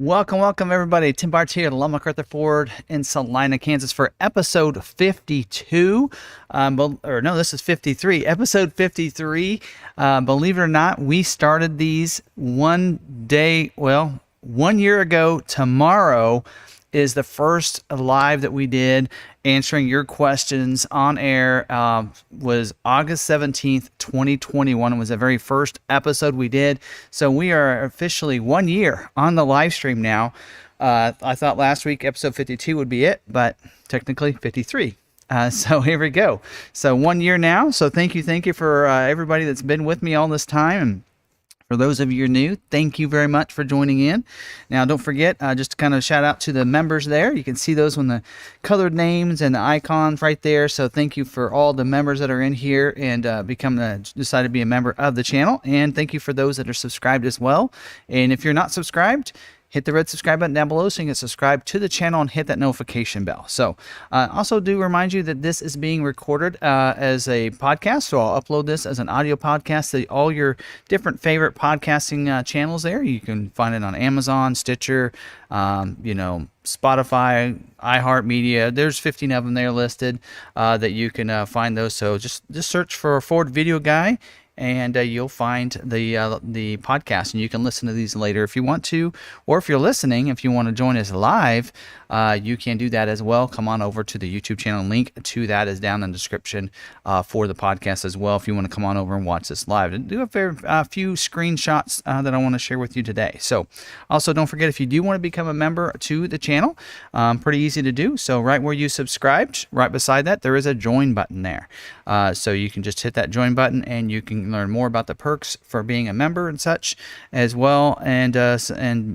Welcome everybody. Tim Bartz here at McArthur Ford in Salina, Kansas for episode 52. This is 53. Episode 53. Believe it or not, we started these 1 year ago. Tomorrow is the first live that we did answering your questions on air. Was August 17th, 2021. It was the very first episode we did. So we are officially 1 year on the live stream now. I thought last week episode 52 would be it, but technically 53. So here we go. So 1 year now. So thank you for everybody that's been with me all this time. And for those of you who are new, thank you very much for joining in. Now, don't forget, just to kind of shout out to the members there. You can see those on the colored names and the icons right there. So thank you for all the members that are in here and decide to be a member of the channel. And thank you for those that are subscribed as well. And if you're not subscribed, hit the red subscribe button down below so you can subscribe to the channel and hit that notification bell. So also do remind you that this is being recorded as a podcast. So I'll upload this as an audio podcast to all your different favorite podcasting channels there. You can find it on Amazon, Stitcher, Spotify, iHeartMedia. There's 15 of them there listed that you can find those. So just search for FordVideoGuy. And you'll find the podcast, and you can listen to these later if you want to, or if you're listening, if you want to join us live, you can do that as well. Come on over to the YouTube channel. Link to that is down in the description for the podcast as well if you want to come on over and watch this live. I do have a few screenshots that I want to share with you today. So also don't forget, if you do want to become a member to the channel, pretty easy to do. So right where you subscribed, right beside that, there is a join button there. So you can just hit that join button and you can learn more about the perks for being a member and such as well, and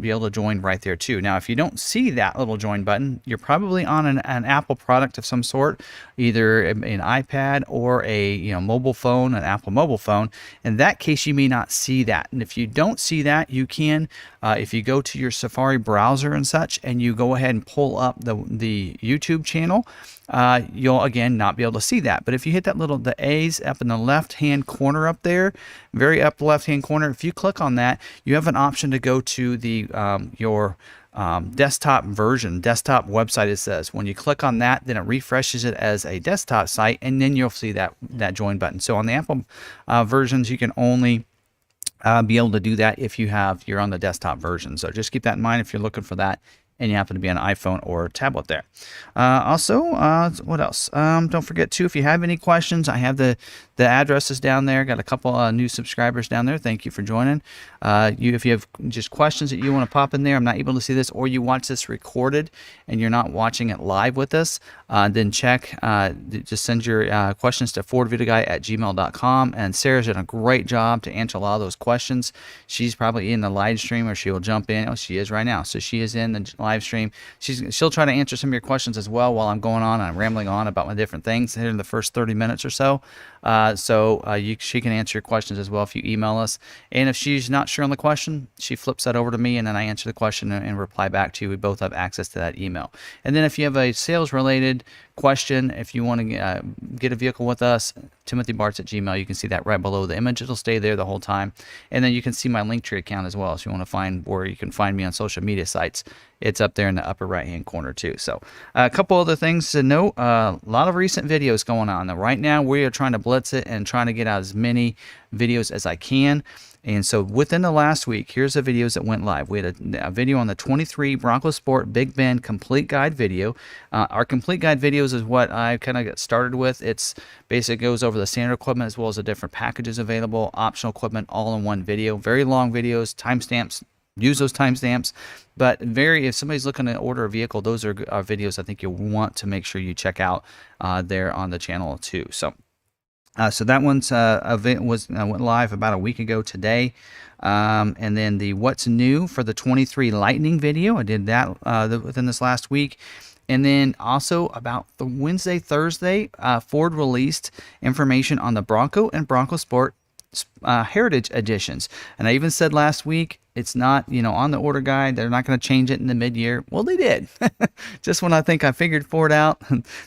be able to join right there too. Now, if you don't see that little join button, you're probably on an Apple product of some sort, either an iPad or a mobile phone, an Apple mobile phone. In that case, you may not see that. And if you don't see that, you can, if you go to your Safari browser and such, and you go ahead and pull up the YouTube channel, you'll again not be able to see that. But if you hit that the A's up in the left hand corner up there, very up left hand corner, if you click on that, you have an option to go to the your desktop version, desktop website. It says when you click on that, then it refreshes it as a desktop site, and then you'll see that join button. So on the Apple versions, you can only be able to do that if you're on the desktop version. So just keep that in mind if you're looking for that and you happen to be on an iPhone or tablet there. What else? Don't forget too, if you have any questions, I have the addresses down there. Got a couple new subscribers down there. Thank you for joining. If you have just questions that you want to pop in there, I'm not able to see this, or you watch this recorded and you're not watching it live with us, then check. Just send your questions to FordVideoGuy@gmail.com. And Sarah's done a great job to answer a lot of those questions. She's probably in the live stream, or she will jump in. Oh, she is right now. So she is in the live stream. She'll try to answer some of your questions as well while I'm going on and I'm rambling on about my different things here in the first 30 minutes or so. She can answer your questions as well if you email us. And if she's not sure on the question, she flips that over to me, and then I answer the question and reply back to you. We both have access to that email. And then if you have a sales-related question, if you want to get a vehicle with us, timothybarts@gmail. You can see that right below the image. It'll stay there the whole time. And then you can see my Linktree account as well. So you want to find where you can find me on social media sites. It's up there in the upper right-hand corner too. So a couple other things to note. A lot of recent videos going on. Now, right now, we are trying to blitz it and trying to get out as many videos as I can. And so within the last week, here's the videos that went live. We had a video on the 23 Bronco Sport Big Bend Complete Guide video. Our Complete Guide videos is what I kind of got started with. It's basically goes over the standard equipment as well as the different packages available, optional equipment, all in one video. Very long videos, timestamps. Use those timestamps, but if somebody's looking to order a vehicle, those are videos I think you'll want to make sure you check out there on the channel too. So that one's event went live about a week ago today. And then the what's new for the 23 Lightning video, I did that within this last week. And then also about the Wednesday, Thursday, Ford released information on the Bronco and Bronco Sport Heritage editions. And I even said last week, it's not, on the order guide. They're not going to change it in the mid-year. Well, they did. Just when I think I figured Ford out,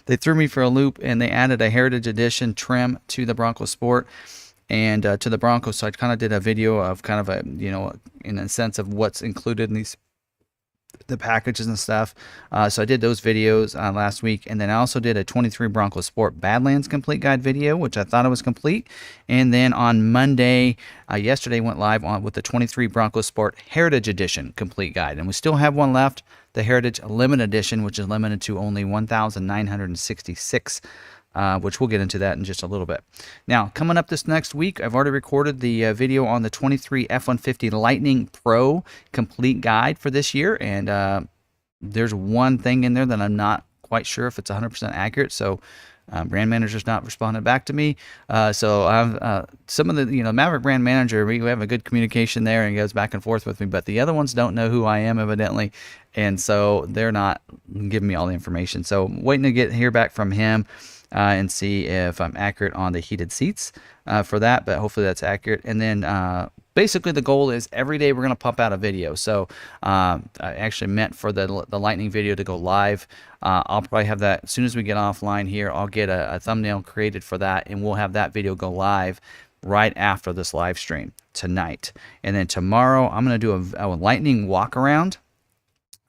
they threw me for a loop and they added a Heritage edition trim to the Bronco Sport and to the Bronco. So I kind of did a video of kind of a, in a sense of what's included in the packages and stuff. So I did those videos last week, and then I also did a 23 Bronco Sport Badlands complete guide video, which I thought it was complete. And then on Monday, yesterday, went live on with the 23 Bronco Sport Heritage Edition complete guide, and we still have one left, the Heritage Limited Edition, which is limited to only 1,966. Which we'll get into that in just a little bit. Now, coming up this next week, I've already recorded the video on the 23 F-150 Lightning Pro complete guide for this year, and there's one thing in there that I'm not quite sure if it's 100% accurate, so brand manager's not responded back to me. So I've some of the Maverick brand manager, we have a good communication there and he goes back and forth with me, but the other ones don't know who I am evidently, and so they're not giving me all the information. So I'm waiting to hear back from him and see if I'm accurate on the heated seats for that, but hopefully that's accurate. And then basically the goal is every day we're going to pump out a video. So I actually meant for the Lightning video to go live. I'll probably have that as soon as we get offline here. I'll get a thumbnail created for that, and we'll have that video go live right after this live stream tonight. And then tomorrow I'm going to do a Lightning walk around.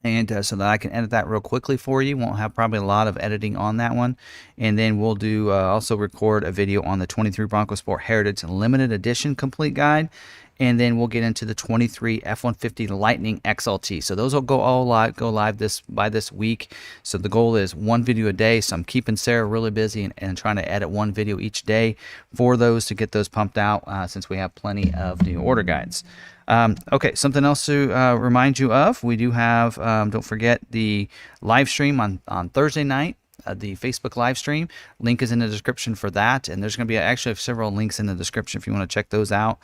And so that I can edit that real quickly for you. Won't have probably a lot of editing on that one. And then we'll do also record a video on the 23 Bronco Sport Heritage Limited Edition complete guide. And then we'll get into the 23 F-150 Lightning XLT. So those will go live by this week. So the goal is one video a day. So I'm keeping Sarah really busy and trying to edit one video each day for those to get those pumped out since we have plenty of new order guides. Okay, something else to remind you of. We do have, don't forget, the live stream on Thursday night. The Facebook live stream link is in the description for that, and there's going to be actually several links in the description if you want to check those out.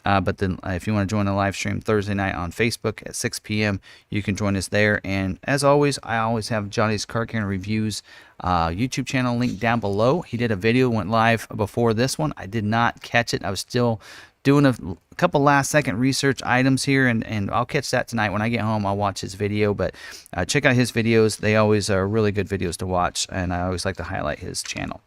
But then if you want to join the live stream Thursday night on Facebook at 6 p.m., you can join us there. And as always, I always have Johnny's Car Care Reviews YouTube channel link down below. He did a video, went live before this one. I did not catch it. I was still doing a couple last second research items here, and I'll catch that tonight when I get home. I'll watch his video, but check out his videos. They always are really good videos to watch, and I always like to highlight his channel.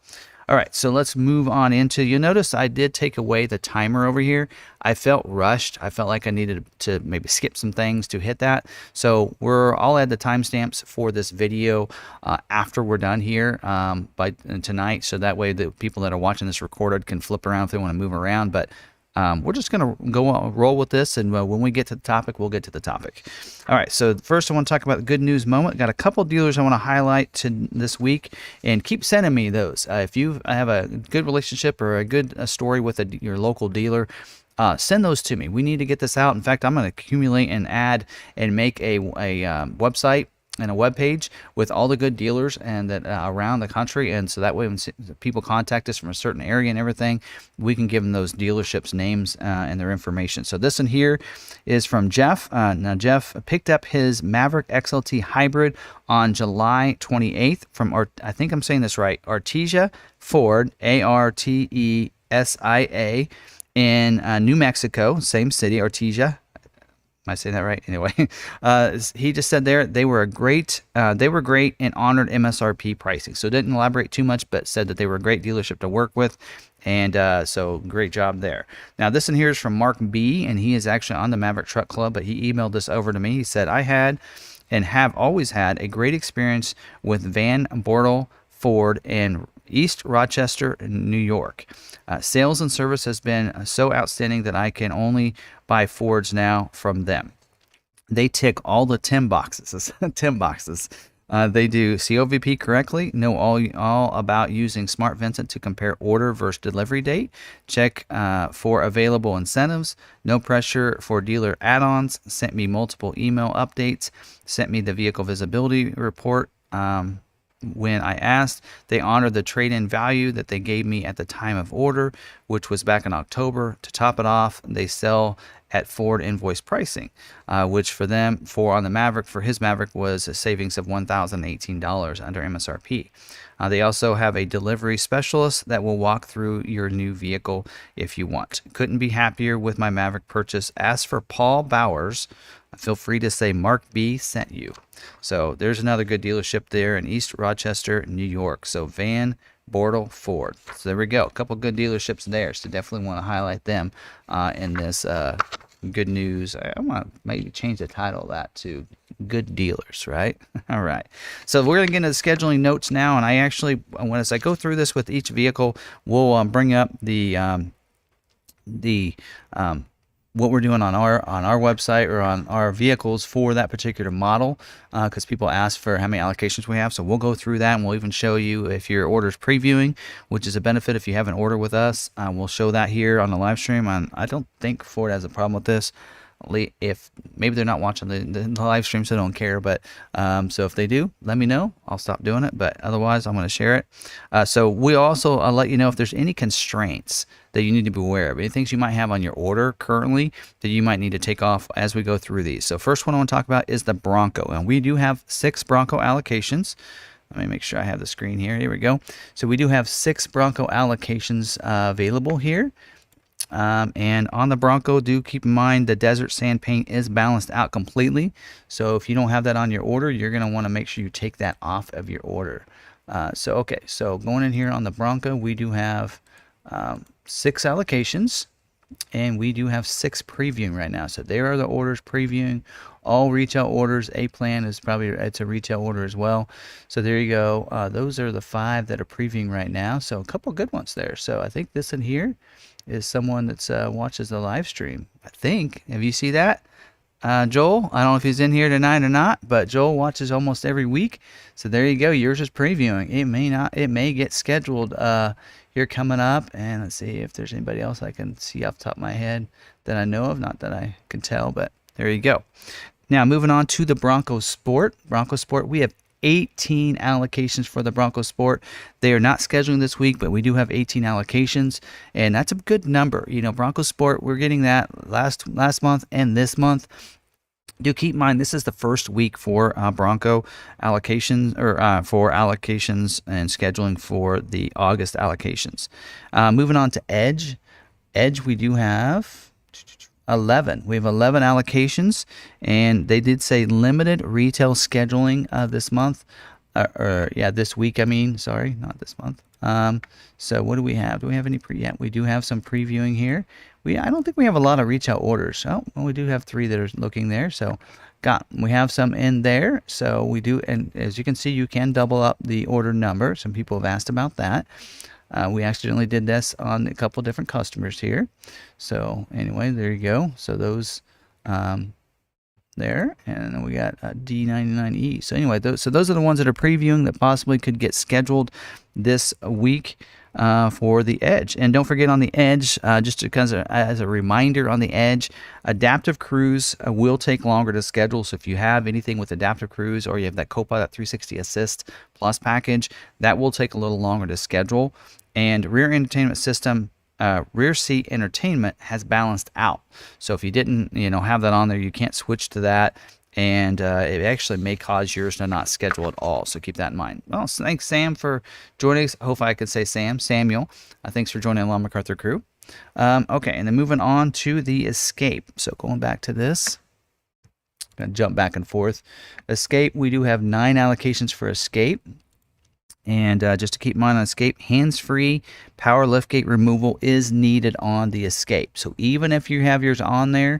All right, so let's move on into, you'll notice I did take away the timer over here. I felt rushed. I felt like I needed to maybe skip some things to hit that. So I'll add the timestamps for this video after we're done here by tonight, so that way the people that are watching this recorded can flip around if they want to move around. But we're just going to roll with this, and when we get to the topic, we'll get to the topic. All right, so first I want to talk about the good news moment. Got a couple dealers I want to highlight this week, and keep sending me those. If you have a good relationship or a good story with your local dealer, send those to me. We need to get this out. In fact, I'm going to accumulate and add and make a website and a web page with all the good dealers and that around the country, and so that way when people contact us from a certain area and everything, we can give them those dealerships names and their information. So this one here is from Jeff. Now Jeff picked up his Maverick XLT Hybrid on July 28th from, I think I'm saying this right, Artesia Ford, Artesia, in New Mexico, same city, Artesia. Am I saying that right? Anyway, he just said there they were great and honored MSRP pricing. So didn't elaborate too much, but said that they were a great dealership to work with, and so great job there. Now this one here is from Mark B, and he is actually on the Maverick Truck Club, but he emailed this over to me. He said, I had and have always had a great experience with Van Bortle Ford in East Rochester, New York. Sales and service has been so outstanding that I can only buy Fords now from them. They tick all the 10 boxes. 10 boxes. They do COVP correctly, know all about using Smart Vincent to compare order versus delivery date, check for available incentives, no pressure for dealer add-ons, sent me multiple email updates, sent me the vehicle visibility report, when I asked. They honored the trade-in value that they gave me at the time of order, which was back in October. To top it off, they sell at Ford invoice pricing, which for them, on the Maverick, for his Maverick, was a savings of $1,018 under MSRP. They also have a delivery specialist that will walk through your new vehicle if you want. Couldn't be happier with my Maverick purchase. As for Paul Bowers, feel free to say Mark B sent you. So there's another good dealership there in East Rochester, New York. So Van Bortle Ford. So there we go. A couple good dealerships there. So definitely want to highlight them in this good news. I want to maybe change the title of that to Good Dealers, right? All right. So we're going to get into the scheduling notes now. And I actually, as I go through this with each vehicle, we'll bring up the what we're doing on our website or on our vehicles for that particular model, because people ask for how many allocations we have. So we'll go through that, and we'll even show you if your order's previewing, which is a benefit if you have an order with us. We'll show that here on the live stream. I don't think Ford has a problem with this. If maybe they're not watching the live stream, so don't care, but so if they do, let me know. I'll stop doing it, but otherwise I'm going to share it. So we also let you know if there's any constraints that you need to be aware of, any things you might have on your order currently that you might need to take off as we go through these. So first one I want to talk about is the Bronco, and we do have 6 Bronco allocations. Let me make sure I have the screen here. Here we go. So we do have 6 Bronco allocations available here. And on the Bronco, do keep in mind the desert sand paint is balanced out completely. So if you don't have that on your order, you're going to want to make sure you take that off of your order. So going in here on the Bronco, we do have 6 allocations, and we do have 6 previewing right now. So there are the orders previewing. All retail orders. A plan is it's a retail order as well. So there you go. Those are the 5 that are previewing right now. So a couple good ones there. So I think this in here is someone that's watches the live stream. I think. Have you see that? Joel, I don't know if he's in here tonight or not, but Joel watches almost every week. So there you go. Yours is previewing. It may not. It may get scheduled here coming up. And let's see if there's anybody else I can see off the top of my head that I know of. Not that I can tell, but there you go. Now moving on to the Bronco Sport. Bronco Sport, we have 18 allocations for the Bronco Sport. They are not scheduling this week, but we do have 18 allocations, and that's a good number. You know, Bronco Sport, we're getting that last month and this month. Do keep in mind this is the first week for Bronco allocations, or for allocations and scheduling for the August allocations. Moving on to Edge. Edge, we do have 11. We have 11 allocations, and they did say limited retail scheduling this month, this week. I mean, sorry, not this month. So what do we have? Do we have any we do have some previewing here. I don't think we have a lot of retail orders. Oh, well, we do have 3 that are looking there. So we have some in there. So we do, and as you can see, you can double up the order number. Some people have asked about that. We accidentally did this on a couple different customers here. So anyway, there you go. So those there, and then we got D99E. So anyway, those are the ones that are previewing that possibly could get scheduled this week for the Edge. And don't forget on the Edge, just because as a reminder on the Edge, Adaptive Cruise will take longer to schedule. So if you have anything with Adaptive Cruise, or you have that Copilot 360 Assist Plus package, that will take a little longer to schedule. And Rear Entertainment System, rear seat entertainment has balanced out. So if you didn't have that on there, you can't switch to that, and it actually may cause yours to not schedule at all. So keep that in mind. Well, thanks Sam for joining us. Hopefully I could say Samuel. Thanks for joining the McArthur crew. Okay, and then moving on to the Escape. So going back to this, I'm gonna jump back and forth. Escape, we do have 9 allocations for Escape. And just to keep in mind on Escape, hands-free power liftgate removal is needed on the Escape. So even if you have yours on there,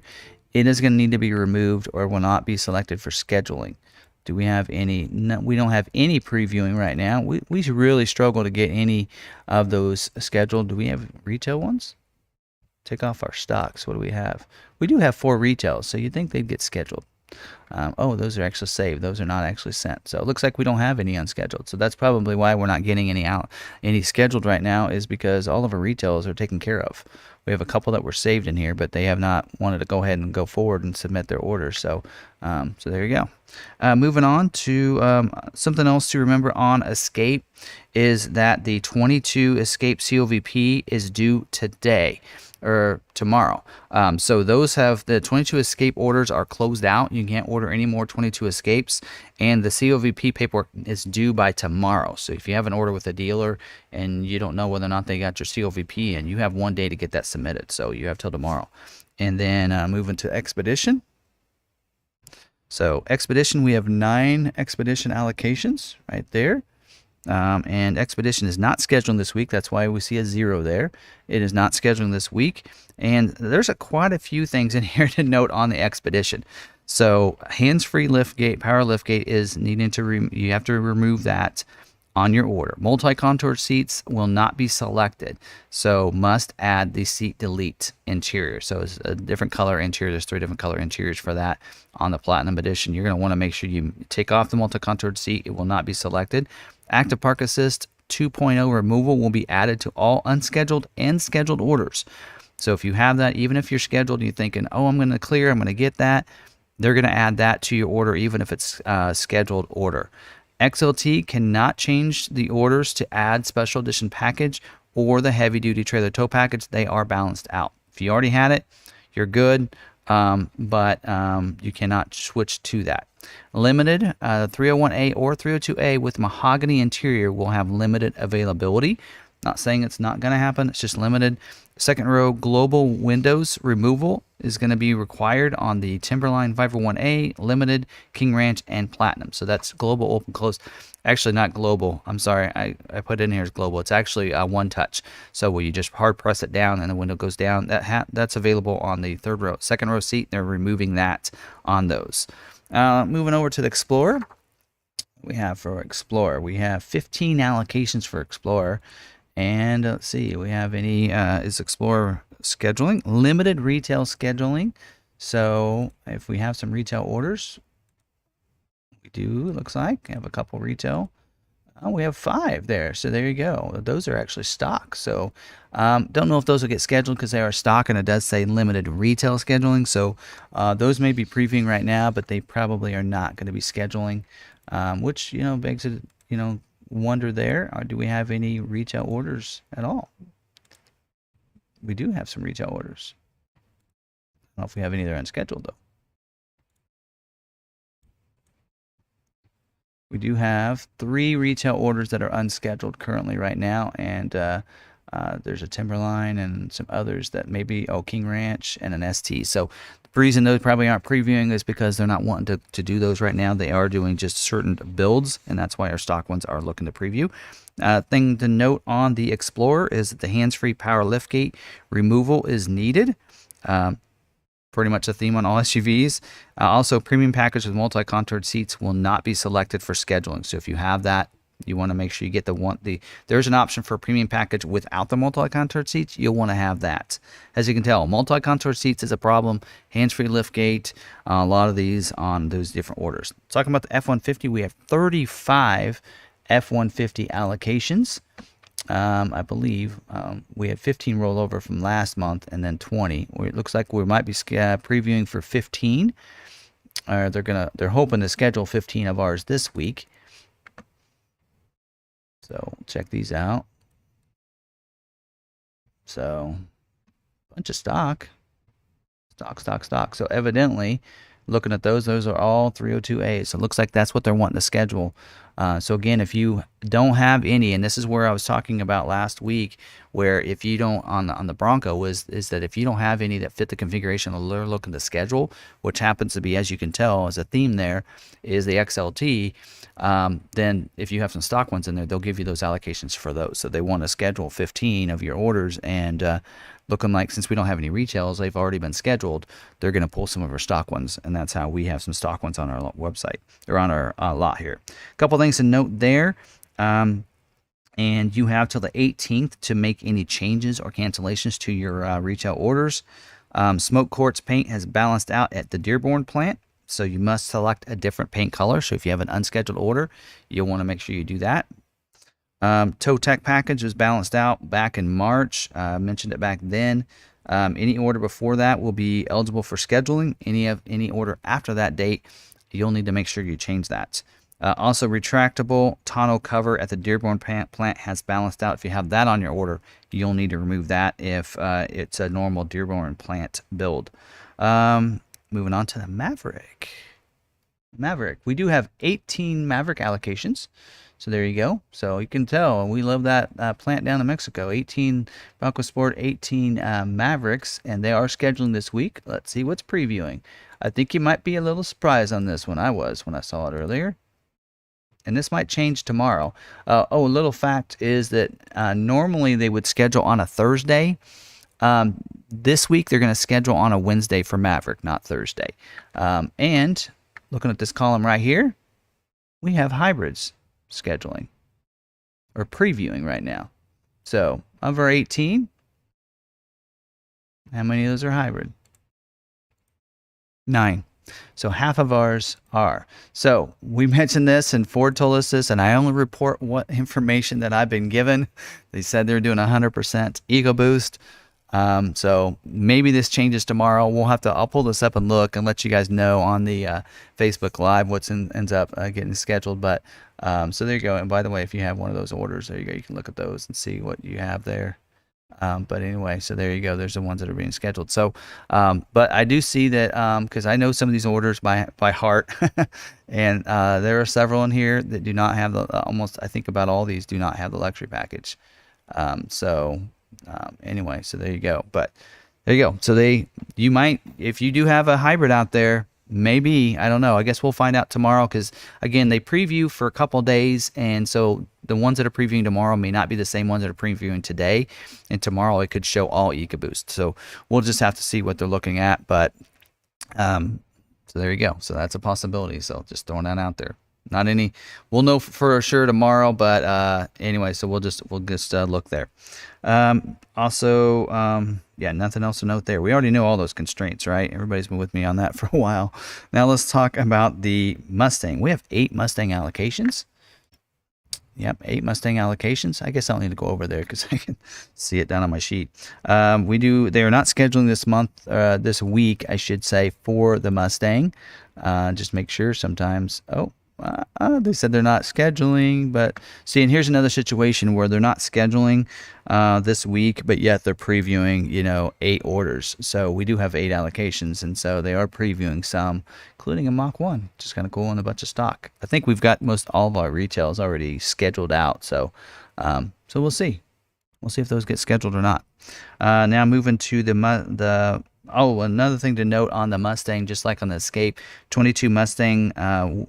it is going to need to be removed or will not be selected for scheduling. Do we have any? No, we don't have any previewing right now. We really struggle to get any of those scheduled. Do we have retail ones? Take off our stocks. What do we have? We do have 4 retails, so you'd think they'd get scheduled. Those are actually saved. Those are not actually sent. So it looks like we don't have any unscheduled. So that's probably why we're not getting any scheduled right now, is because all of our retails are taken care of. We have a couple that were saved in here, but they have not wanted to go ahead and go forward and submit their orders. So, so there you go. Moving on to something else to remember on Escape is that the 22 Escape COVP is due today or tomorrow. So those have the 22 Escape orders are closed out. You can't order any more 22 Escapes, and the COVP paperwork is due by tomorrow. So if you have an order with a dealer and you don't know whether or not they got your COVP in, you have 1 day to get that submitted. So you have till tomorrow. And then moving to Expedition. So Expedition, we have 9 Expedition allocations right there. And Expedition is not scheduling this week. That's why we see a 0 there. It is not scheduling this week. And there's quite a few things in here to note on the Expedition. So hands-free liftgate, power liftgate is needing to, you have to remove that on your order. Multi-contour seats will not be selected, so must add the seat delete interior. So it's a different color interior. There's 3 different color interiors for that on the Platinum Edition. You're going to want to make sure you take off the multi-contour seat. It will not be selected. Active Park Assist 2.0 removal will be added to all unscheduled and scheduled orders. So if you have that, even if you're scheduled, you're thinking, oh, I'm going to clear, I'm going to get that, they're going to add that to your order, even if it's a scheduled order. XLT cannot change the orders to add special edition package or the heavy duty trailer tow package. They are balanced out. If you already had it, you're good, but you cannot switch to that. Limited 301A or 302A with mahogany interior will have limited availability. Not saying it's not going to happen, it's just limited. Second row global windows removal is going to be required on the Timberline 501A, Limited, King Ranch, and Platinum. So that's global, open, close. Actually, not global. I'm sorry, I put it in here as global. It's actually one touch. So where you just hard press it down and the window goes down, that's available on the second row seat. They're removing that on those. Moving over to the Explorer. We have 15 allocations for Explorer. And let's see, we have any, is Explorer scheduling? Limited retail scheduling. So if we have some retail orders, we do, it looks like. We have a couple retail. Oh, we have 5 there. So there you go. Those are actually stock. So don't know if those will get scheduled because they are stock, and it does say limited retail scheduling. So those may be previewing right now, but they probably are not going to be scheduling, which, begs it, wonder there, or do we have any retail orders at all? We do have some retail orders. I don't know if we have any that are unscheduled though. We do have 3 retail orders that are unscheduled currently right now, and there's a Timberline and some others that maybe, King Ranch and an ST. So the reason those probably aren't previewing is because they're not wanting to do those right now. They are doing just certain builds, and that's why our stock ones are looking to preview. Thing to note on the Explorer is that the hands-free power liftgate removal is needed. Pretty much a theme on all SUVs. Also, premium package with multi-contoured seats will not be selected for scheduling. So if you have that, you want to make sure you get there's an option for a premium package without the multi-contoured seats. You'll want to have that. As you can tell, multi-contoured seats is a problem. Hands-free liftgate, a lot of these on those different orders. Talking about the F-150, we have 35 F-150 allocations. I believe we had 15 rollover from last month, and then 20. It looks like we might be previewing for 15. They're hoping to schedule 15 of ours this week. So check these out. So bunch of stock. So evidently, looking at those are all 302As. So it looks like that's what they're wanting to schedule. So again, if you don't have any, and this is where I was talking about last week, where if you don't, on the Bronco, is that if you don't have any that fit the configuration they're looking to schedule, which happens to be, as you can tell, as a theme there, is the XLT, then if you have some stock ones in there, they'll give you those allocations for those. So they want to schedule 15 of your orders, and looking like since we don't have any retails, they've already been scheduled, they're going to pull some of our stock ones, and that's how we have some stock ones on our website, or on our lot here. A couple things to note there, and you have till the 18th to make any changes or cancellations to your retail orders. Smoke quartz paint has balanced out at the Dearborn plant, so you must select a different paint color. So if you have an unscheduled order, you'll want to make sure you do that. Tow Tech package was balanced out back in March. I mentioned it back then. Any order before that will be eligible for scheduling. Any order after that date you'll need to make sure you change that. Also, retractable tonneau cover at the Dearborn plant has balanced out. If you have that on your order, you'll need to remove that if it's a normal Dearborn plant build. Moving on to the Maverick. We do have 18 Maverick allocations. So there you go. So you can tell we love that plant down in Mexico. 18 Bronco Sport, 18 Mavericks, and they are scheduling this week. Let's see what's previewing. I think you might be a little surprised on this one. I was when I saw it earlier. And this might change tomorrow. A little fact is that normally they would schedule on a Thursday. This week they're going to schedule on a Wednesday for Maverick, not Thursday. And looking at this column right here, we have hybrids scheduling or previewing right now. So of our 18, how many of those are hybrid? 9. So half of ours are. So we mentioned this and Ford told us this, and I only report what information that I've been given. They said they're doing 100% EcoBoost. So maybe this changes tomorrow. I'll pull this up and look and let you guys know on the Facebook Live what's ends up getting scheduled. But so there you go. And by the way, if you have one of those orders, there you go. You can look at those and see what you have there. But anyway, so there you go. There's the ones that are being scheduled. So, but I do see that because I know some of these orders by heart, and there are several in here that do not have the I think about all these do not have the luxury package. Anyway, so there you go. But there you go. So you might, if you do have a hybrid out there, maybe, I don't know. I guess we'll find out tomorrow because, again, they preview for a couple days. And so the ones that are previewing tomorrow may not be the same ones that are previewing today. And tomorrow it could show all EcoBoost. So we'll just have to see what they're looking at. But so there you go. So that's a possibility. So just throwing that out there. Not any, we'll know for sure tomorrow, but anyway, so we'll just look there. Yeah, nothing else to note there. We already know all those constraints, right? Everybody's been with me on that for a while. Now let's talk about the Mustang. We have 8 Mustang allocations. Yep, 8 Mustang allocations. I guess I'll need to go over there because I can see it down on my sheet. They are not scheduling this week, I should say, for the Mustang. Just make sure sometimes, they said they're not scheduling, but see, and here's another situation where they're not scheduling this week, but yet they're previewing, 8 orders. So we do have 8 allocations, and so they are previewing some, including a Mach 1, which is kind of cool, and a bunch of stock. I think we've got most all of our retails already scheduled out, so we'll see. We'll see if those get scheduled or not. Now moving to another thing to note on the Mustang, just like on the Escape, 22 Mustang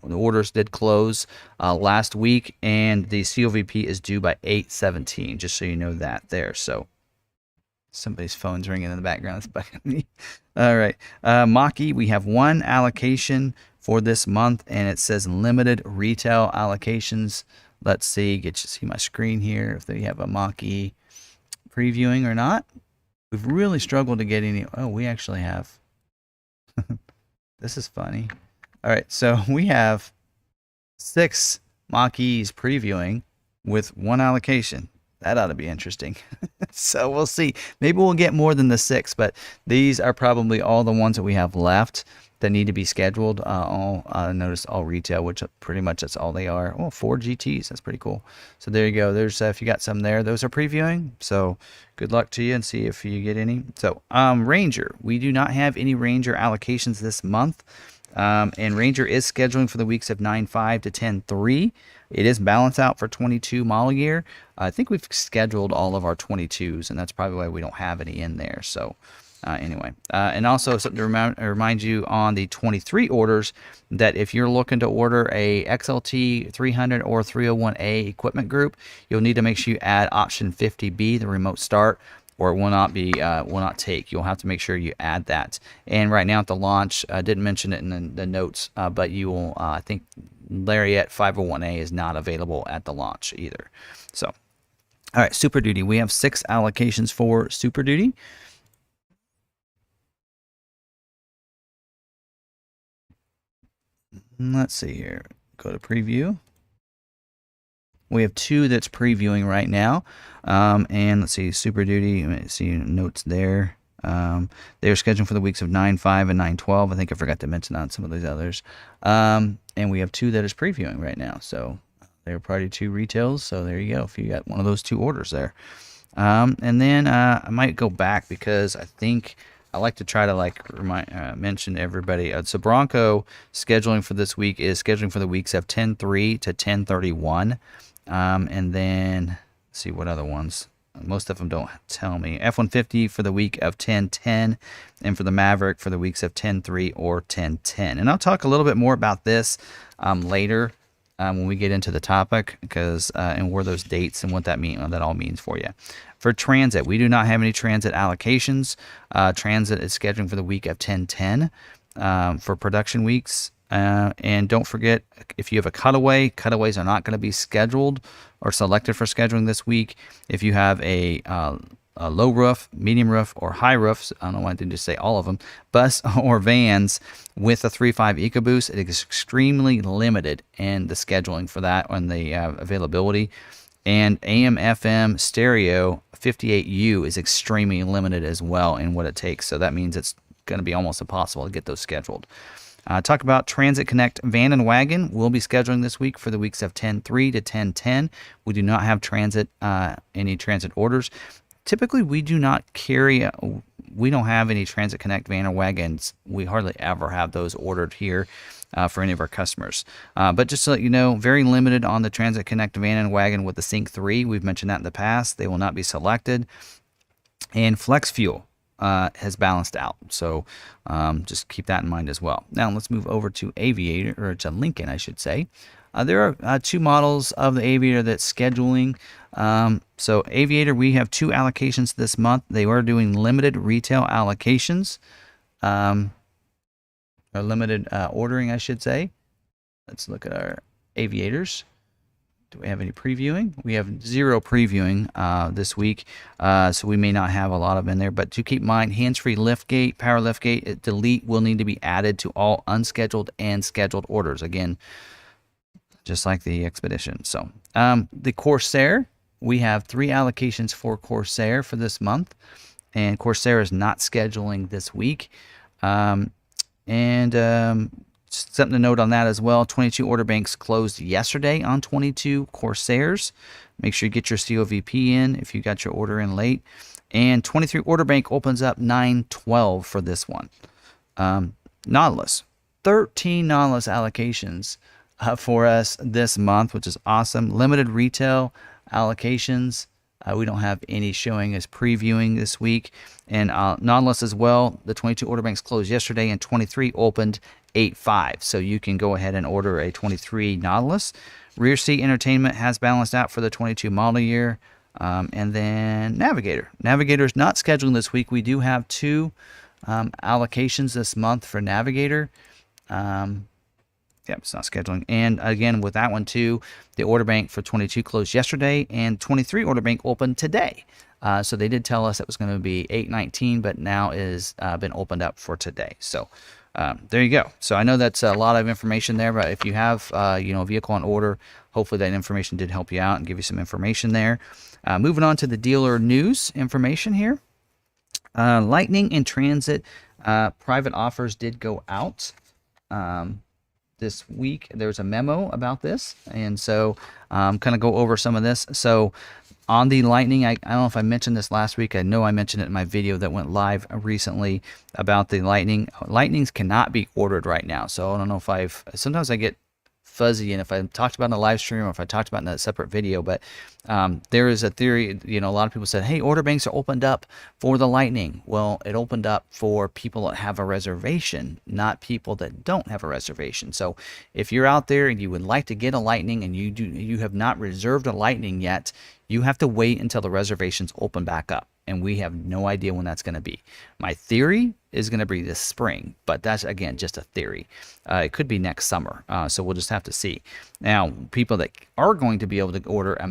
orders did close last week, and the COVP is due by 8/17, just so you know that there. So somebody's phone's ringing in the background. That's bugging me. All right. Mach-E, we have 1 allocation for this month, and it says limited retail allocations. Let's see, get you to see my screen here, if they have a Mach-E previewing or not. We've really struggled to get any. Oh, we actually have. This is funny. All right, so we have 6 Mach-E's previewing with 1 allocation. That ought to be interesting. So we'll see. Maybe we'll get more than the 6, but these are probably all the ones that we have left that need to be scheduled. Notice all retail, which pretty much that's all they are. Oh, 4 GTs. That's pretty cool. So there you go. There's if you got some there, those are previewing. So good luck to you and see if you get any. So Ranger, we do not have any Ranger allocations this month. And Ranger is scheduling for the weeks of 9/5 to 10/3. It is balance out for 22 model year. I think we've scheduled all of our 22s, and that's probably why we don't have any in there. So anyway, and also something to remind you on the 23 orders that if you're looking to order a XLT 300 or 301A equipment group, you'll need to make sure you add option 50B, the remote start, or it will not take. You'll have to make sure you add that. And right now at the launch, I didn't mention it in the notes, but you will, I think Lariat 501A is not available at the launch either. So, all right, Super Duty. We have 6 allocations for Super Duty. Let's see here. Go to preview. We have 2 that's previewing right now. And let's see, Super Duty. Let's see notes there. They are scheduled for the weeks of 9/5 and 9/12. I think I forgot to mention on some of these others. And we have 2 that is previewing right now. So they're priority 2 retails. So there you go. If you got one of those 2 orders there. And then I might go back because I think I like to try to mention everybody. So Bronco scheduling for this week is scheduling for the weeks of 10/3 to 10/31. And then let's see what other ones. Most of them don't tell me. F-150 for the week of 10/10, and for the Maverick for the weeks of 10/3 or 10/10. And I'll talk a little bit more about this later when we get into the topic, because and where those dates and what that all means for you. For transit, we do not have any transit allocations. Transit is scheduling for the week of 10/10 for production weeks. And don't forget, if you have a cutaways are not going to be scheduled or selected for scheduling this week. If you have a low roof, medium roof, or high roofs, I don't know why I didn't just say all of them, bus or vans with a 3.5 EcoBoost, it is extremely limited in the scheduling for that and the availability. And AM/FM stereo 58U is extremely limited as well in what it takes. So that means it's going to be almost impossible to get those scheduled. Talk about Transit Connect Van and Wagon. We'll be scheduling this week for the weeks of 10/3 to 10/10. We do not have any transit orders. Typically, we do not carry, we don't have any Transit Connect Van or Wagons. We hardly ever have those ordered here for any of our customers. But just to let you know, very limited on the Transit Connect Van and Wagon with the Sync 3. We've mentioned that in the past. They will not be selected. And Flex Fuel has balanced out. So just keep that in mind as well. Now let's move over to Aviator, or to Lincoln, I should say. There are 2 models of the Aviator that's scheduling. So Aviator, we have 2 allocations this month. They are doing limited retail allocations, or limited ordering, I should say. Let's look at our Aviators. Do we have any previewing? We have 0 previewing this week, so we may not have a lot of them in there. But to keep in mind, hands-free liftgate, power liftgate, delete will need to be added to all unscheduled and scheduled orders. Again, just like the Expedition. So the Corsair, we have 3 allocations for Corsair for this month, and Corsair is not scheduling this week. Something to note on that as well, 22 order banks closed yesterday on 22 Corsairs. Make sure you get your COVP in if you got your order in late. And 23 order bank opens up 9/12 for this one. Nautilus, 13 Nautilus allocations for us this month, which is awesome. Limited retail allocations. We don't have any showing as previewing this week. And Nautilus as well, the 22 order banks closed yesterday and 23 opened 8/5. So you can go ahead and order a 23 Nautilus. Rear seat entertainment has balanced out for the 22 model year. And then Navigator. Navigator is not scheduling this week. We do have 2 allocations this month for Navigator. Yep, it's not scheduling. And again, with that one too, the order bank for 22 closed yesterday and 23 order bank opened today. So they did tell us it was going to be 8/19, but now is been opened up for today. So there you go. So I know that's a lot of information there, but if you have a vehicle on order, hopefully that information did help you out and give you some information there. Moving on to the dealer news information here. Lightning in transit private offers did go out this week. There's a memo about this, and so kind of go over some of this. So on the Lightning, I don't know if I mentioned this last week. I know I mentioned it in my video that went live recently about the Lightning. Lightnings cannot be ordered right now. So I don't know if sometimes I get fuzzy, and if I talked about it in a live stream or if I talked about it in a separate video, but there is a theory, a lot of people said, hey, order banks are opened up for the Lightning. Well, it opened up for people that have a reservation, not people that don't have a reservation. So if you're out there and you would like to get a Lightning and you have not reserved a Lightning yet, you have to wait until the reservations open back up. And we have no idea when that's going to be. My theory is going to be this spring, but that's, again, just a theory. It could be next summer, so we'll just have to see. Now, people that are going to be able to order a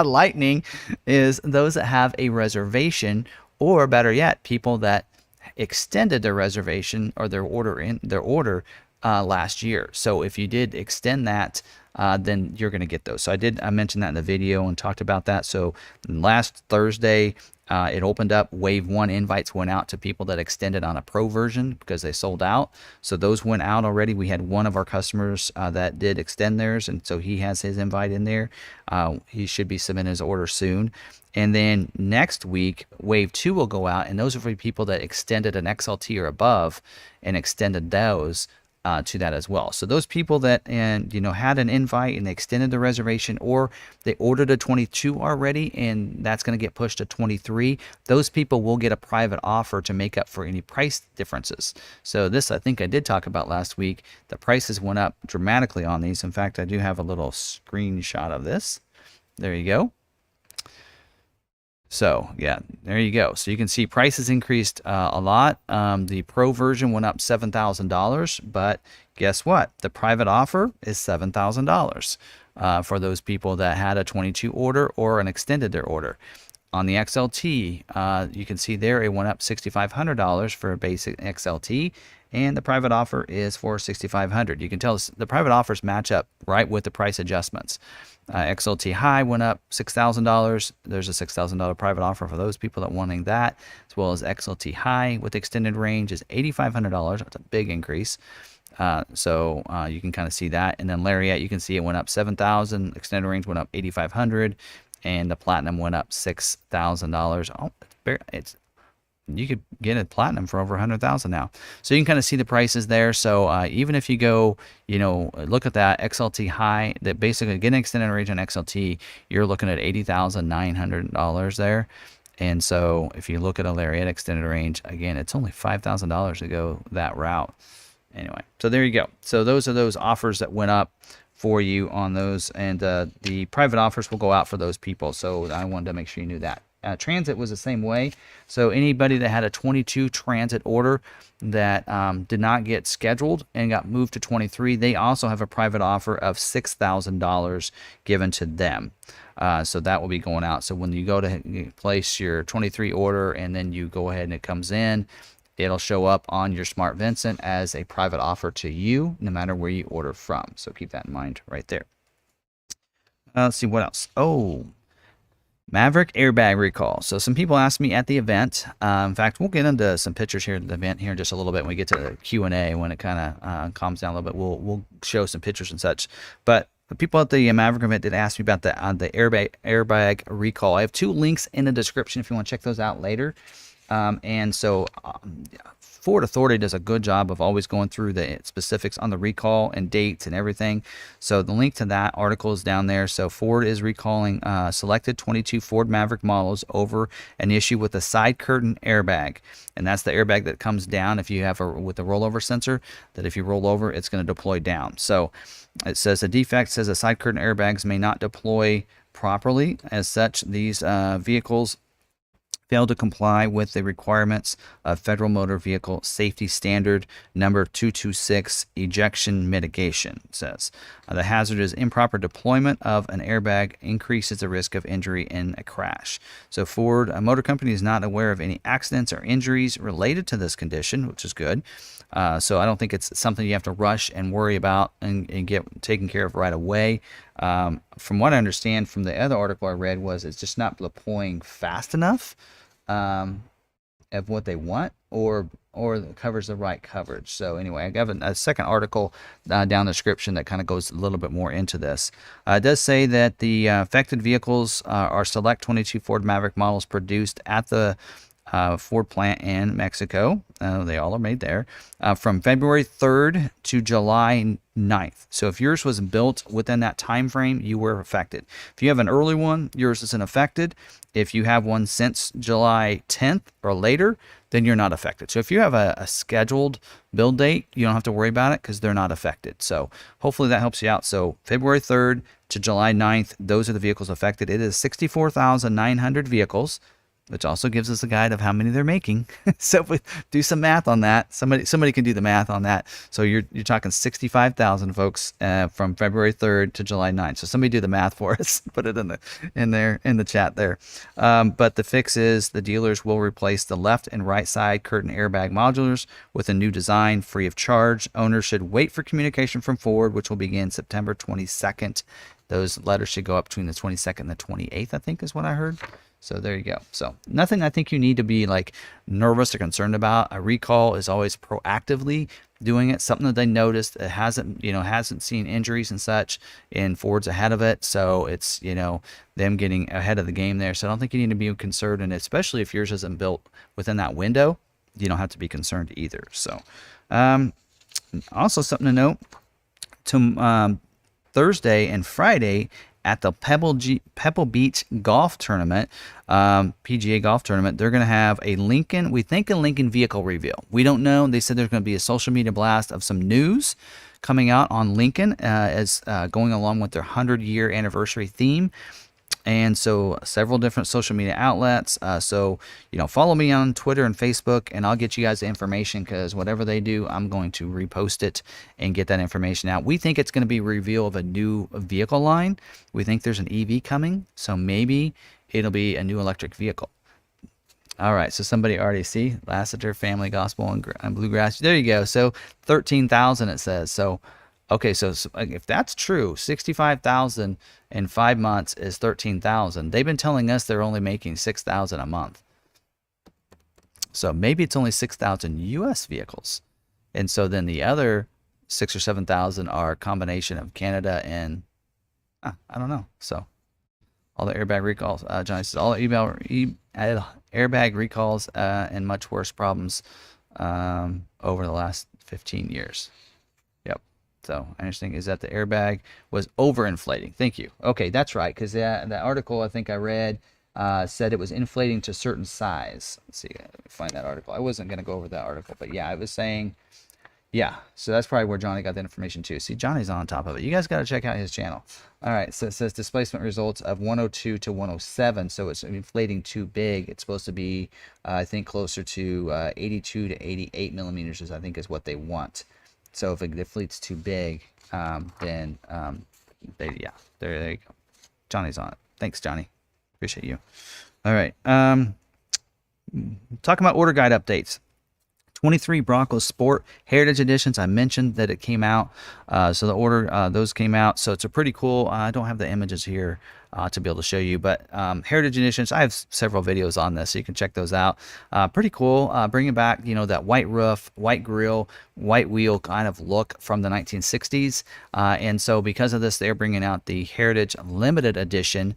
Lightning is those that have a reservation, or better yet, people that extended their reservation or their order last year. So if you did extend that, then you're going to get those. So I mentioned that in the video and talked about that. So last Thursday, It opened up. Wave 1 invites went out to people that extended on a pro version because they sold out. So those went out already. We had one of our customers that did extend theirs, and so he has his invite in there. He should be submitting his order soon. And then next week, Wave 2 will go out, and those are for people that extended an XLT or above and extended those to that as well. So those people that had an invite and they extended the reservation, or they ordered a 22 already and that's going to get pushed to 23, those people will get a private offer to make up for any price differences. So this, I think I did talk about last week. The prices went up dramatically on these. In fact, I do have a little screenshot of this. There you go. So yeah, there you go. So you can see prices increased a lot. The pro version went up $7,000, but guess what? The private offer is $7,000 for those people that had a 22 order or an extended their order. On the XLT, you can see there it went up $6,500 for a basic XLT, and the private offer is for $6,500. You can tell the private offers match up right with the price adjustments. XLT High went up $6,000. There's a $6,000 private offer for those people that wanting that, as well as XLT High with extended range is $8,500. That's a big increase. So you can kind of see that. And then Lariat, you can see it went up $7,000. Extended range went up $8,500, and the Platinum went up $6,000. Oh, you could get a Platinum for over $100,000 now. So you can kind of see the prices there. So even if you go, look at that XLT High, that basically getting extended range on XLT, you're looking at $80,900 there. And so if you look at a Lariat extended range, again, it's only $5,000 to go that route. Anyway, so there you go. So those are those offers that went up for you on those, and the private offers will go out for those people. So I wanted to make sure you knew that. Transit was the same way. So anybody that had a 22 transit order that did not get scheduled and got moved to 23, they also have a private offer of $6,000 given to them. So that will be going out. So when you go to place your 23 order and then you go ahead and it comes in, it'll show up on your Smart Vincent as a private offer to you, no matter where you order from. So keep that in mind right there. Let's see what else. Oh, Maverick airbag recall. So some people asked me at the event. In fact, we'll get into some pictures here at the event here in just a little bit when we get to the Q&A. When it kind of calms down a little bit, we'll show some pictures and such. But the people at the Maverick event did ask me about the airbag recall. I have 2 links in the description if you want to check those out later. And so Ford Authority does a good job of always going through the specifics on the recall and dates and everything. So the link to that article is down there. So Ford is recalling selected 22 Ford Maverick models over an issue with a side curtain airbag. And that's the airbag that comes down if you have with the rollover sensor, that if you roll over, it's going to deploy down. So it says a defect says the side curtain airbags may not deploy properly. As such, these vehicles failed to comply with the requirements of Federal Motor Vehicle Safety Standard number 226 ejection mitigation. It says the hazard is improper deployment of an airbag increases the risk of injury in a crash. So Ford Motor Company is not aware of any accidents or injuries related to this condition, which is good. So I don't think it's something you have to rush and worry about and get taken care of right away. From what I understand from the other article I read was it's just not deploying fast enough of what they want, or covers the right coverage. So anyway, I have a second article down the description that kind of goes a little bit more into this. It does say that the affected vehicles are select 22 Ford Maverick models produced at the Ford plant in Mexico. They all are made there from February 3rd to July 9th. So if yours was built within that time frame, you were affected. If you have an early one, yours isn't affected. If you have one since July 10th or later, then you're not affected. So if you have a scheduled build date, you don't have to worry about it because they're not affected. So hopefully that helps you out. So February 3rd to July 9th, those are the vehicles affected. It is 64,900 vehicles, which also gives us a guide of how many they're making. So if we do some math on that, somebody can do the math on that. So you're talking 65,000 folks from February 3rd to July 9th. So somebody do the math for us. Put it in the chat there. But the fix is the dealers will replace the left and right side curtain airbag modulars with a new design free of charge. Owners should wait for communication from Ford, which will begin September 22nd. Those letters should go up between the 22nd and the 28th, I think is what I heard. So there you go. So nothing I think you need to be like nervous or concerned about. A recall is always proactively doing it, something that they noticed that hasn't seen injuries and such, and Ford's ahead of it. So it's, them getting ahead of the game there. So I don't think you need to be concerned, and especially if yours isn't built within that window, you don't have to be concerned either. So also something to note, Thursday and Friday at the Pebble Beach Golf Tournament, PGA Golf Tournament, they're going to have a Lincoln vehicle reveal. We don't know. They said there's going to be a social media blast of some news coming out on Lincoln as going along with their 100-year anniversary theme. And so several different social media outlets. So follow me on Twitter and Facebook, and I'll get you guys the information, because whatever they do, I'm going to repost it and get that information out. We think it's going to be a reveal of a new vehicle line. We think there's an EV coming, so maybe it'll be a new electric vehicle. All right, so somebody already see Lassiter, Family Gospel, and Bluegrass. There you go. So 13,000 it says. So okay, so if that's true, 65,000 in 5 months is 13,000. They've been telling us they're only making 6,000 a month. So maybe it's only 6,000 U.S. vehicles. And so then the other 6,000 or 7,000 are a combination of Canada and, I don't know. So all the airbag recalls, Johnny says, all the airbag recalls and much worse problems over the last 15 years. Yep. So interesting is that the airbag was overinflating. Thank you. Okay, that's right, because that article I think I read said it was inflating to a certain size. Let's see, let me find that article. I wasn't going to go over that article, but yeah, it was saying, yeah. So that's probably where Johnny got the information too. See, Johnny's on top of it. You guys got to check out his channel. All right, so it says displacement results of 102 to 107. So it's inflating too big. It's supposed to be, I think, closer to 82 to 88 millimeters, I think is what they want. So if it deflates too big, then there you go. Johnny's on it. Thanks, Johnny. Appreciate you. All right. Talking about order guide updates. 23 Bronco Sport Heritage Editions. I mentioned that it came out. So the order, those came out. So it's a pretty cool, I don't have the images here to be able to show you, but Heritage Editions, I have several videos on this, so you can check those out. Pretty cool. Bringing back, that white roof, white grille, white wheel kind of look from the 1960s. And so because of this, they're bringing out the Heritage Limited Edition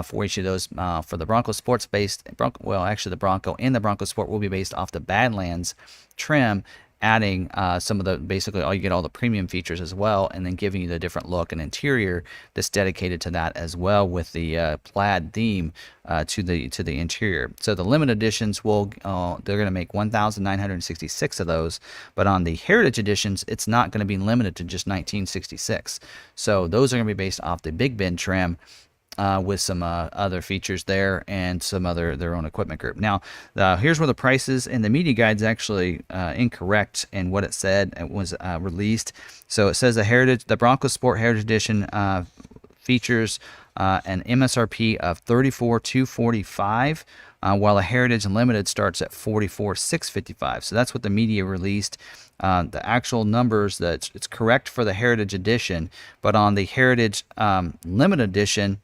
for each of those. For the Bronco Sports based, actually the Bronco and the Bronco Sport will be based off the Badlands trim, adding some of the, basically you get all the premium features as well, and then giving you the different look and interior that's dedicated to that as well, with the plaid theme to the interior. So the limited editions they're going to make 1,966 of those, but on the Heritage Editions, it's not going to be limited to just 1966. So those are going to be based off the Big Bend trim, with some other features there and some other their own equipment group. Now, here's where the prices and the media guide's actually incorrect in what it said. It was released. So it says the Bronco Sport Heritage Edition features an MSRP of $34,245, while a Heritage Unlimited starts at $44,655. So that's what the media released. The actual numbers, it's correct for the Heritage Edition, but on the Heritage Limited Edition,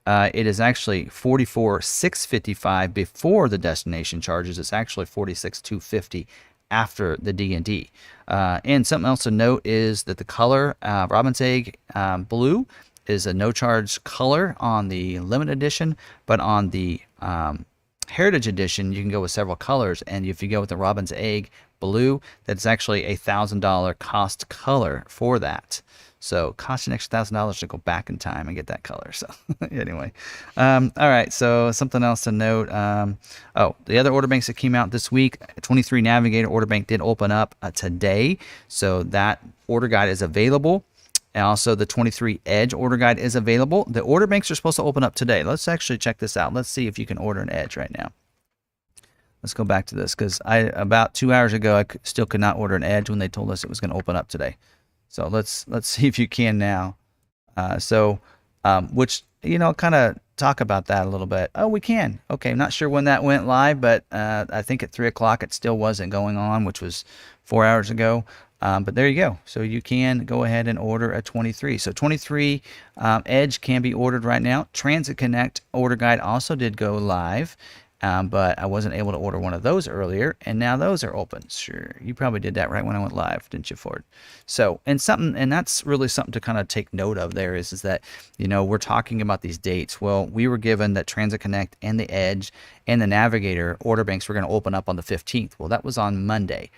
it is actually $44,655 before the destination charges. It's actually $46,250 after the D&D. And something else to note is that the color, Robin's Egg Blue, is a no-charge color on the Limited Edition, but on the Heritage Edition, you can go with several colors, and if you go with the Robin's Egg Blue, that's actually a $1,000 cost color for that. So cost an extra $1,000 to go back in time and get that color. So anyway, all right. So something else to note. The other order banks that came out this week, 23 Navigator order bank did open up today. So that order guide is available. And also the 23 Edge order guide is available. The order banks are supposed to open up today. Let's actually check this out. Let's see if you can order an Edge right now. Let's go back to this, because about 2 hours ago, I still could not order an Edge when they told us it was going to open up today. So let's see if you can now. Which, kind of talk about that a little bit. Oh, we can. Okay, I'm not sure when that went live, but I think at 3 o'clock it still wasn't going on, which was 4 hours ago. But there you go. So you can go ahead and order a 23. So 23 Edge can be ordered right now. Transit Connect order guide also did go live. But I wasn't able to order one of those earlier, and now those are open. Sure, you probably did that right when I went live, didn't you, Ford? So, and that's really something to kind of take note of there is that, we're talking about these dates. Well, we were given that Transit Connect and the Edge and the Navigator order banks were going to open up on the 15th. Well, that was on Monday.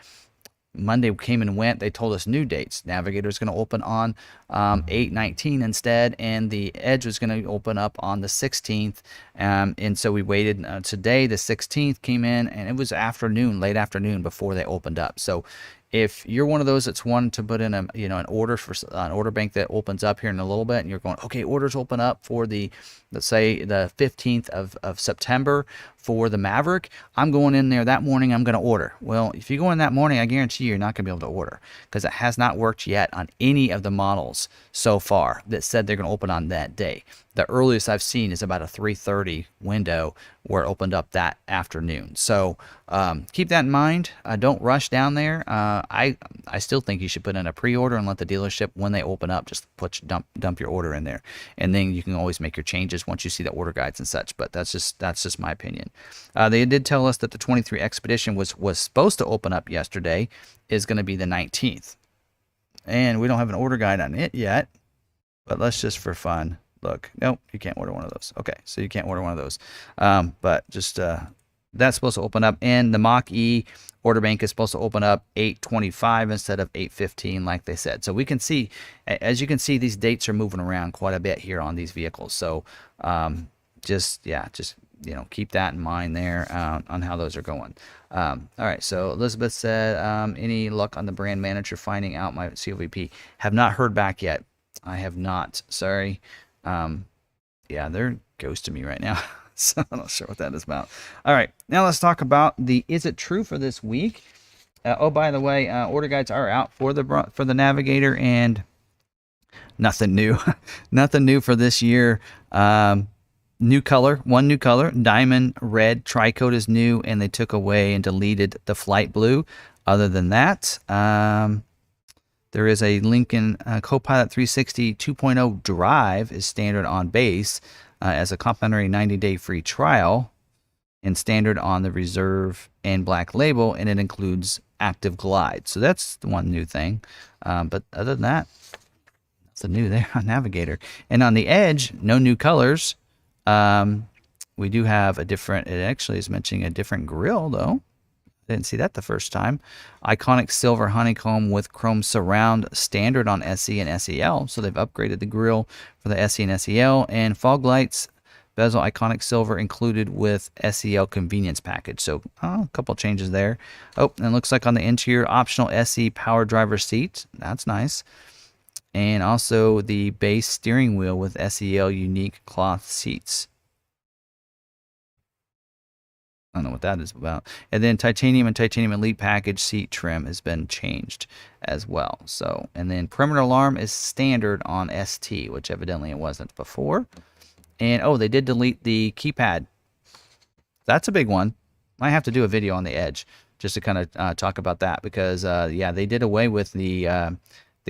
Monday came and went. They told us new dates. Navigator is going to open on 8/19 instead, and the Edge was going to open up on the 16th. And so we waited. Today, the 16th came in, and it was late afternoon before they opened up. So if you're one of those that's wanting to put in an order for an order bank that opens up here in a little bit, and you're going, okay, orders open up for let's say the 15th of September for the Maverick, I'm going in there that morning, I'm going to order. Well, if you go in that morning, I guarantee you're not going to be able to order, because it has not worked yet on any of the models so far that said they're going to open on that day. The earliest I've seen is about a 3:30 window where it opened up that afternoon. So keep that in mind. Don't rush down there. I still think you should put in a pre-order and let the dealership, when they open up, just dump your order in there, and then you can always make your changes once you see the order guides and such. But that's just my opinion. They did tell us that the 23 Expedition was supposed to open up yesterday, is going to be the 19th, and we don't have an order guide on it yet. But let's just for fun. Look, nope, you can't order one of those. Okay, so you can't order one of those. But just that's supposed to open up, and the Mach-E order bank is supposed to open up 8/25 instead of 8/15, like they said. So we can see, as you can see, these dates are moving around quite a bit here on these vehicles. So just keep that in mind there on how those are going. All right, so Elizabeth said, any luck on the brand manager finding out my COVP? Have not heard back yet. I have not. Sorry. Yeah, they're ghosting me right now. So I'm not sure what that is about. All right, now let's talk about the Is It True for this week. Oh, by the way, order guides are out for the Navigator, and nothing new. Nothing new for this year. New color, one new color, diamond red tri-coat is new, and they took away and deleted the flight blue. Other than that, there is a Lincoln Copilot 360 2.0 Drive is standard on base as a complimentary 90-day free trial, and standard on the Reserve and Black Label, and it includes Active Glide. So that's the one new thing. But other than that, that's the new there on Navigator. And on the Edge, no new colors. We do have it actually is mentioning a different grille, though. Didn't see that the first time. Iconic silver honeycomb with chrome surround, standard on SE and SEL. So they've upgraded the grille for the SE and SEL. And fog lights, bezel iconic silver included with SEL convenience package. So a couple changes there. Oh, and it looks like on the interior, optional SE power driver seat. That's nice. And also the base steering wheel with SEL unique cloth seats. I don't know what that is about. And then titanium and titanium elite package seat trim has been changed as well. So, and then perimeter alarm is standard on ST, which evidently it wasn't before. And oh, they did delete the keypad. That's a big one. Might have to do a video on the Edge just to kind of talk about that, because yeah, they did away with the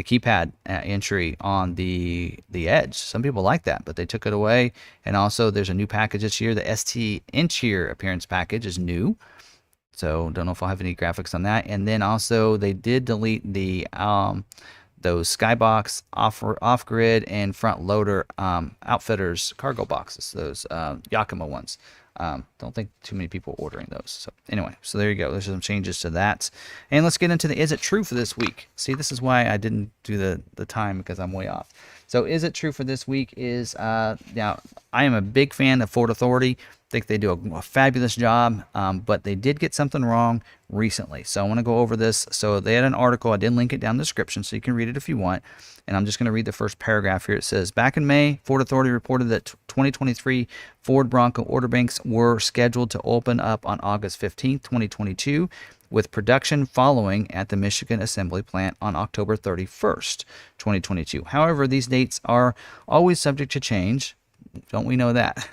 keypad entry on the Edge. Some people like that, but they took it away. And also there's a new package this year. The ST interior appearance package is new. So don't know if I'll have any graphics on that. And then also they did delete the those Skybox off-grid and front loader outfitters cargo boxes, those Yakima ones. Don't think too many people are ordering those. So anyway, so there you go. There's some changes to that. And let's get into the Is It True for this week. See, this is why I didn't do the time, because I'm way off. So Is It True for this week is, now I am a big fan of Ford Authority. I think they do a fabulous job, but they did get something wrong recently. So I want to go over this. So they had an article. I did link it down in the description, so you can read it if you want. And I'm just going to read the first paragraph here. It says, back in May, Ford Authority reported that 2023 Ford Bronco Order Banks were scheduled to open up on August 15th, 2022, with production following at the Michigan Assembly Plant on October 31st, 2022. However, these dates are always subject to change. Don't we know that?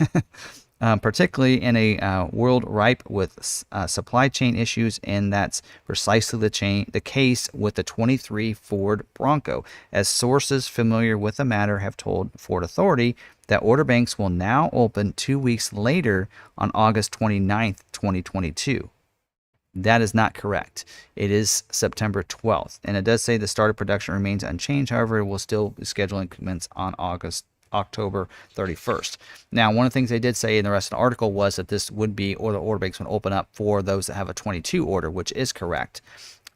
particularly in a world ripe with supply chain issues, and that's precisely the case with the 23 Ford Bronco, as sources familiar with the matter have told Ford Authority that order banks will now open 2 weeks later on August 29th, 2022. That is not correct. It is September 12th, and it does say the start of production remains unchanged. However, it will still be scheduling commence on October 31st. Now, one of the things they did say in the rest of the article was that this would be, or the order banks would open up for those that have a 22 order, which is correct.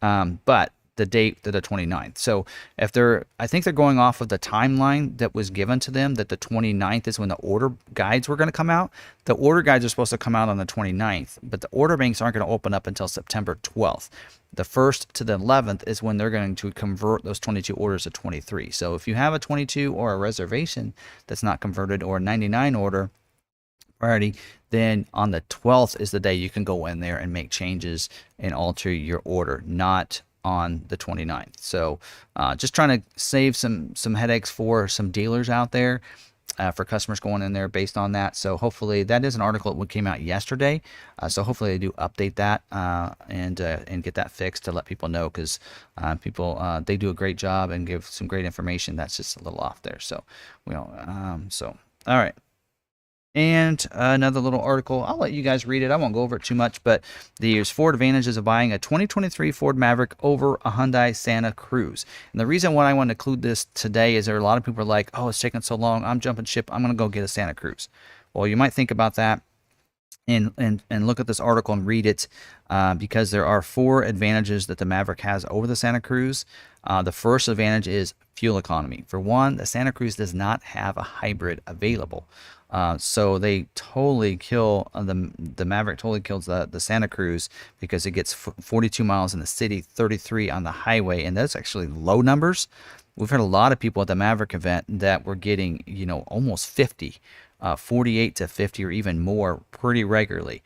But the date to the 29th. So if I think they're going off of the timeline that was given to them, that the 29th is when the order guides were going to come out. The order guides are supposed to come out on the 29th, but the order banks aren't going to open up until September 12th. The 1st to the 11th is when they're going to convert those 22 orders to 23. So if you have a 22 or a reservation that's not converted, or a 99 order priority, then on the 12th is the day you can go in there and make changes and alter your order, not on the 29th. So just trying to save some headaches for some dealers out there, for customers going in there based on that. So hopefully that is an article that came out yesterday. So hopefully they do update that and get that fixed to let people know, because people they do a great job and give some great information. That's just a little off there. So all right. And another little article, I'll let you guys read it. I won't go over it too much, but there's 4 advantages of buying a 2023 Ford Maverick over a Hyundai Santa Cruz. And the reason why I want to include this today is there are a lot of people are like, oh, it's taking so long, I'm jumping ship, I'm going to go get a Santa Cruz. Well, you might think about that and look at this article and read it, because there are 4 advantages that the Maverick has over the Santa Cruz. The first advantage is fuel economy. For one, the Santa Cruz does not have a hybrid available. So they totally kill the Maverick totally kills the Santa Cruz, because it gets 42 miles in the city, 33 on the highway, and that's actually low numbers. We've heard a lot of people at the Maverick event that were getting, almost 50, 48 to 50 or even more pretty regularly.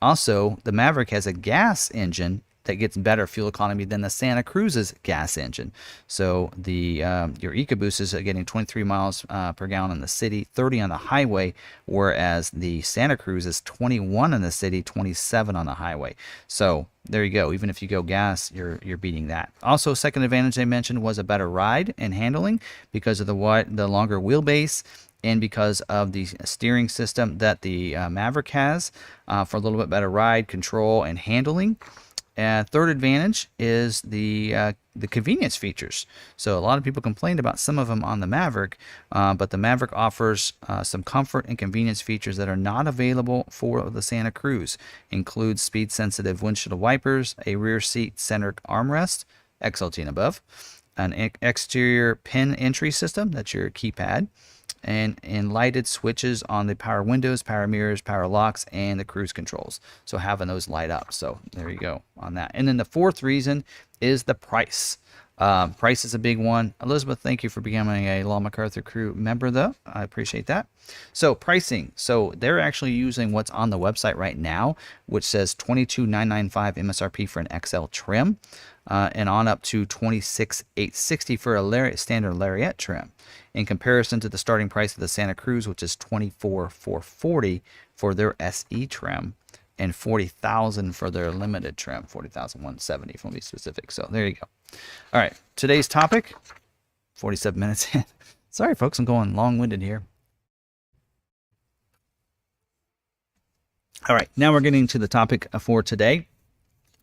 Also, the Maverick has a gas engine that gets better fuel economy than the Santa Cruz's gas engine. So your EcoBoost is getting 23 miles per gallon in the city, 30 on the highway, whereas the Santa Cruz is 21 in the city, 27 on the highway. So there you go. Even if you go gas, you're beating that. Also, second advantage they mentioned was a better ride and handling, because of the longer wheelbase, and because of the steering system that the Maverick has, for a little bit better ride, control, and handling. Third advantage is the convenience features. So a lot of people complained about some of them on the Maverick, but the Maverick offers some comfort and convenience features that are not available for the Santa Cruz. Includes speed-sensitive windshield wipers, a rear seat center armrest, XLT and above, an exterior pin entry system, that's your keypad, and lighted switches on the power windows, power mirrors, power locks, and the cruise controls. So having those light up. So there you go on that. And then the fourth reason is the price. Price is a big one. Elizabeth, thank you for becoming a Law McArthur crew member, though. I appreciate that. So pricing. So they're actually using what's on the website right now, which says $22,995 MSRP for an XL trim, and on up to $26,860 for a standard Lariat trim, in comparison to the starting price of the Santa Cruz, which is $24,440 for their SE trim, and $40,000 for their limited trim, $40,170 if I'm be specific. So there you go. All right, today's topic, 47 minutes in. Sorry, folks, I'm going long-winded here. All right, now we're getting to the topic for today.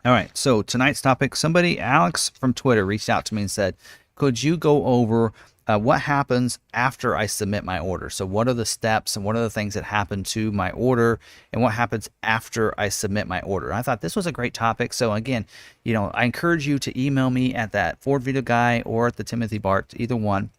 All right, so tonight's topic, Alex from Twitter reached out to me and said, could you go over what happens after I submit my order? So what are the steps and what are the things that happen to my order, and what happens after I submit my order? I thought this was a great topic. So again, I encourage you to email me at that FordVideoGuy or at the Timothy Bart, either one,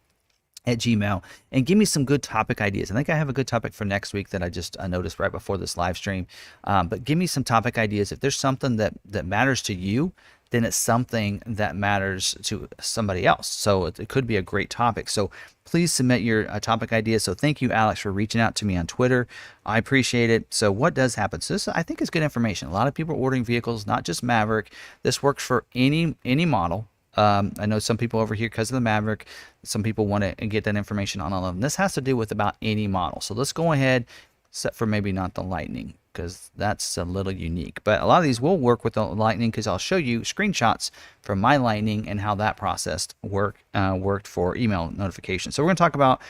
at Gmail, and give me some good topic ideas. I think I have a good topic for next week that I just noticed right before this live stream. But give me some topic ideas. If there's something that matters to you, then it's something that matters to somebody else. So it could be a great topic. So please submit your topic ideas. So thank you, Alex, for reaching out to me on Twitter. I appreciate it. So what does happen? So this, I think, is good information. A lot of people are ordering vehicles, not just Maverick. This works for any model. I know some people over here, because of the Maverick, some people want to get that information on all of them. This has to do with about any model. So let's go ahead, except for maybe not the Lightning, because that's a little unique. But a lot of these will work with the Lightning, because I'll show you screenshots from my Lightning and how that process worked for email notifications. So we're going to talk about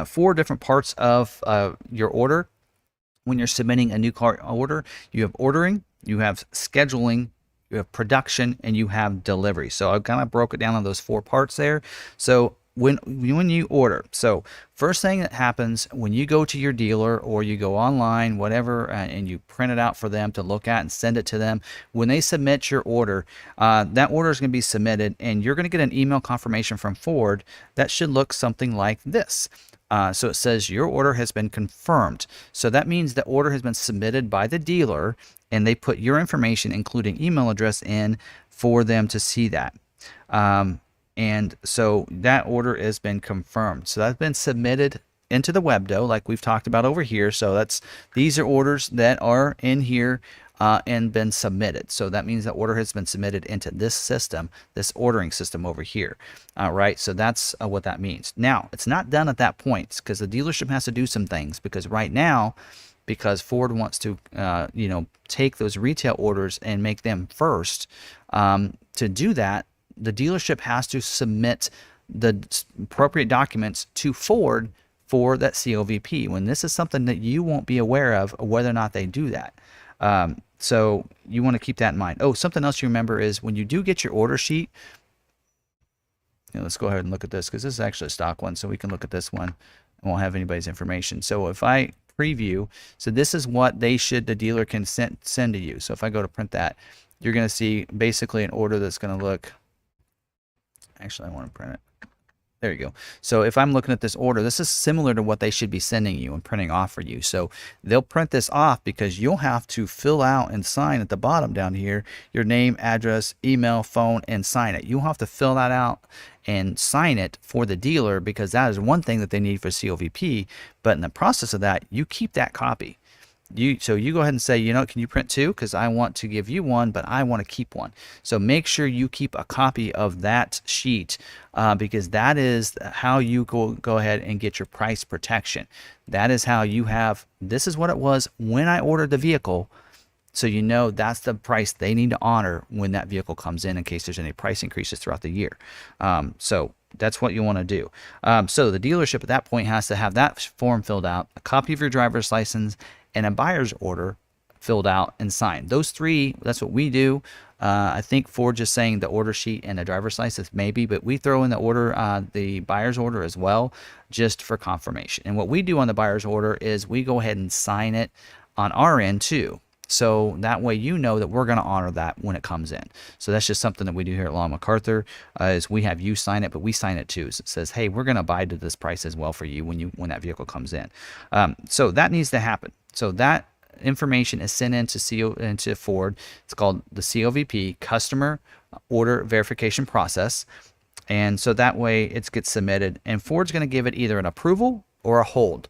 4 different parts of your order. When you're submitting a new car order, you have ordering, you have scheduling, you have production, and you have delivery. So I've kind of broke it down on those 4 parts there. So when you order, so first thing that happens when you go to your dealer or you go online, whatever, and you print it out for them to look at and send it to them, when they submit your order, that order is going to be submitted, and you're going to get an email confirmation from Ford that should look something like this. So it says your order has been confirmed. So that means the order has been submitted by the dealer, and they put your information, including email address, in for them to see that. And so that order has been confirmed. So that's been submitted into the WebDo, like we've talked about over here. So these are orders that are in here and been submitted. So that means the order has been submitted into this system, this ordering system over here. Right. So that's what that means. Now, it's not done at that point, because the dealership has to do some things, because right now, because Ford wants to, take those retail orders and make them first. To do that, the dealership has to submit the appropriate documents to Ford for that COVP, when this is something that you won't be aware of whether or not they do that. So you want to keep that in mind. Oh, something else you remember is when you do get your order sheet, let's go ahead and look at this, because this is actually a stock one, so we can look at this one and won't have anybody's information. So if I preview, so this is what the dealer can send to you. So if I go to print that, you're going to see basically an order that's going to look, actually I want to print it. There you go. So if I'm looking at this order, this is similar to what they should be sending you and printing off for you. So they'll print this off, because you'll have to fill out and sign at the bottom down here your name, address, email, phone, and sign it. You'll have to fill that out and sign it for the dealer, because that is one thing that they need for COVP. But in the process of that, you keep that copy. So you go ahead and say, can you print 2? Because I want to give you one, but I want to keep one. So make sure you keep a copy of that sheet, because that is how you go ahead and get your price protection. That is how you have, this is what it was when I ordered the vehicle. So that's the price they need to honor when that vehicle comes in case there's any price increases throughout the year. So that's what you want to do. So the dealership at that point has to have that form filled out, a copy of your driver's license, and a buyer's order filled out and signed. Those 3, that's what we do. I think Ford just saying the order sheet and the driver's license maybe, but we throw in the order, the buyer's order as well, just for confirmation. And what we do on the buyer's order is we go ahead and sign it on our end too. So that way that we're going to honor that when it comes in. So that's just something that we do here at Law McArthur, is we have you sign it, but we sign it too. So it says, hey, we're going to abide to this price as well for you when that vehicle comes in. So that needs to happen. So that information is sent into Ford. It's called the COVP, Customer Order Verification Process. And so that way it gets submitted, and Ford's going to give it either an approval or a hold.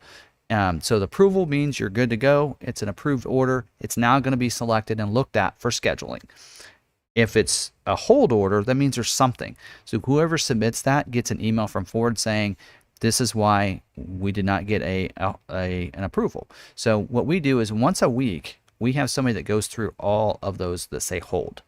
So the approval means you're good to go. It's an approved order. It's now going to be selected and looked at for scheduling. If it's a hold order, that means there's something. So whoever submits that gets an email from Ford saying, this is why we did not get an approval. So what we do is once a week, we have somebody that goes through all of those that say hold,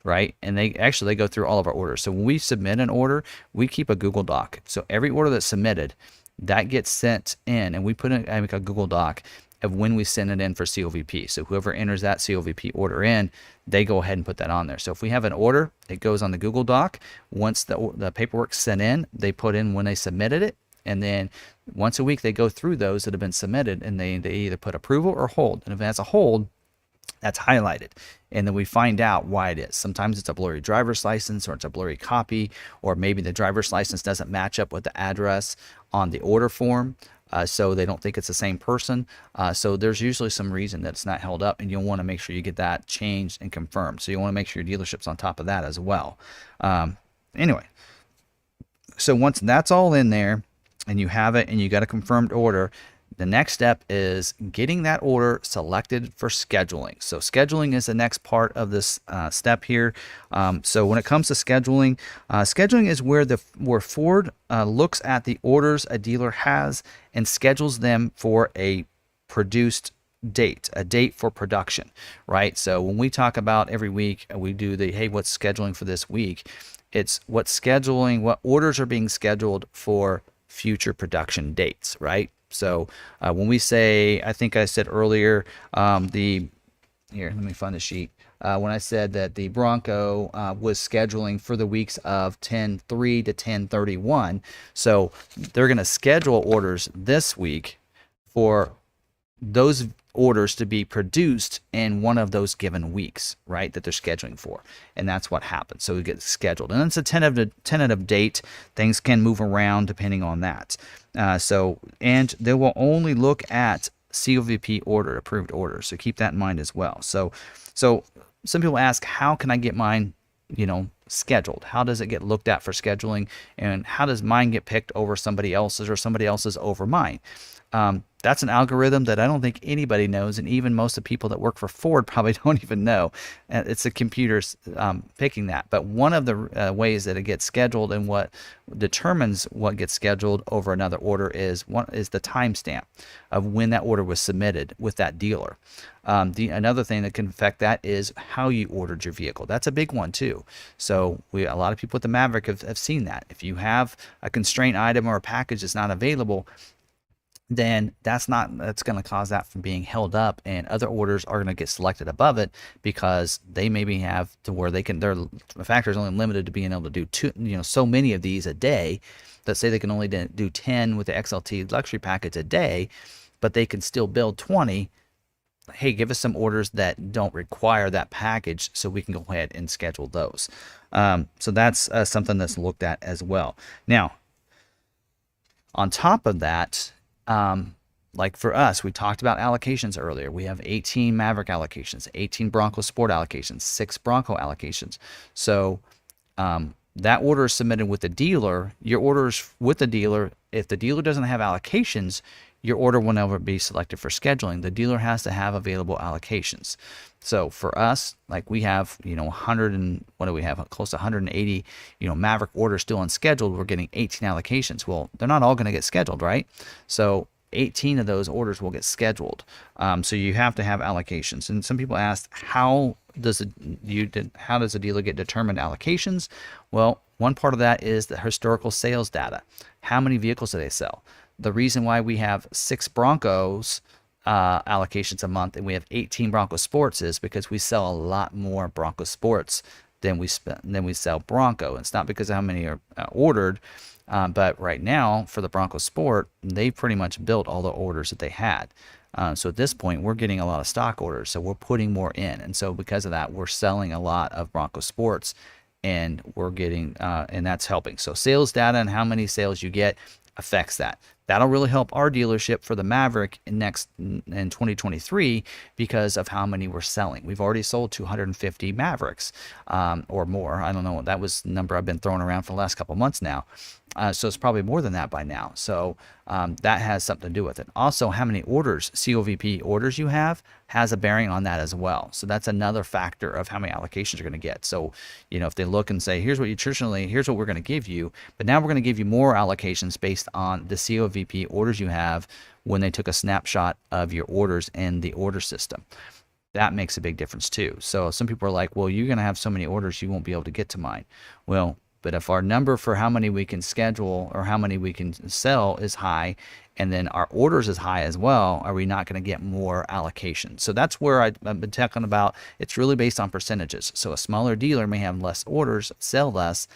right? And they go through all of our orders. So when we submit an order, we keep a Google Doc. So every order that's submitted, that gets sent in, and we put in a Google Doc of when we send it in for COVP. So whoever enters that COVP order in, they go ahead and put that on there. So if we have an order, it goes on the Google Doc. Once the paperwork's sent in, they put in when they submitted it, and then once a week they go through those that have been submitted, and they either put approval or hold. And if that's a hold, that's highlighted, and then we find out why it is. Sometimes it's a blurry driver's license, or it's a blurry copy, or maybe the driver's license doesn't match up with the address on the order form, so they don't think it's the same person. So there's usually some reason that it's not held up, and you'll want to make sure you get that changed and confirmed. So you want to make sure your dealership's on top of that as well. Anyway, so once that's all in there and you have it and you got a confirmed order, the next step is getting that order selected for scheduling. So scheduling is the next part of this step here. So when it comes to scheduling, scheduling is where Ford looks at the orders a dealer has and schedules them for a produced date, a date for production, right? So when we talk about every week, we do the, hey, what's scheduling for this week? It's what's scheduling, what orders are being scheduled for future production dates, right? So when we say, I think I said earlier, here, let me find the sheet. When I said that the Bronco was scheduling for the weeks of 10/3 to 10/31, so they're going to schedule orders this week for those orders to be produced in one of those given weeks, right, that they're scheduling for. And that's what happens. So it gets scheduled. And it's a tentative date. Things can move around depending on that. And they will only look at COVP order, approved orders. So keep that in mind as well. So some people ask, how can I get mine, scheduled? How does it get looked at for scheduling? And how does mine get picked over somebody else's or somebody else's over mine? That's an algorithm that I don't think anybody knows, and even most of the people that work for Ford probably don't even know. It's the computers picking that. But one of the ways that it gets scheduled and what determines what gets scheduled over another order is the timestamp of when that order was submitted with that dealer. Another thing that can affect that is how you ordered your vehicle. That's a big one too. So a lot of people with the Maverick have seen that. If you have a constraint item or a package that's not available, then that's going to cause that from being held up, and other orders are going to get selected above it because they maybe have to where their factory is only limited to being able to do so many of these a day. Let's say they can only do 10 with the XLT luxury package a day, but they can still build 20. Hey, give us some orders that don't require that package so we can go ahead and schedule those. So that's something that's looked at as well. Now, on top of that, like for us, we talked about allocations earlier. We have 18 Maverick allocations, 18 Bronco Sport allocations, 6 Bronco allocations. So that order is submitted with the dealer. Your order is with the dealer. If the dealer doesn't have allocations, your order will never be selected for scheduling. The dealer has to have available allocations. So for us, like we have, 100 and what do we have? Close to 180, Maverick orders still unscheduled. We're getting 18 allocations. Well, they're not all going to get scheduled, right? So 18 of those orders will get scheduled. So you have to have allocations. And some people ask, how does the dealer get determined allocations? Well, one part of that is the historical sales data. How many vehicles do they sell? The reason why we have 6 Broncos allocations a month and we have 18 Bronco Sports is because we sell a lot more Bronco Sports than we sell Bronco. It's not because of how many are ordered, but right now for the Bronco Sport, they pretty much built all the orders that they had. So at this point, we're getting a lot of stock orders, so we're putting more in, and so because of that, we're selling a lot of Bronco Sports, and we're getting and that's helping. So sales data and how many sales you get affects that. That'll really help our dealership for the Maverick in 2023 because of how many we're selling. We've already sold 250 Mavericks or more. I don't know. That was the number I've been throwing around for the last couple months now. So it's probably more than that by now. So that has something to do with it. Also, how many orders, COVP orders you have, has a bearing on that as well. So that's another factor of how many allocations you're going to get. So, if they look and say, here's what we're going to give you, but now we're going to give you more allocations based on the COVP orders you have when they took a snapshot of your orders in the order system. That makes a big difference too. So some people are like, well, you're going to have so many orders, you won't be able to get to mine. Well, but if our number for how many we can schedule or how many we can sell is high, and then our orders is high as well, are we not going to get more allocations? So that's where I've been talking about. It's really based on percentages. So a smaller dealer may have less orders, sell less,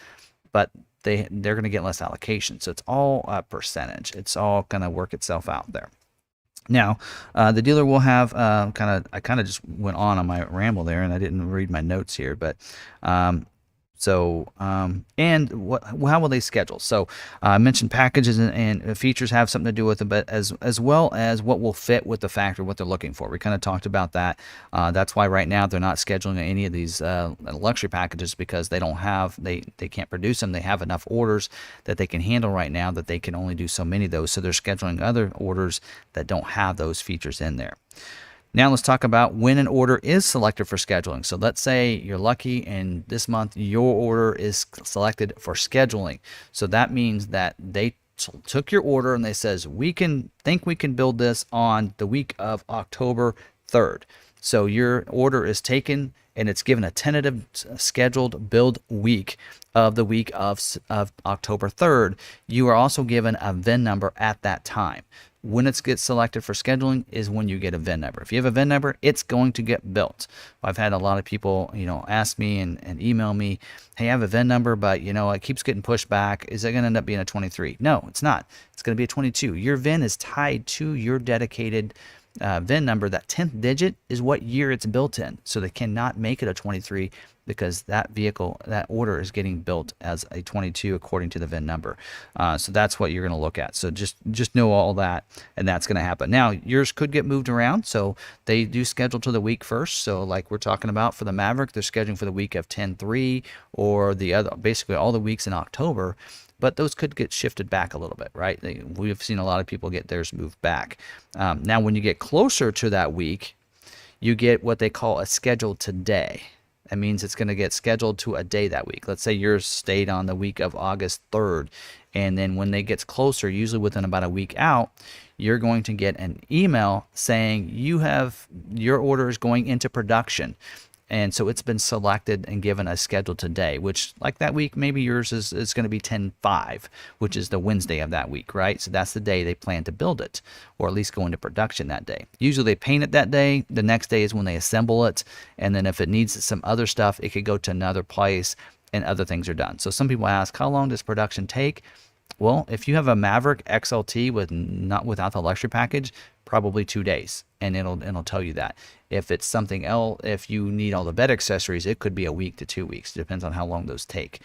but they're going to get less allocation. So it's all a percentage. It's all going to work itself out there. Now, the dealer will have I kind of just went on my ramble there, and I didn't read my notes here, but how will they schedule? So I mentioned packages and features have something to do with it, but as well as what will fit with the factory, what they're looking for. We kind of talked about that. That's why right now they're not scheduling any of these luxury packages because they can't produce them. They have enough orders that they can handle right now that they can only do so many of those. So they're scheduling other orders that don't have those features in there. Now let's talk about when an order is selected for scheduling. So let's say you're lucky and this month your order is selected for scheduling. So that means that they took your order and they says, we can build this on the week of October 3rd. So your order is taken and it's given a tentative scheduled build week of the week of October 3rd. You are also given a VIN number at that time. When it gets selected for scheduling is when you get a VIN number. If you have a VIN number, it's going to get built. I've had a lot of people, ask me and email me, hey, I have a VIN number, but, it keeps getting pushed back. Is it going to end up being a 23? No, it's not. It's going to be a 22. Your VIN is tied to your dedicated VIN number. That 10th digit is what year it's built in. So they cannot make it a 23 because that vehicle, that order is getting built as a 22 according to the VIN number. So that's what you're going to look at. So just know all that, and that's going to happen. Now, yours could get moved around. So they do schedule to the week first. So like we're talking about for the Maverick, they're scheduling for the week of 10/3 or the other, basically all the weeks in October. But those could get shifted back a little bit, right? We've seen a lot of people get theirs moved back. Now, when you get closer to that week, you get what they call a scheduled today. That means it's going to get scheduled to a day that week. Let's say yours stayed on the week of August 3rd. And then when it gets closer, usually within about a week out, you're going to get an email saying your order is going into production. And so it's been selected and given a schedule today, which like that week, maybe yours is going to be 10/5, which is the Wednesday of that week, right? So that's the day they plan to build it, or at least go into production that day. Usually they paint it that day. The next day is when they assemble it. And then if it needs some other stuff, it could go to another place and other things are done. So some people ask, how long does production take? Well, if you have a Maverick XLT without the luxury package, probably 2 days, and it'll tell you that. If it's something else, if you need all the bed accessories, it could be a week to 2 weeks. It depends on how long those take.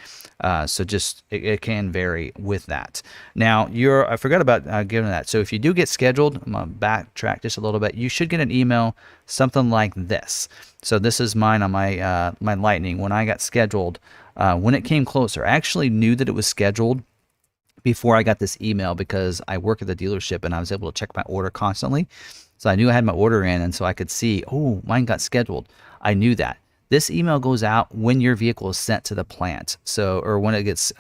So just it can vary with that. Now I forgot about giving that. So if you do get scheduled, I'm gonna backtrack just a little bit. You should get an email something like this. So this is mine on my my Lightning. When I got scheduled, when it came closer, I actually knew that it was scheduled before I got this email because I work at the dealership and I was able to check my order constantly. So I knew I had my order in, and so I could see, oh, mine got scheduled. I knew that. This email goes out when your vehicle is sent to the plant. So, or when it gets,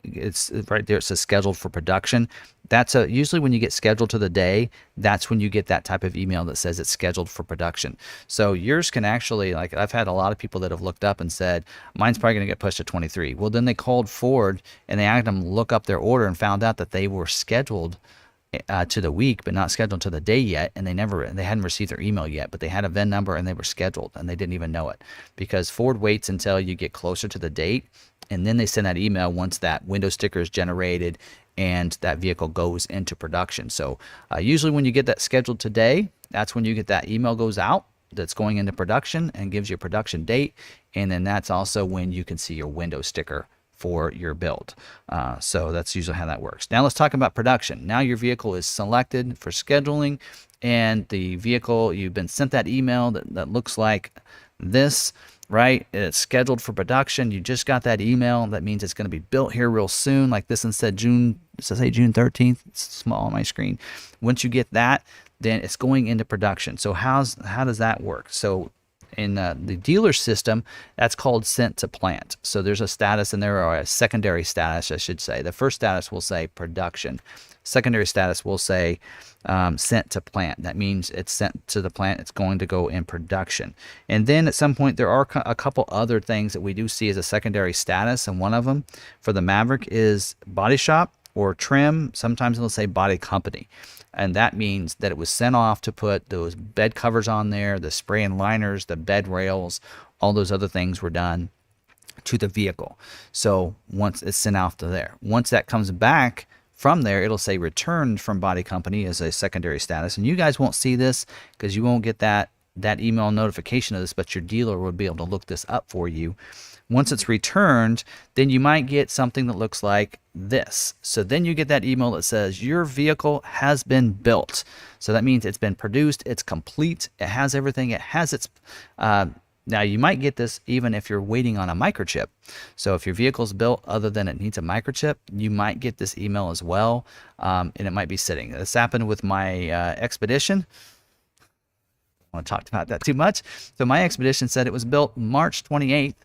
it's right there, it says scheduled for production. That's usually when you get scheduled to the day, that's when you get that type of email that says it's scheduled for production. So yours can actually, like I've had a lot of people that have looked up and said, mine's probably going to get pushed to 23. Well, then they called Ford and they had them look up their order and found out that they were scheduled to the week, but not scheduled to the day yet, and they hadn't received their email yet, but they had a VIN number and they were scheduled, and they didn't even know it because Ford waits until you get closer to the date, and then they send that email once that window sticker is generated and that vehicle goes into production. So usually when you get that scheduled today, that's when you get that email goes out that's going into production and gives you a production date, and then that's also when you can see your window sticker for your build. So that's usually how that works. Now let's talk about production. Now your vehicle is selected for scheduling, and the vehicle, you've been sent that email that looks like this, right? It's scheduled for production. You just got that email. That means it's going to be built here real soon. Like this one said June, does it say June 13th? It's small on my screen. Once you get that, then it's going into production. So how does that work? So in the dealer system, that's called sent to plant. So there's a status and there are a secondary status, I should say. The first status will say production. Secondary status will say sent to plant. That means it's sent to the plant. It's going to go in production. And then at some point, there are a couple other things that we do see as a secondary status. And one of them for the Maverick is body shop or trim. Sometimes it'll say body company. And that means that it was sent off to put those bed covers on there, the spray and liners, the bed rails, all those other things were done to the vehicle. So once it's sent off to there, once that comes back from there, it'll say returned from body company as a secondary status. And you guys won't see this because you won't get that email notification of this, but your dealer will be able to look this up for you. Once it's returned, then you might get something that looks like this. So then you get that email that says your vehicle has been built. So that means it's been produced, it's complete, it has everything, it has its now you might get this even if you're waiting on a microchip. So if your vehicle's built other than it needs a microchip, you might get this email as well, and it might be sitting. This happened with my Expedition. I don't want to talk about that too much. So my Expedition said it was built March 28th.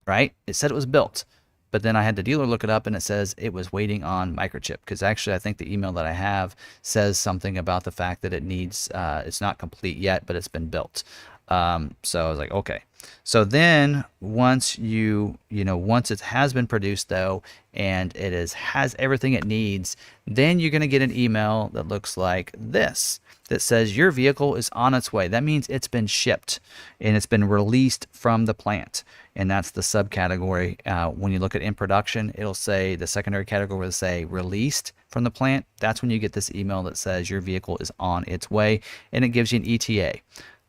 Right? It said it was built. But then I had the dealer look it up, and it says it was waiting on microchip, because actually I think the email that I have says something about the fact that it needs, it's not complete yet, but it's been built. So I was like, okay. So then once once it has been produced though, and it has everything it needs, then you're going to get an email that looks like this, that says your vehicle is on its way. That means it's been shipped and it's been released from the plant. And that's the subcategory. When you look at in production, it'll say, the secondary category will say released from the plant. That's when you get this email that says your vehicle is on its way, and it gives you an ETA.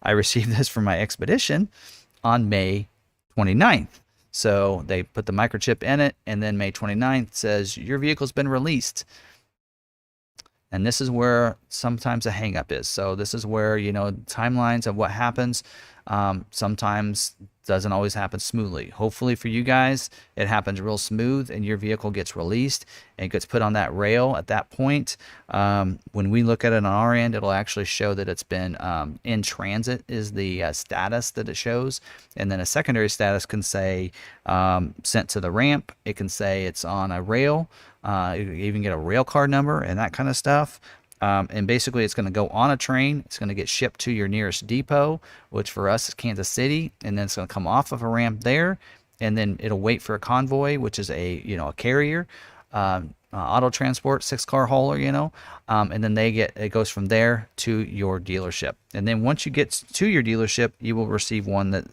I received this from my Expedition on May 29th. So they put the microchip in it, and then May 29th says your vehicle's been released. And this is where sometimes a hang-up is. So this is where, timelines of what happens sometimes doesn't always happen smoothly. Hopefully for you guys, it happens real smooth and your vehicle gets released and gets put on that rail at that point. When we look at it on our end, it'll actually show that it's been in transit is the status that it shows. And then a secondary status can say sent to the ramp. It can say it's on a rail. You can even get a rail car number and that kind of stuff. And basically it's going to go on a train. It's going to get shipped to your nearest depot, which for us is Kansas City. And then it's going to come off of a ramp there. And then it'll wait for a convoy, which is a carrier, auto transport, 6-car hauler, and then it goes from there to your dealership. And then once you get to your dealership, you will receive one that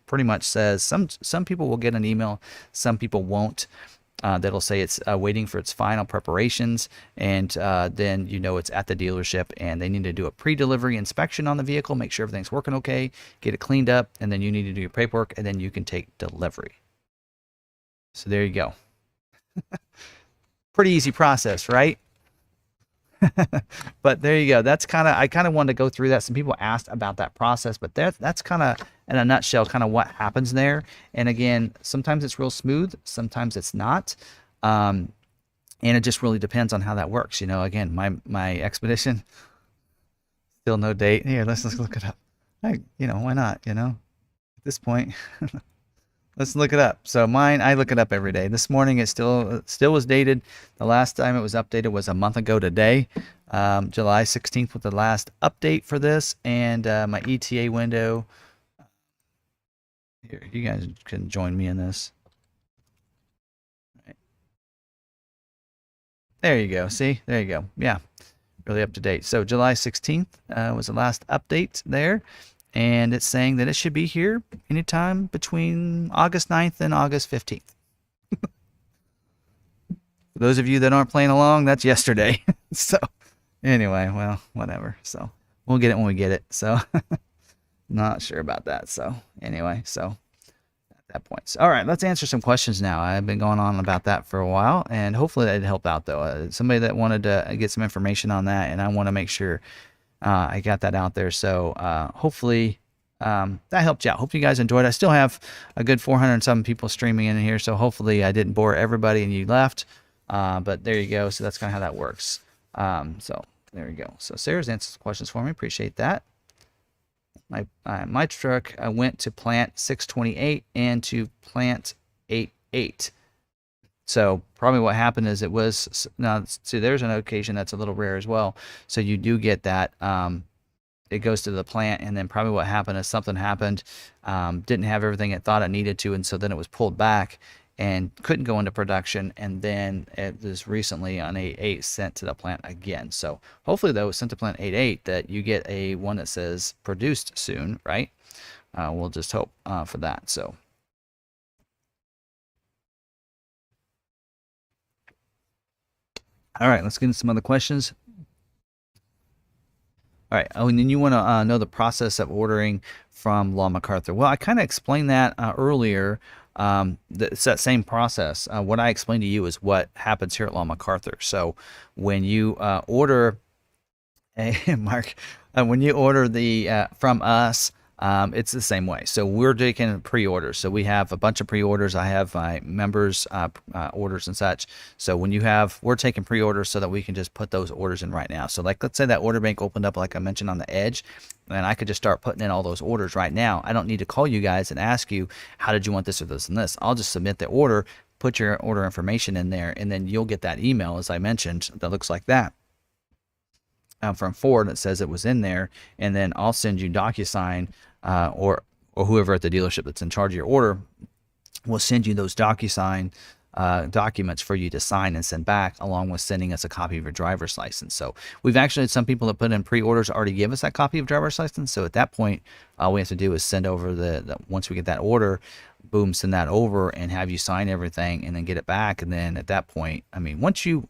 pretty much says, some people will get an email, some people won't. That'll say it's waiting for its final preparations, and then it's at the dealership, and they need to do a pre-delivery inspection on the vehicle, make sure everything's working okay, get it cleaned up, and then you need to do your paperwork, and then you can take delivery. So there you go. Pretty easy process, right? But there you go. That's I kind of wanted to go through that. Some people asked about that process, but that's kind of in a nutshell kind of what happens there. And again, sometimes it's real smooth, sometimes it's not. And it just really depends on how that works. Again, my Expedition, still no date. Here, let's look it up. Why not, at this point. Let's look it up. So mine, I look it up every day. This morning it still was dated. The last time it was updated was a month ago today. July 16th was the last update for this. And my ETA window, here, you guys can join me in this. Right. There you go. See, there you go. Yeah, really up to date. So July 16th was the last update there. And it's saying that it should be here anytime between August 9th and August 15th. For those of you that aren't playing along, that's yesterday. So anyway, well, whatever. So we'll get it when we get it. So not sure about that. So anyway, so at that point. So, all right, let's answer some questions now. I've been going on about that for a while, and hopefully that did help out, though. Somebody that wanted to get some information on that, and I want to make sure I got that out there. So hopefully that helped you out. Hope you guys enjoyed. I still have a good 400 and some people streaming in here. So hopefully I didn't bore everybody and you left. But there you go. So that's kind of how that works. So there you go. So Sarah's answered questions for me. Appreciate that. My truck went to plant 628 and to plant 88. So probably what happened is it was, now see, there's an occasion that's a little rare as well. So you do get that, it goes to the plant, and then probably what happened is something happened, didn't have everything it thought it needed to, and so then it was pulled back and couldn't go into production, and then it was recently on 88 sent to the plant again. So hopefully though, sent to plant 88 that you get a one that says produced soon, right? We'll just hope for that. So. All right, let's get into some other questions. All right, and then you want to know the process of ordering from Law McArthur. Well, I kind of explained that earlier. It's that same process. What I explained to you is what happens here at Law McArthur. So when you order, Mark, when you order the from us, it's the same way. So we're taking pre-orders. So we have a bunch of pre-orders. I have my members' orders and such. So when we're taking pre-orders so that we can just put those orders in right now. So like, let's say that order bank opened up like I mentioned on the edge, and I could just start putting in all those orders right now. I don't need to call you guys and ask you, how did you want this or this and this? I'll just submit the order, put your order information in there, and then you'll get that email, as I mentioned, that looks like that from Ford that says it was in there, and then I'll send you DocuSign or whoever at the dealership that's in charge of your order will send you those DocuSign documents for you to sign and send back, along with sending us a copy of your driver's license. So we've actually had some people that put in pre-orders already give us that copy of driver's license. So at that point, all we have to do is send over once we get that order, boom, send that over and have you sign everything and then get it back. And then at that point, I mean, once you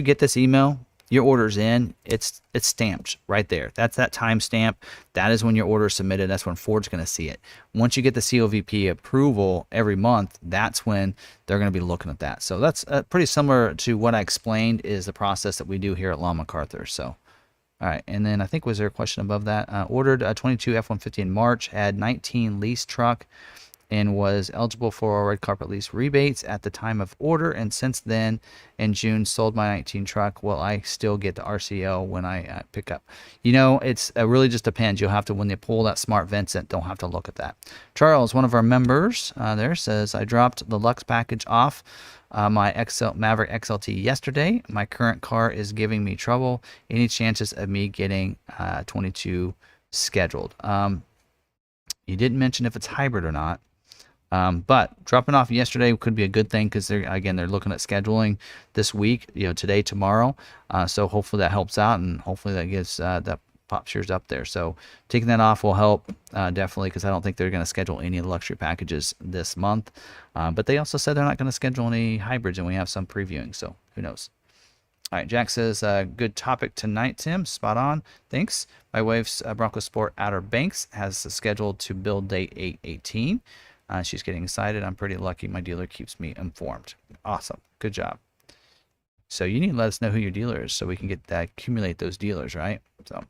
get this email, your order's in, it's stamped right there. That's that time stamp. That is when your order is submitted. That's when Ford's going to see it. Once you get the COVP approval every month, that's when they're going to be looking at that. So that's pretty similar to what I explained is the process that we do here at McArthur. So, all right. And then I think, was there a question above that? Ordered a 22 F-150 in March, had 19 lease truck, and was eligible for red carpet lease rebates at the time of order, and since then in June sold my 19 truck. Will I still get the RCO when I pick up? You know, it's really just depends. You'll have to, when they pull that smart Vincent, don't have to look at that. Charles, one of our members there, says, I dropped the Lux package off my Maverick XLT yesterday. My current car is giving me trouble. Any chances of me getting 22 scheduled? You didn't mention if it's hybrid or not. But dropping off yesterday could be a good thing because they're looking at scheduling this week, today, tomorrow. So hopefully that helps out, and hopefully that gets that pop shares up there. So taking that off will help definitely, because I don't think they're going to schedule any of the luxury packages this month. But they also said they're not going to schedule any hybrids, and we have some previewing. So who knows? All right, Jack says, good topic tonight, Tim. Spot on. Thanks. My wife's Bronco Sport Outer Banks has a scheduled to build date 8/18. She's getting excited. I'm pretty lucky. My dealer keeps me informed. Awesome. Good job. So you need to let us know who your dealer is so we can accumulate those dealers, right? So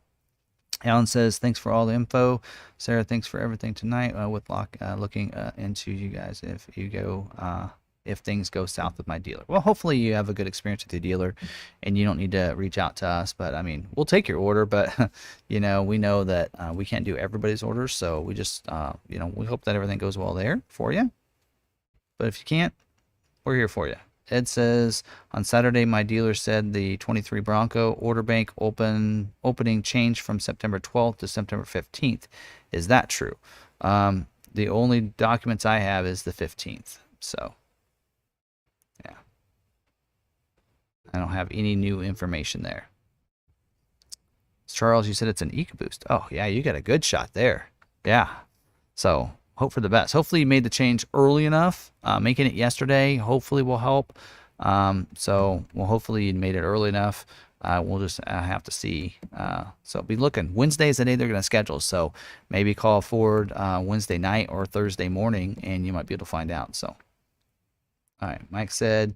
Alan says, thanks for all the info. Sarah, thanks for everything tonight with looking into you guys if things go south with my dealer. Well, hopefully you have a good experience with your dealer and you don't need to reach out to us. But I mean, we'll take your order, but we know that we can't do everybody's orders. So we just, we hope that everything goes well there for you. But if you can't, we're here for you. Ed says, on Saturday, my dealer said the 23 Bronco Order Bank opening changed from September 12th to September 15th. Is that true? The only documents I have is the 15th. So yeah, I don't have any new information there. Charles, you said it's an EcoBoost. Oh yeah, you got a good shot there. Yeah. So hope for the best. Hopefully you made the change early enough. Making it yesterday hopefully will help. Hopefully you made it early enough. We'll just have to see. So be looking. Wednesday is the day they're going to schedule. So maybe call Ford Wednesday night or Thursday morning, and you might be able to find out. So, all right. Mike said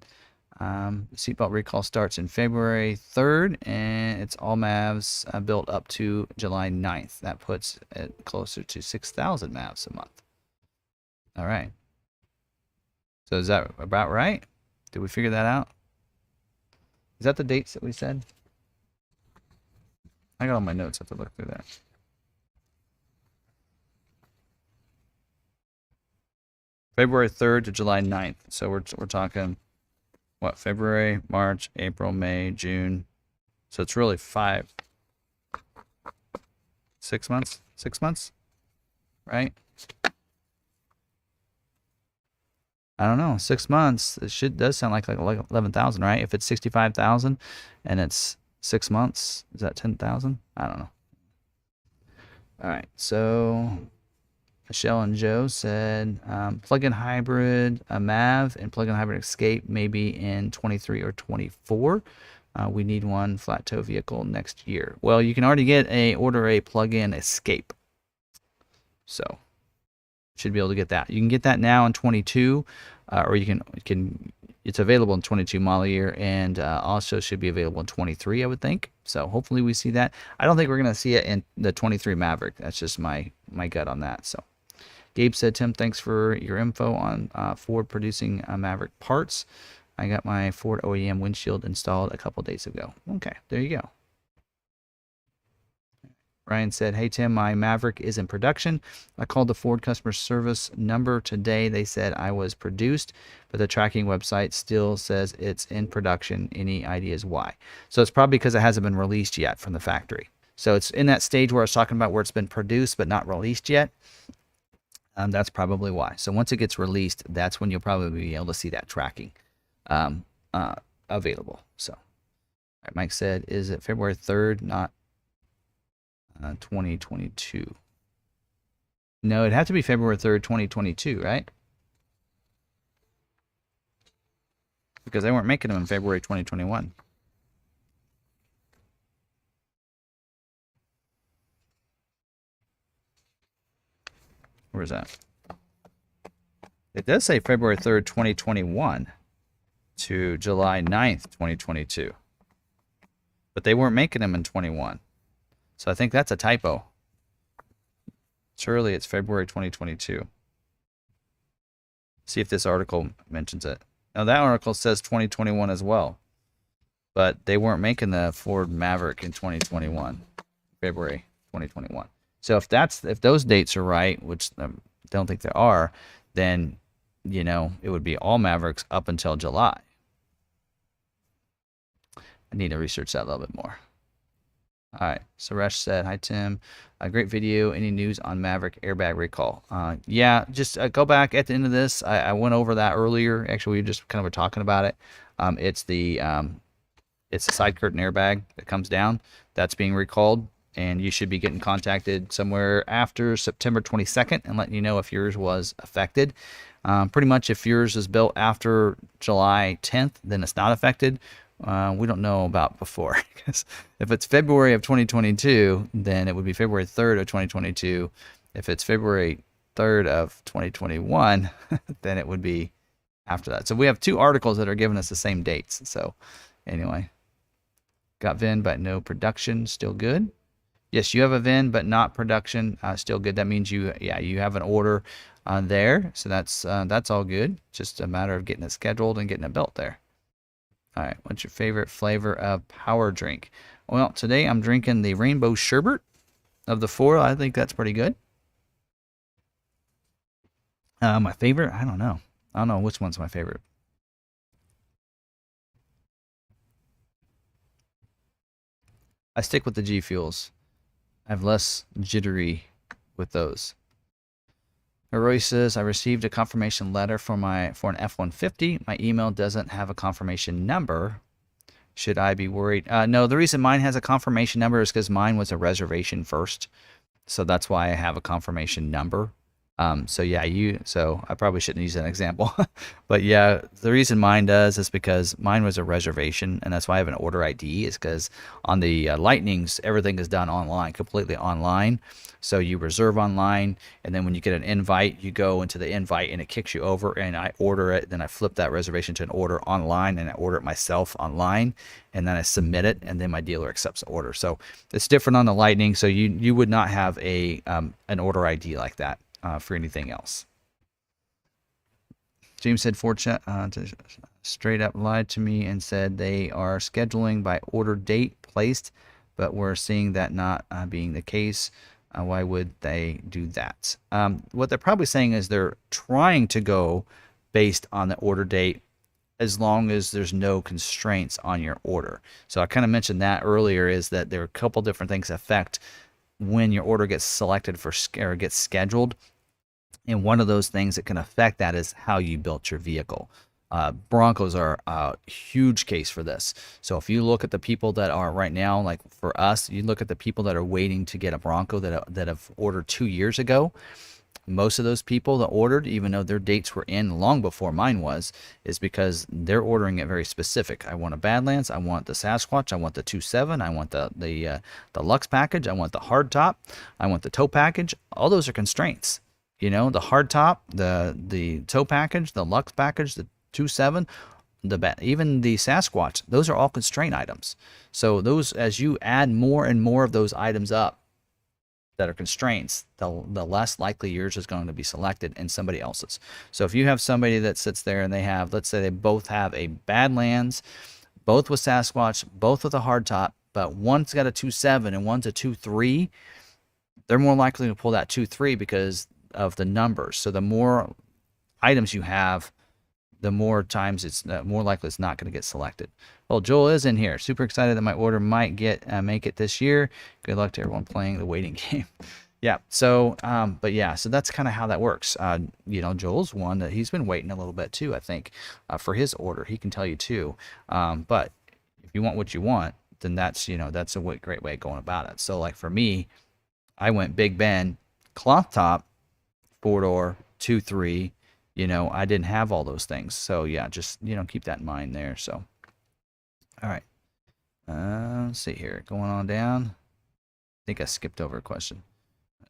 seatbelt recall starts in February 3rd, and it's all Mavs built up to July 9th. That puts it closer to 6,000 Mavs a month. All right. So is that about right? Did we figure that out? Is that the dates that we said? I got all my notes. I have to look through that. February 3rd to July 9th. So we're talking, what, February, March, April, May, June. So it's really 6 months? 6 months? Right? I don't know. 6 months. It does sound like 11,000, right? If it's 65,000 and it's 6 months, is that 10,000? I don't know. All right. So Michelle and Joe said plug-in hybrid Mav and plug-in hybrid Escape maybe in 23 or 24. We need one flat tow vehicle next year. Well, you can already order a plug-in Escape. So should be able to get that. You can get that now in 22, or you can. It's available in 22 model year, and also should be available in 23, I would think. So hopefully we see that. I don't think we're gonna see it in the 23 Maverick. That's just my gut on that. So Gabe said, Tim, thanks for your info on Ford producing Maverick parts. I got my Ford OEM windshield installed a couple days ago. Okay, there you go. Ryan said, hey, Tim, my Maverick is in production. I called the Ford customer service number today. They said I was produced, but the tracking website still says it's in production. Any ideas why? So it's probably because it hasn't been released yet from the factory. So it's in that stage where I was talking about where it's been produced but not released yet. That's probably why. So once it gets released, that's when you'll probably be able to see that tracking available. So right, Mike said, is it February 3rd, not 2022? No, it'd have to be February 3rd, 2022, right? Because they weren't making them in February 2021. Where is that? It does say February 3rd, 2021 to July 9th, 2022. But they weren't making them in 21. So I think that's a typo. Surely it's February 2022. See if this article mentions it. Now that article says 2021 as well. But they weren't making the Ford Maverick in 2021. February 2021. So if those dates are right, which I don't think they are, then you know it would be all Mavericks up until July. I need to research that a little bit more. All right, Suresh said, hi Tim, a great video. Any news on Maverick airbag recall? Yeah, just go back at the end of this. I went over that earlier. Actually, we just kind of were talking about it. It's the side curtain airbag that comes down that's being recalled. And you should be getting contacted somewhere after September 22nd and letting you know if yours was affected. Pretty much if yours is built after July 10th, then it's not affected. We don't know about before. Because if it's February of 2022, then it would be February 3rd of 2022. If it's February 3rd of 2021, then it would be after that. So we have two articles that are giving us the same dates. So anyway, got VIN but no production, still good. Yes, you have a VIN, but not production. Still good. That means you have an order there. So that's all good. Just a matter of getting it scheduled and getting it built there. All right. What's your favorite flavor of power drink? Well, today I'm drinking the Rainbow Sherbet of the four. I think that's pretty good. My favorite? I don't know. I don't know which one's my favorite. I stick with the G Fuels. I have less jittery with those. Roy says, I received a confirmation letter for an F-150. My email doesn't have a confirmation number. Should I be worried? No, the reason mine has a confirmation number is because mine was a reservation first. So that's why I have a confirmation number. So I probably shouldn't use that example. But yeah, the reason mine does is because mine was a reservation, and that's why I have an order ID, is because on the Lightnings, everything is done online, completely online. So you reserve online, and then when you get an invite, you go into the invite and it kicks you over, and I order it. Then I flip that reservation to an order online, and I order it myself online, and then I submit it, and then my dealer accepts the order. So it's different on the Lightning. So you would not have an order ID like that for anything else. James said Ford straight up lied to me and said they are scheduling by order date placed, but we're seeing that not being the case. Why would they do that? What they're probably saying is they're trying to go based on the order date as long as there's no constraints on your order. So I kind of mentioned that earlier, is that there are a couple different things that affect when your order gets selected or gets scheduled. And one of those things that can affect that is how you built your vehicle. Broncos are a huge case for this. So if you look at the people that are right now, like for us, you look at the people that are waiting to get a Bronco that have ordered 2 years ago. Most of those people that ordered, even though their dates were in long before mine was, is because they're ordering it very specific. I want a Badlands, I want the Sasquatch, I want the 2.7, I want the Lux package, I want the hard top, I want the tow package. All those are constraints. You know, the hard top, the tow package, the Lux package, the 2.7, even the Sasquatch, those are all constraint items. So those, as you add more and more of those items up that are constraints, the less likely yours is going to be selected and somebody else's. So if you have somebody that sits there and they have, let's say they both have a Badlands, both with Sasquatch, both with a hardtop, but one's got a 2.7 and one's a 2.3, they're more likely to pull that 2-3 because of the numbers. So the more items you have, the more times it's more likely it's not going to get selected. Well, Joel is in here. Super excited that my order might get make it this year. Good luck to everyone playing the waiting game. Yeah. So, but yeah, so that's kind of how that works. You know, Joel's one that he's been waiting a little bit too, I think, for his order. He can tell you too. But if you want what you want, then that's, you know, that's a great way of going about it. So like for me, I went Big Ben, cloth top, 4-door, 2-3. You know, I didn't have all those things. So yeah, just, you know, keep that in mind there. So, all right. Let's see here. Going on down. I think I skipped over a question.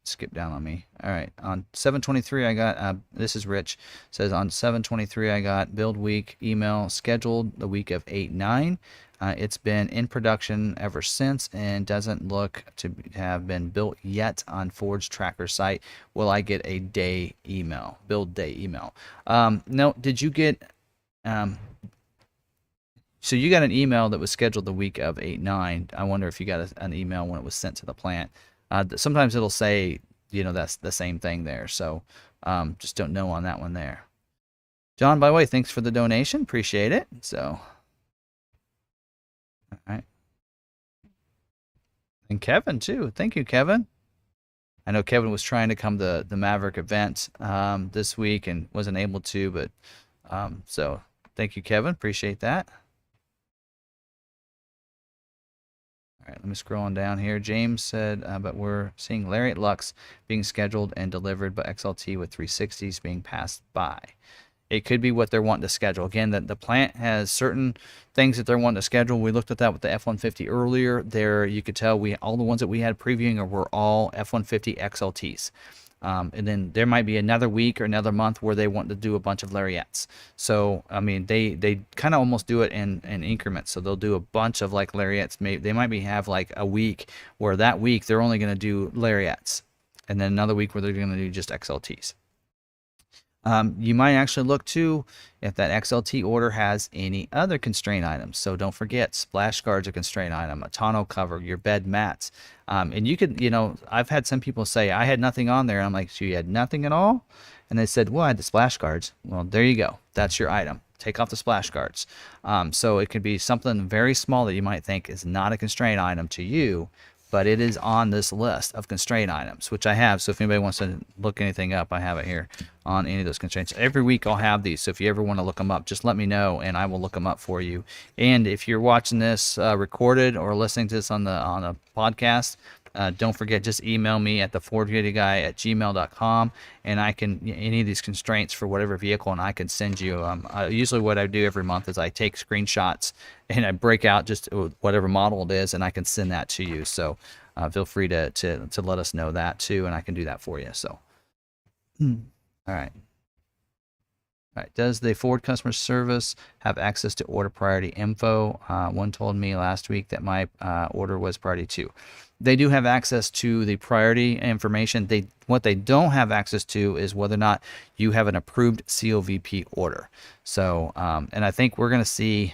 Skip down on me. All right, on 7/23 I got this is Rich, says on 7/23 I got build week email scheduled the week of 8/9. It's been in production ever since and doesn't look to have been built yet on Ford's tracker site. Will I get a day email, build day email? No. Did you get so you got an email that was scheduled the week of 8/9. I wonder if you got an email when it was sent to the plant. Sometimes it'll say, you know, that's the same thing there. So just don't know on that one there. John, by the way, thanks for the donation. Appreciate it. So, all right. And Kevin, too. Thank you, Kevin. I know Kevin was trying to come to the Maverick event this week and wasn't able to, but so thank you, Kevin. Appreciate that. All right, let me scroll on down here. James said, but we're seeing Lariat Lux being scheduled and delivered, but XLT with 360s being passed by. It could be what they're wanting to schedule. Again, the plant has certain things that they're wanting to schedule. We looked at that with the F-150 earlier. There, you could tell all the ones that we had previewing were all F-150 XLTs. And then there might be another week or another month where they want to do a bunch of Lariats. So, I mean, they kind of almost do it in increments. So they'll do a bunch of like Lariats. They might have like a week where that week they're only going to do Lariats. And then another week where they're going to do just XLTs. You might actually look to if that XLT order has any other constraint items. So don't forget, splash guard's a constraint item, a tonneau cover, your bed mats. And you could, you know, I've had some people say, I had nothing on there. And I'm like, so you had nothing at all? And they said, well, I had the splash guards. Well, there you go. That's your item. Take off the splash guards. So it could be something very small that you might think is not a constraint item to you, but it is on this list of constraint items, which I have. So if anybody wants to look anything up, I have it here on any of those constraints. Every week I'll have these. So if you ever want to look them up, just let me know and I will look them up for you. And if you're watching this recorded or listening to this on a podcast, don't forget, just email me at the FordVideoGuy@gmail.com, and I can, any of these constraints for whatever vehicle, and I can send you. Usually what I do every month is I take screenshots and I break out just whatever model it is, and I can send that to you. So feel free to let us know that too, and I can do that for you. So, all right. All right. Does the Ford customer service have access to order priority info? One told me last week that my order was priority 2. They do have access to the priority information. What they don't have access to is whether or not you have an approved COVP order. So, and I think we're going to see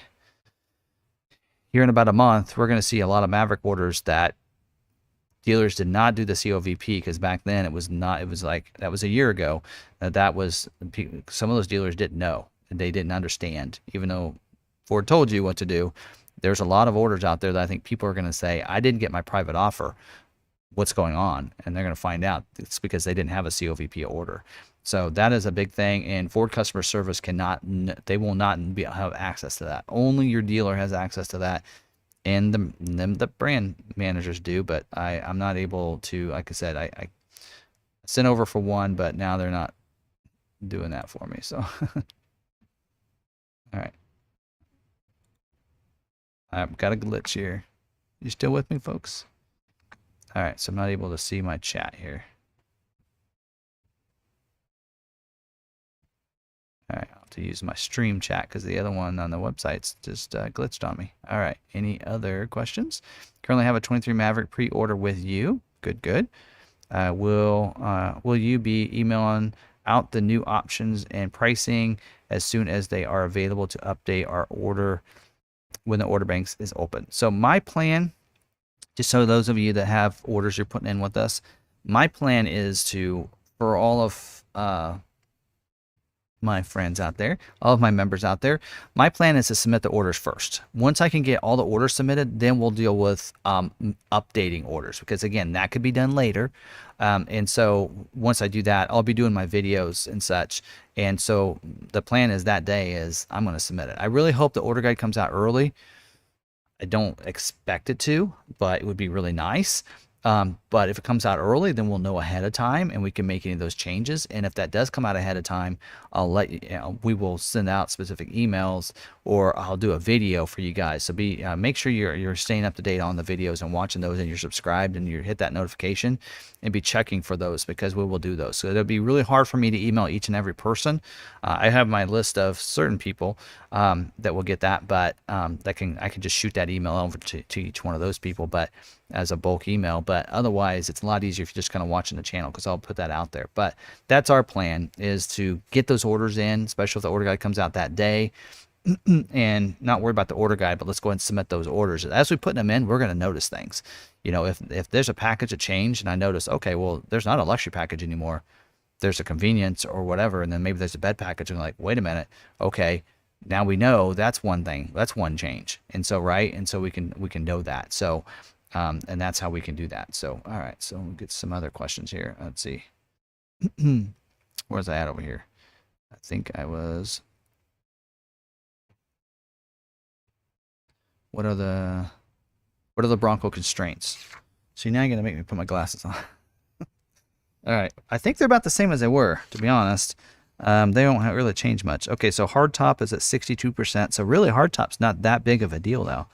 here in about a month, we're going to see a lot of Maverick orders that dealers did not do the COVP, because back then it was not. It was like, that was a year ago. That was, some of those dealers didn't know, and they didn't understand, even though Ford told you what to do. There's a lot of orders out there that I think people are going to say, I didn't get my private offer. What's going on? And they're going to find out it's because they didn't have a COVP order. So that is a big thing. And Ford customer service cannot, they will not have access to that. Only your dealer has access to that. And the brand managers do, but I'm not able to, like I said, I sent over for one, but now they're not doing that for me. So, all right. I've got a glitch here. You still with me, folks? All right, so I'm not able to see my chat here. All right, I'll have to use my stream chat because the other one on the website's just glitched on me. All right, any other questions? Currently have a 23 Maverick pre-order with you. Good, good. Will you be emailing out the new options and pricing as soon as they are available to update our order when the order banks is open? So my plan, just so those of you that have orders you're putting in with us, my plan is to, for all of my friends out there, all of my members out there, my plan is to submit the orders first. Once I can get all the orders submitted, then we'll deal with updating orders, because again, that could be done later. And so once I do that, I'll be doing my videos and such. And so the plan is that day is I'm going to submit it. I really hope the order guide comes out early. I don't expect it to, but it would be really nice. But if it comes out early, then we'll know ahead of time and we can make any of those changes. And if that does come out ahead of time, I'll let you, we will send out specific emails, or I'll do a video for you guys. So make sure you're staying up to date on the videos and watching those, and you're subscribed and you hit that notification and be checking for those, because we will do those. So it'll be really hard for me to email each and every person. I have my list of certain people that will get that, but I can just shoot that email over to each one of those people, but as a bulk email. But otherwise, it's a lot easier if you're just kind of watching the channel, because I'll put that out there. But that's our plan, is to get those orders in, especially if the order guide comes out that day, and not worry about the order guide, but let's go ahead and submit those orders. As we put them in, we're going to notice things. You know, if there's a package a change and I notice, okay, well, there's not a luxury package anymore, there's a convenience or whatever, and then maybe there's a bed package, and I'm like, wait a minute, okay, now we know that's one thing, that's one change. And so, right, and so we can know that. So and that's how we can do that. So all right, so we'll get some other questions here. Let's see. Where's I at over here? I think I was, what are the Bronco constraints? So now you're gonna make me put my glasses on. All right, I think they're about the same as they were, to be honest. They don't really change much. Okay, so hardtop is at 62%. So really, hardtop's not that big of a deal though.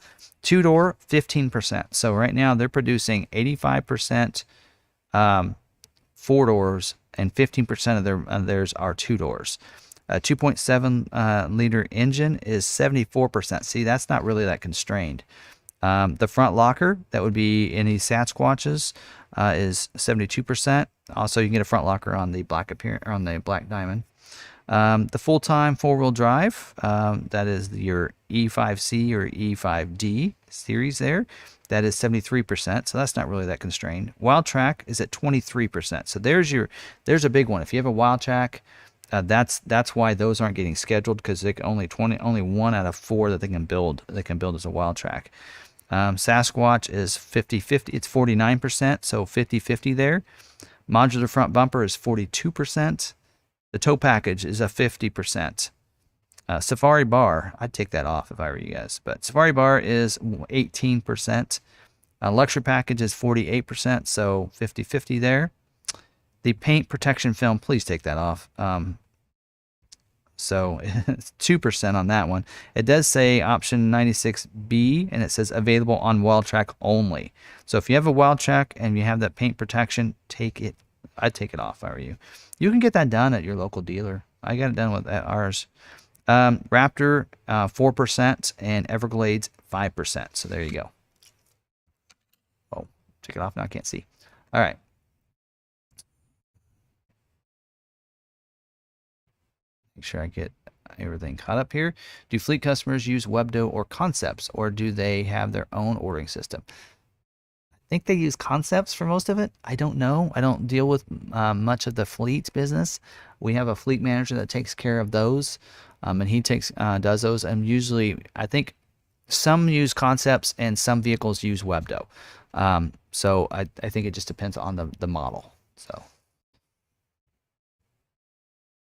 Two-door, 15%. So right now they're producing 85% four doors, and 15% of theirs are two doors. 2.7 liter engine is 74%. See, that's not really that constrained. The front locker, that would be any Sasquatches, is 72%. Also, you can get a front locker on the Black Diamond. The full-time four-wheel drive, that is your E5C or E5D series there. That is 73%, so that's not really that constrained. Wild Track is at 23%. So there's a big one. If you have a Wild Track, that's why those aren't getting scheduled, because they can only 1 out of 4 that they can build as a Wild Track. Sasquatch is 50-50. It's 49%, so 50-50 there. Modular front bumper is 42%. The tow package is a 50%. Safari bar, I'd take that off if I were you guys, but Safari bar is 18%. Luxury package is 48%, so 50-50 there. The paint protection film, please take that off. So it's 2% on that one. It does say option 96B, and it says available on Wild Track only. So if you have a Wild Track and you have that paint protection, I'd take it off if I were you. You can get that done at your local dealer. I got it done with ours. Raptor, 4%, and Everglades, 5%. So there you go. Oh, take it off now. I can't see. All right. Make sure I get everything caught up here. Do fleet customers use Webdo or Concepts, or do they have their own ordering system? I think they use Concepts for most of it. I don't know. I don't deal with much of the fleet business. We have a fleet manager that takes care of those, and he does those. And usually, I think some use Concepts and some vehicles use Webdo. So I think it just depends on the model. So,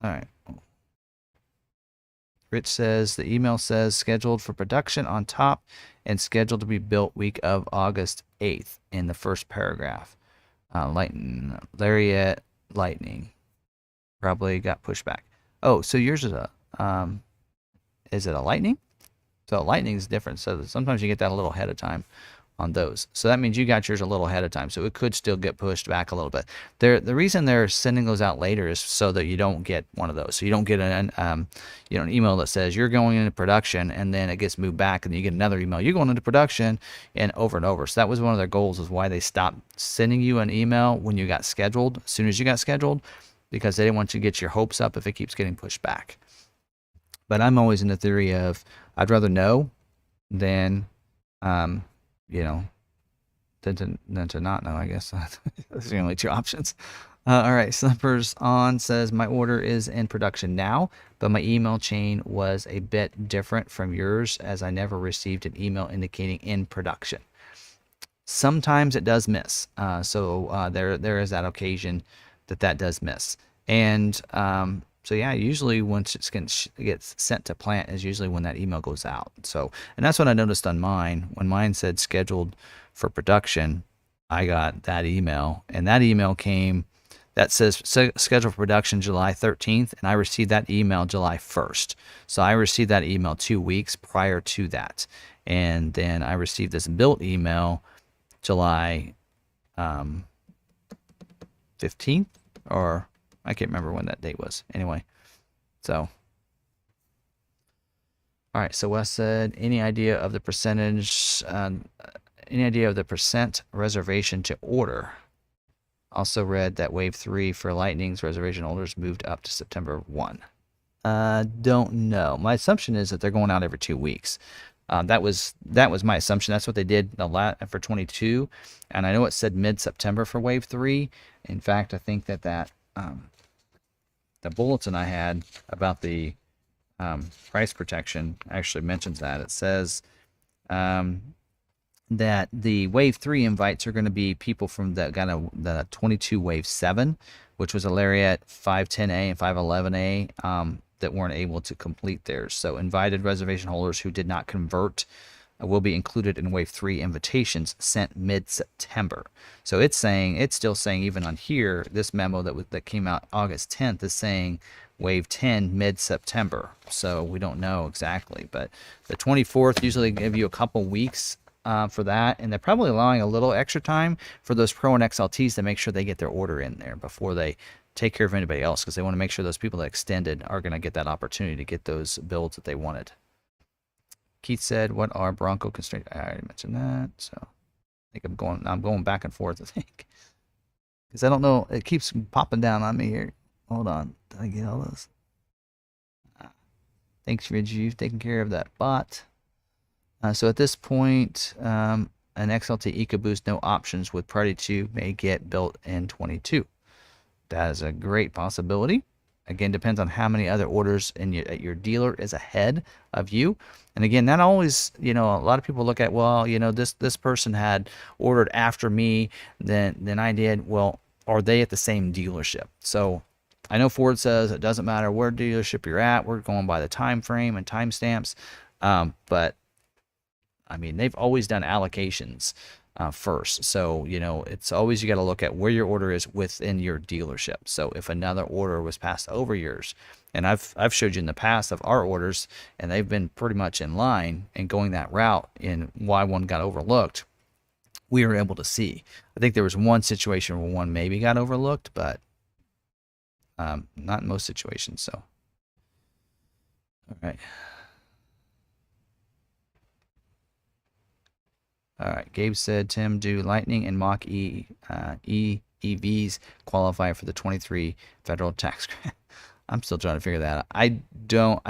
all right. Rich says, the email says scheduled for production on top and scheduled to be built week of August 8th in the first paragraph. Lariat Lightning probably got pushed back. Oh, so yours is is it a Lightning? So Lightning is different. So sometimes you get that a little ahead of time on those. So that means you got yours a little ahead of time. So it could still get pushed back a little bit. The reason they're sending those out later is so that you don't get one of those. So you don't get an email that says you're going into production, and then it gets moved back, and then you get another email, you're going into production, and over. So that was one of their goals, is why they stopped sending you an email when you got scheduled, as soon as you got scheduled, because they didn't want you to get your hopes up if it keeps getting pushed back. But I'm always in the theory of I'd rather know than than to not know, I guess. Those are the only two options. All right, Slippers On says, my order is in production now, but my email chain was a bit different from yours as I never received an email indicating in production. Sometimes it does miss. So there is that occasion that does miss. And so yeah, usually once it gets sent to plant is usually when that email goes out. So, and that's what I noticed on mine. When mine said scheduled for production, I got that email, and that email came that says scheduled for production July 13th, and I received that email July 1st. So I received that email 2 weeks prior to that. And then I received this built email July 15th, or I can't remember when that date was. Anyway, so. All right, so Wes said, any idea of the percentage, any idea of the percent reservation to order? Also read that Wave 3 for Lightning's reservation orders moved up to September 1. Don't know. My assumption is that they're going out every 2 weeks. That was my assumption. That's what they did for 22. And I know it said mid-September for Wave 3. In fact, I think that the bulletin I had about the price protection actually mentions that. It says that the Wave 3 invites are going to be people from the 22 Wave 7, which was a Lariat 510A and 511A that weren't able to complete theirs. So invited reservation holders who did not convert will be included in Wave 3 invitations sent mid-September. So it's still saying even on here, this memo that came out August 10th is saying Wave 10 mid-September. So we don't know exactly, but the 24th usually give you a couple weeks for that, and they're probably allowing a little extra time for those Pro and XLTs to make sure they get their order in there before they take care of anybody else, because they want to make sure those people that extended are going to get that opportunity to get those builds that they wanted. Keith said, what are Bronco constraints? I already mentioned that, so I think I'm going back and forth, I think, because I don't know, it keeps popping down on me here. Hold on, did I get all those? Thanks, Reggie, you've taken care of that bot. So at this point, an XLT EcoBoost no options with Priority 2 may get built in 22. That is a great possibility. Again, depends on how many other orders at your dealer is ahead of you. And again, that always, a lot of people look at, well, this person had ordered after me than I did. Well, are they at the same dealership? So I know Ford says it doesn't matter where dealership you're at. We're going by the time frame and timestamps. But I mean, they've always done allocations first. So, it's always, you got to look at where your order is within your dealership. So if another order was passed over yours, and I've showed you in the past of our orders, and they've been pretty much in line and going that route, in why one got overlooked, we were able to see. I think there was one situation where one maybe got overlooked, but not in most situations. So, all right. All right, Gabe said, Tim, do Lightning and Mach EVs qualify for the 23 federal tax credit? I'm still trying to figure that out. I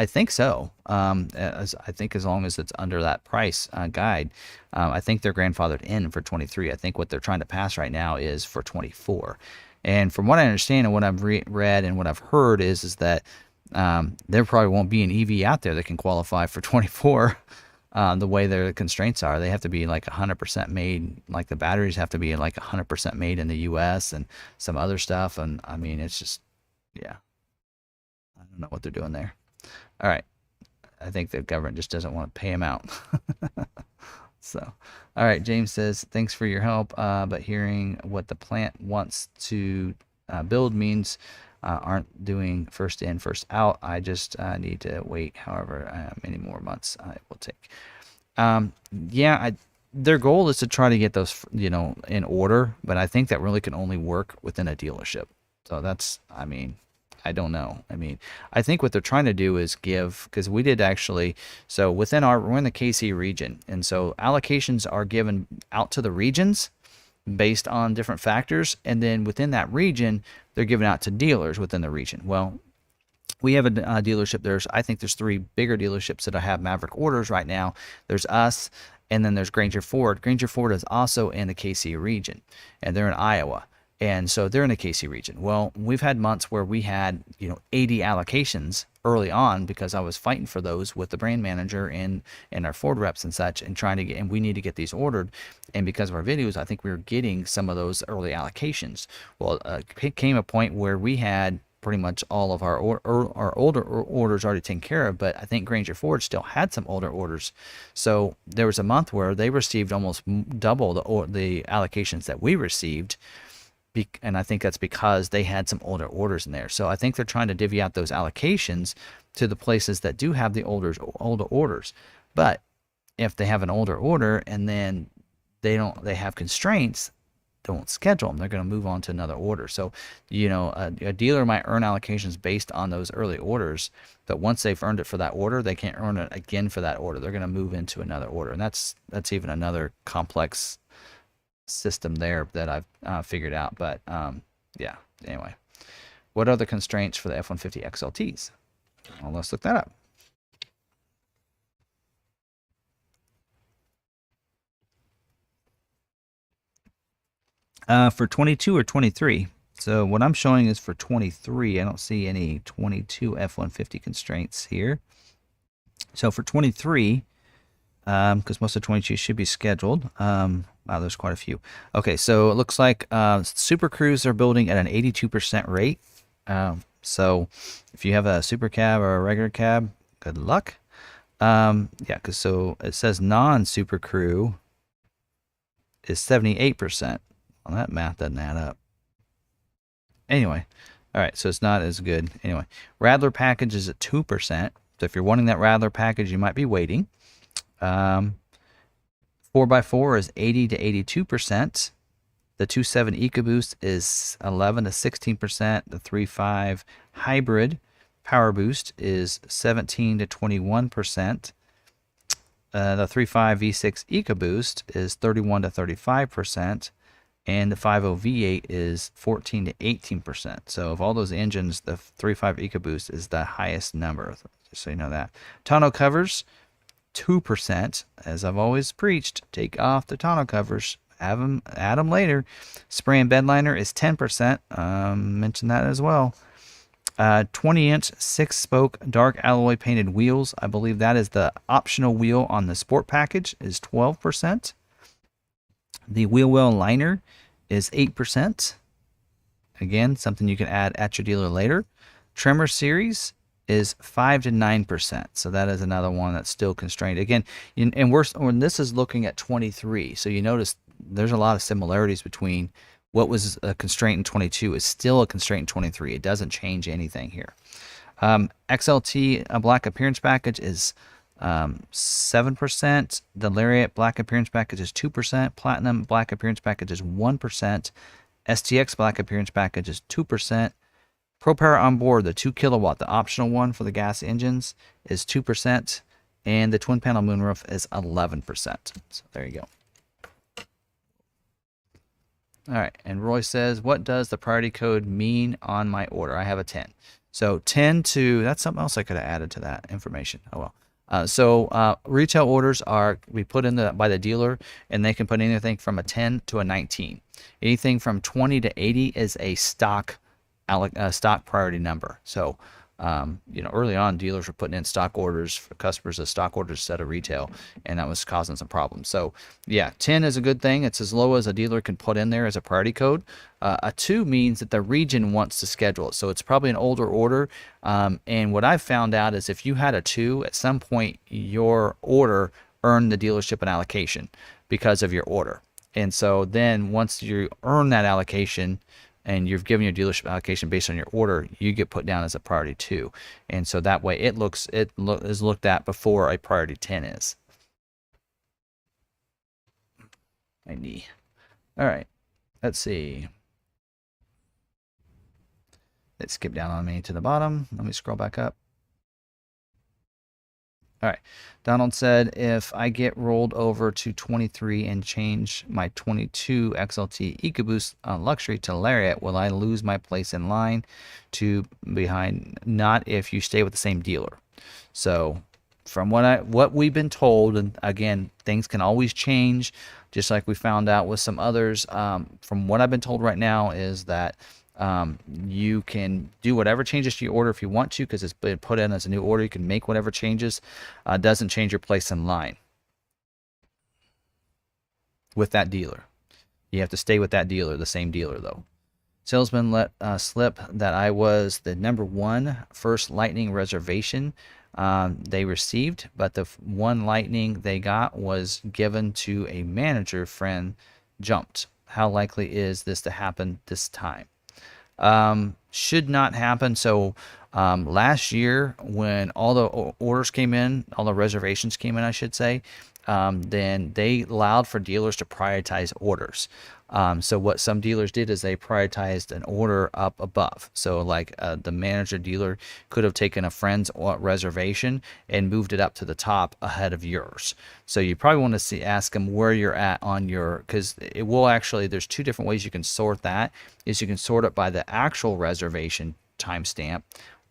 think so. I think as long as it's under that price guide, I think they're grandfathered in for 23. I think what they're trying to pass right now is for 24. And from what I understand and what I've read and what I've heard is that there probably won't be an EV out there that can qualify for 24. The way their constraints are, they have to be like 100% made, like the batteries have to be like 100% made in the US and some other stuff. And I mean, it's just, yeah, I don't know what they're doing there. All right. I think the government just doesn't want to pay them out. So, all right. James says, thanks for your help. But hearing what the plant wants to build means aren't doing first in, first out. I just need to wait however many more months it will take. Their goal is to try to get those, in order, but I think that really can only work within a dealership. So that's, I mean, I don't know. I mean, I think what they're trying to do is give, because we did actually, so we're in the KC region, and so allocations are given out to the regions based on different factors, and then within that region they're given out to dealers within the region. Well, we have a dealership. I think there's 3 bigger dealerships that have Maverick orders right now. There's us, And then there's Granger Ford. Granger Ford is also in the KC region, and they're in Iowa. And so they're in the KC region. Well, we've had months where we had, 80 allocations early on because I was fighting for those with the brand manager and our Ford reps and such, and trying to get, and we need to get these ordered. And because of our videos, I think we were getting some of those early allocations. Well, it came a point where we had pretty much all of our older orders already taken care of, but I think Granger Ford still had some older orders. So there was a month where they received almost double the allocations that we received. And I think that's because they had some older orders in there. So I think they're trying to divvy out those allocations to the places that do have the older orders. But if they have an older order and then they have constraints, don't schedule them, they're going to move on to another order. So, a dealer might earn allocations based on those early orders, but once they've earned it for that order, they can't earn it again for that order. They're going to move into another order. And that's even another complex system there that I've figured out. But yeah, anyway, what are the constraints for the F-150 XLTs? Well, let's look that up. For 22 or 23. So what I'm showing is for 23. I don't see any 22 F-150 constraints here. So for 23, because most of 22 should be scheduled. Wow, there's quite a few. Okay, so it looks like Super Cruz are building at an 82% rate. So if you have a super cab or a regular cab, good luck. Yeah, because so it says non-Super Crew is 78%. Well, that math doesn't add up. Anyway, all right, so it's not as good. Anyway, Rattler package is at 2%. So if you're wanting that Rattler package, you might be waiting. 4x4 is 80 to 82%. The 2.7 EcoBoost is 11 to 16%. The 3.5 hybrid Power Boost is 17 to 21%. The 3.5 V6 EcoBoost is 31 to 35%. And the 5.0 V8 is 14 to 18%. So of all those engines, the 3.5 EcoBoost is the highest number, just so you know that. Tonneau covers, 2%. As I've always preached, take off the tonneau covers. Add them later. Spray and bed liner is 10%. Mention that as well. 20-inch 6-spoke dark alloy painted wheels. I believe that is the optional wheel on the sport package, is 12%. The wheel well liner is 8%. Again, something you can add at your dealer later. Tremor series is 5 to 9%. So that is another one that's still constrained. Again, and this is looking at 23. So you notice there's a lot of similarities between what was a constraint in 22 is still a constraint in 23. It doesn't change anything here. XLT black appearance package is 7%. The Lariat black appearance package is 2%. Platinum black appearance package is 1%. STX black appearance package is 2%. Pro Power on board, the 2 kilowatt, the optional one for the gas engines, is 2%. And the twin panel moonroof is 11%. So there you go. All right, and Roy says, what does the priority code mean on my order? I have a 10. So 10 to, that's something else I could have added to that information. Oh well. So retail orders are we put in by the dealer, and they can put anything from a 10 to a 19. Anything from 20 to 80 is a stock priority number. So early on, dealers were putting in stock orders for customers as stock orders instead of retail, and that was causing some problems. So yeah, 10 is a good thing. It's as low as a dealer can put in there as a priority code. A 2 means that the region wants to schedule it, so it's probably an older order. And what I've found out is if you had a 2, at some point your order earned the dealership an allocation because of your order. And so then once you earn that allocation, and you've given your dealership allocation based on your order, you get put down as a priority 2. And so that way it is looked at before a priority 10 is. My knee. All right, let's see. Let's skip down on me to the bottom. Let me scroll back up. All right, Donald said, if I get rolled over to 23 and change my 22 XLT EcoBoost Luxury to Lariat, will I lose my place in line to behind? Not if you stay with the same dealer. So from what we've been told, and again, things can always change, just like we found out with some others. From what I've been told right now is that you can do whatever changes to your order if you want to, because it's been put in as a new order. You can make whatever changes. Doesn't change your place in line with that dealer. You have to stay with that dealer, the same dealer though. Salesman let slip that I was the #1 first Lightning reservation they received, but the one Lightning they got was given to a manager friend jumped. How likely is this to happen this time? Should not happen. So last year when all the orders came in, all the reservations came in, I should say, then they allowed for dealers to prioritize orders. So what some dealers did is they prioritized an order up above. So like the manager dealer could have taken a friend's reservation and moved it up to the top ahead of yours. So you probably want to ask them where you're at on your, because it will actually, there's two different ways you can sort that. Is you can sort it by the actual reservation timestamp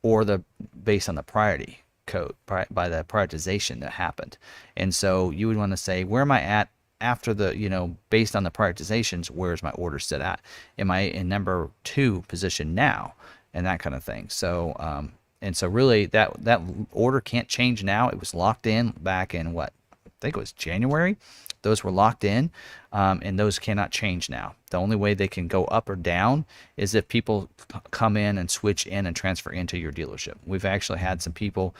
or the based on the priority code, by the prioritization that happened. And so you would want to say, where am I at after the, based on the prioritizations, where's my order set at? Am I in #2 position now? And that kind of thing. So, and so really that order can't change now. It was locked in back in what? I think it was January. Those were locked in, and those cannot change now. The only way they can go up or down is if people come in and switch in and transfer into your dealership. We've actually had some people,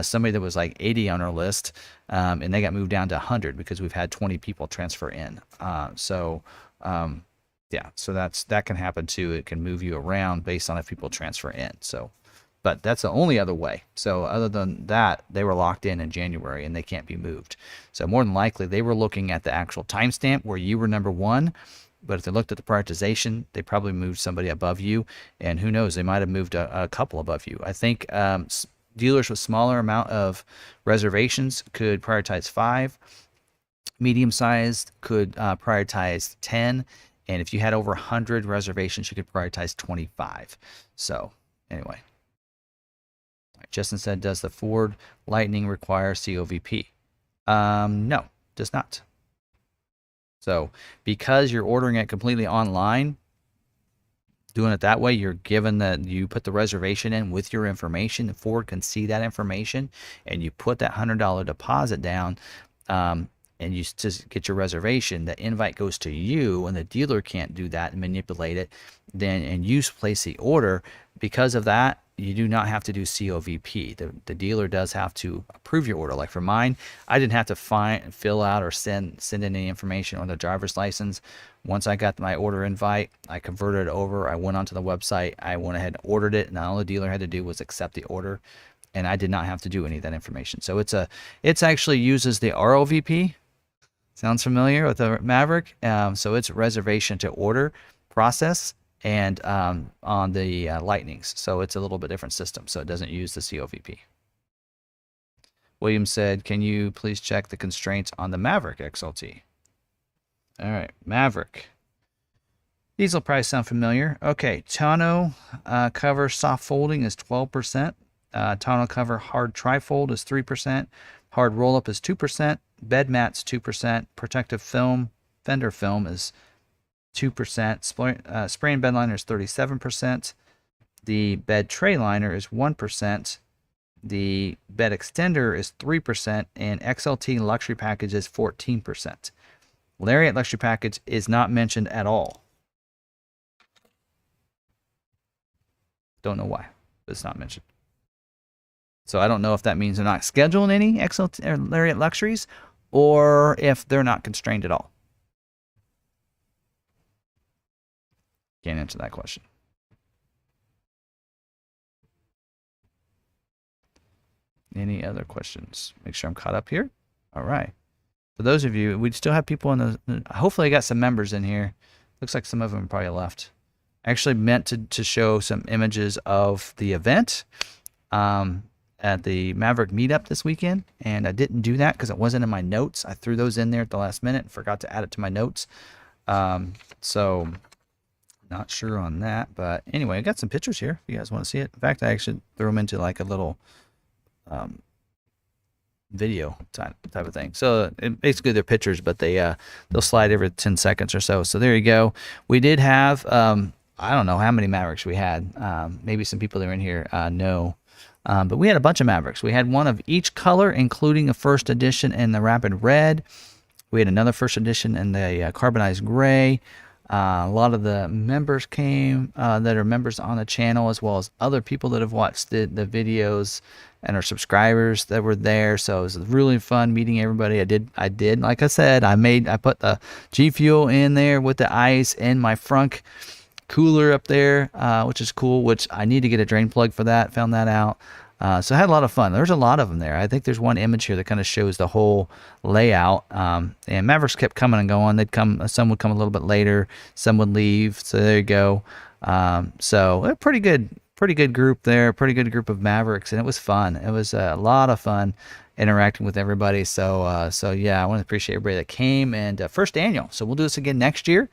somebody that was like 80 on our list, and they got moved down to 100 because we've had 20 people transfer in. Yeah, so that can happen too. It can move you around based on if people transfer in. So, but that's the only other way. So other than that, they were locked in January and they can't be moved. So more than likely they were looking at the actual timestamp where you were #1, but if they looked at the prioritization, they probably moved somebody above you, and who knows, they might have moved a couple above you. I think dealers with smaller amount of reservations could prioritize 5, medium-sized could prioritize 10, and if you had over 100 reservations, you could prioritize 25. So anyway. Justin said, does the Ford Lightning require COVP? No, does not. So because you're ordering it completely online, doing it that way, you're given that you put the reservation in with your information. Ford can see that information, and you put that $100 deposit down, and you just get your reservation. The invite goes to you, and the dealer can't do that and manipulate it. Then, and you place the order. Because of that, you do not have to do COVP. The dealer does have to approve your order. Like for mine, I didn't have to fill out or send in any information on the driver's license. Once I got my order invite, I converted it over. I went onto the website. I went ahead and ordered it, and all the dealer had to do was accept the order, and I did not have to do any of that information. So it's actually uses the ROVP. Sounds familiar with the Maverick? So it's reservation to order process, and on the Lightnings. So it's a little bit different system. So it doesn't use the COVP. William said, can you please check the constraints on the Maverick XLT? All right, Maverick. These will probably sound familiar. Okay, tonneau cover soft folding is 12%. Tonneau cover hard trifold is 3%. Hard roll-up is 2%. Bed mats 2%. Protective film, fender film is 2%. Spray and bed liner is 37%. The bed tray liner is 1%. The bed extender is 3%. And XLT luxury package is 14%. Lariat luxury package is not mentioned at all. Don't know why, but it's not mentioned. So I don't know if that means they're not scheduling any XLT or Lariat luxuries, or if they're not constrained at all. Can't answer that question. Any other questions? Make sure I'm caught up here. All right. For those of you, we still have people in the. Hopefully, I got some members in here. Looks like some of them probably left. I actually meant to show some images of the event at the Maverick meetup this weekend, and I didn't do that because it wasn't in my notes. I threw those in there at the last minute and forgot to add it to my notes. So not sure on that, but anyway, I got some pictures here if you guys want to see it. In fact, I actually threw them into like a little video type of thing. So basically they're pictures, but they'll slide every 10 seconds or so. So there you go. We did have I don't know how many Mavericks we had. Maybe some people that are in here know. But we had a bunch of Mavericks. We had one of each color, including a first edition in the Rapid Red. We had another first edition in the Carbonized Gray. A lot of the members came that are members on the channel, as well as other people that have watched the videos and are subscribers that were there. So it was really fun meeting everybody. I did like I said, I put the G Fuel in there with the ice in my frunk cooler up there, which is cool, which I need to get a drain plug for that. Found that out. So I had a lot of fun. There's a lot of them there. I think there's one image here that kind of shows the whole layout. And Mavericks kept coming and going. Some would come a little bit later, some would leave. So there you go. So a pretty good group there, pretty good group of Mavericks, and it was fun. It was a lot of fun interacting with everybody. So yeah, I want to appreciate everybody that came, and first annual. So we'll do this again next year.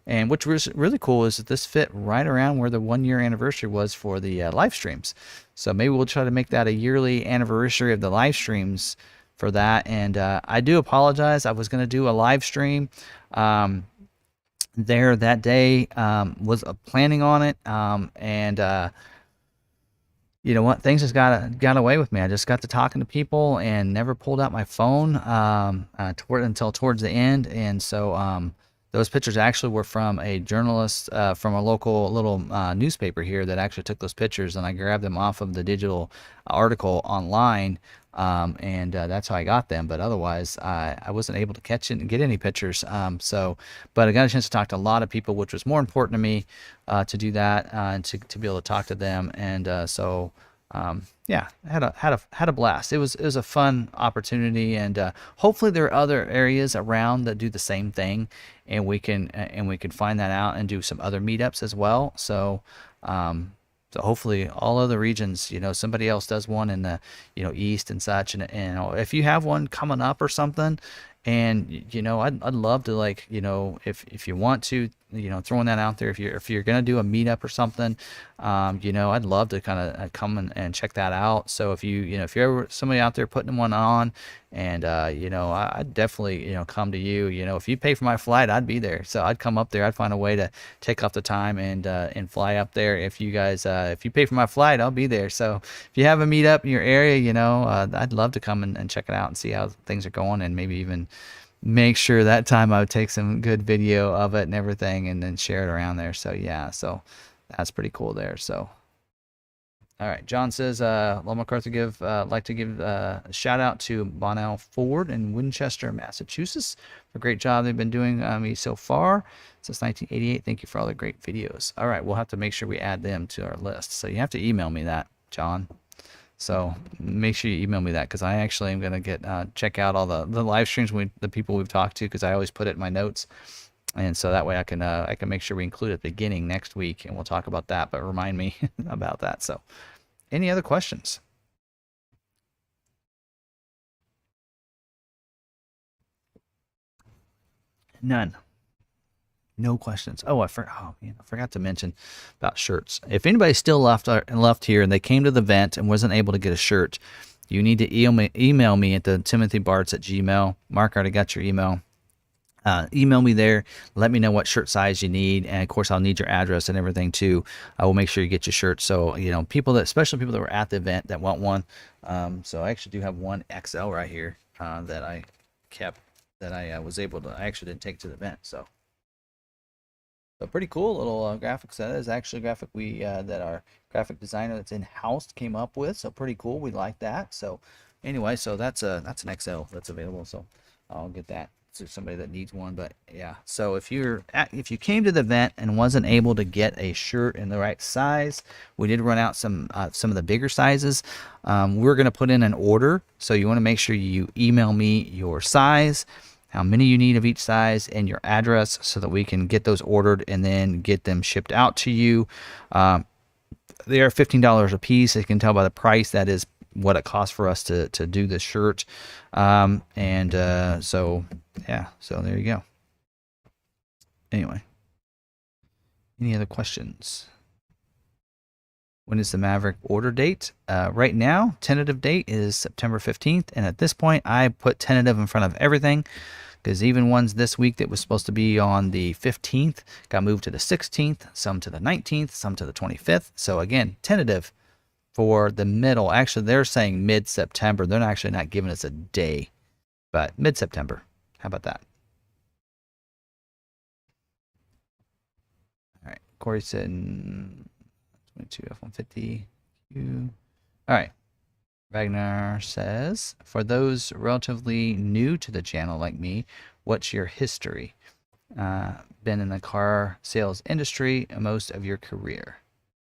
And which was really cool is that this fit right around where the 1 year anniversary was for the live streams. So maybe we'll try to make that a yearly anniversary of the live streams for that. And I do apologize. I was going to do a live stream there that day. Was planning on it. And you know what? Things just got away with me. I just got to talking to people and never pulled out my phone until towards the end. And so those pictures actually were from a journalist from a local little newspaper here that actually took those pictures, and I grabbed them off of the digital article online, and that's how I got them. But otherwise, I wasn't able to catch it and get any pictures. But I got a chance to talk to a lot of people, which was more important to me to do that and to be able to talk to them. And yeah, had a blast. It was a fun opportunity, and hopefully there are other areas around that do the same thing, and we can find that out and do some other meetups as well. So hopefully all other regions, somebody else does one in the east and such, and if you have one coming up or something, and I'd love to, like, if you want to, throwing that out there, if you're gonna do a meetup or something, I'd love to kind of come and check that out. So if if you're ever somebody out there putting one on, and I'd definitely come to you. If you pay for my flight, I'd be there. So I'd come up there. I'd find a way to take off the time and fly up there. If you guys if you pay for my flight, I'll be there. So if you have a meetup in your area, I'd love to come and check it out and see how things are going, and maybe even make sure that time I would take some good video of it and everything, and then share it around there. So yeah, so that's pretty cool there. So all right, John says, McArthur like to give a shout out to Bonnell Ford in Winchester, Massachusetts, for a great job they've been doing me so far since 1988. Thank you for all the great videos. All right, we'll have to make sure we add them to our list. So you have to email me that, John. So make sure you email me that, because I actually am going to get check out all the live streams the people we've talked to, because I always put it in my notes. And so that way I can make sure we include it at the beginning next week, and we'll talk about that, but remind me about that. So any other questions? None. No questions. Oh, man, I forgot to mention about shirts. If anybody's still left here and they came to the event and wasn't able to get a shirt, you need to email me at the timothybarts@gmail. Mark already got your email. Email me there. Let me know what shirt size you need, and of course I'll need your address and everything too. I will make sure you get your shirt. So especially people that were at the event that want one. So I actually do have one XL right here that I kept, that I was able to. I actually didn't take to the event. So pretty cool little graphics. That is actually a graphic that our graphic designer that's in house came up with. So pretty cool. We like that. So anyway, so that's an XL that's available. So I'll get that to somebody that needs one. But yeah, so if you came to the event and wasn't able to get a shirt in the right size, we did run out some of the bigger sizes. We're going to put in an order, so you want to make sure you email me your size, how many you need of each size, and your address, so that we can get those ordered and then get them shipped out to you. They are $15 a piece. You can tell by the price that is what it costs for us to do this shirt. So yeah, so there you go. Anyway, any other questions? When is the Maverick order date? Right now, tentative date is September 15th. And at this point, I put tentative in front of everything because even ones this week that was supposed to be on the 15th got moved to the 16th, some to the 19th, some to the 25th. So again, tentative for the middle. Actually, they're saying mid-September. They're actually not giving us a day, but mid-September. How about that? All right. Corey said 22 F-150. All right. Ragnar says, for those relatively new to the channel like me, what's your history? Been in the car sales industry most of your career.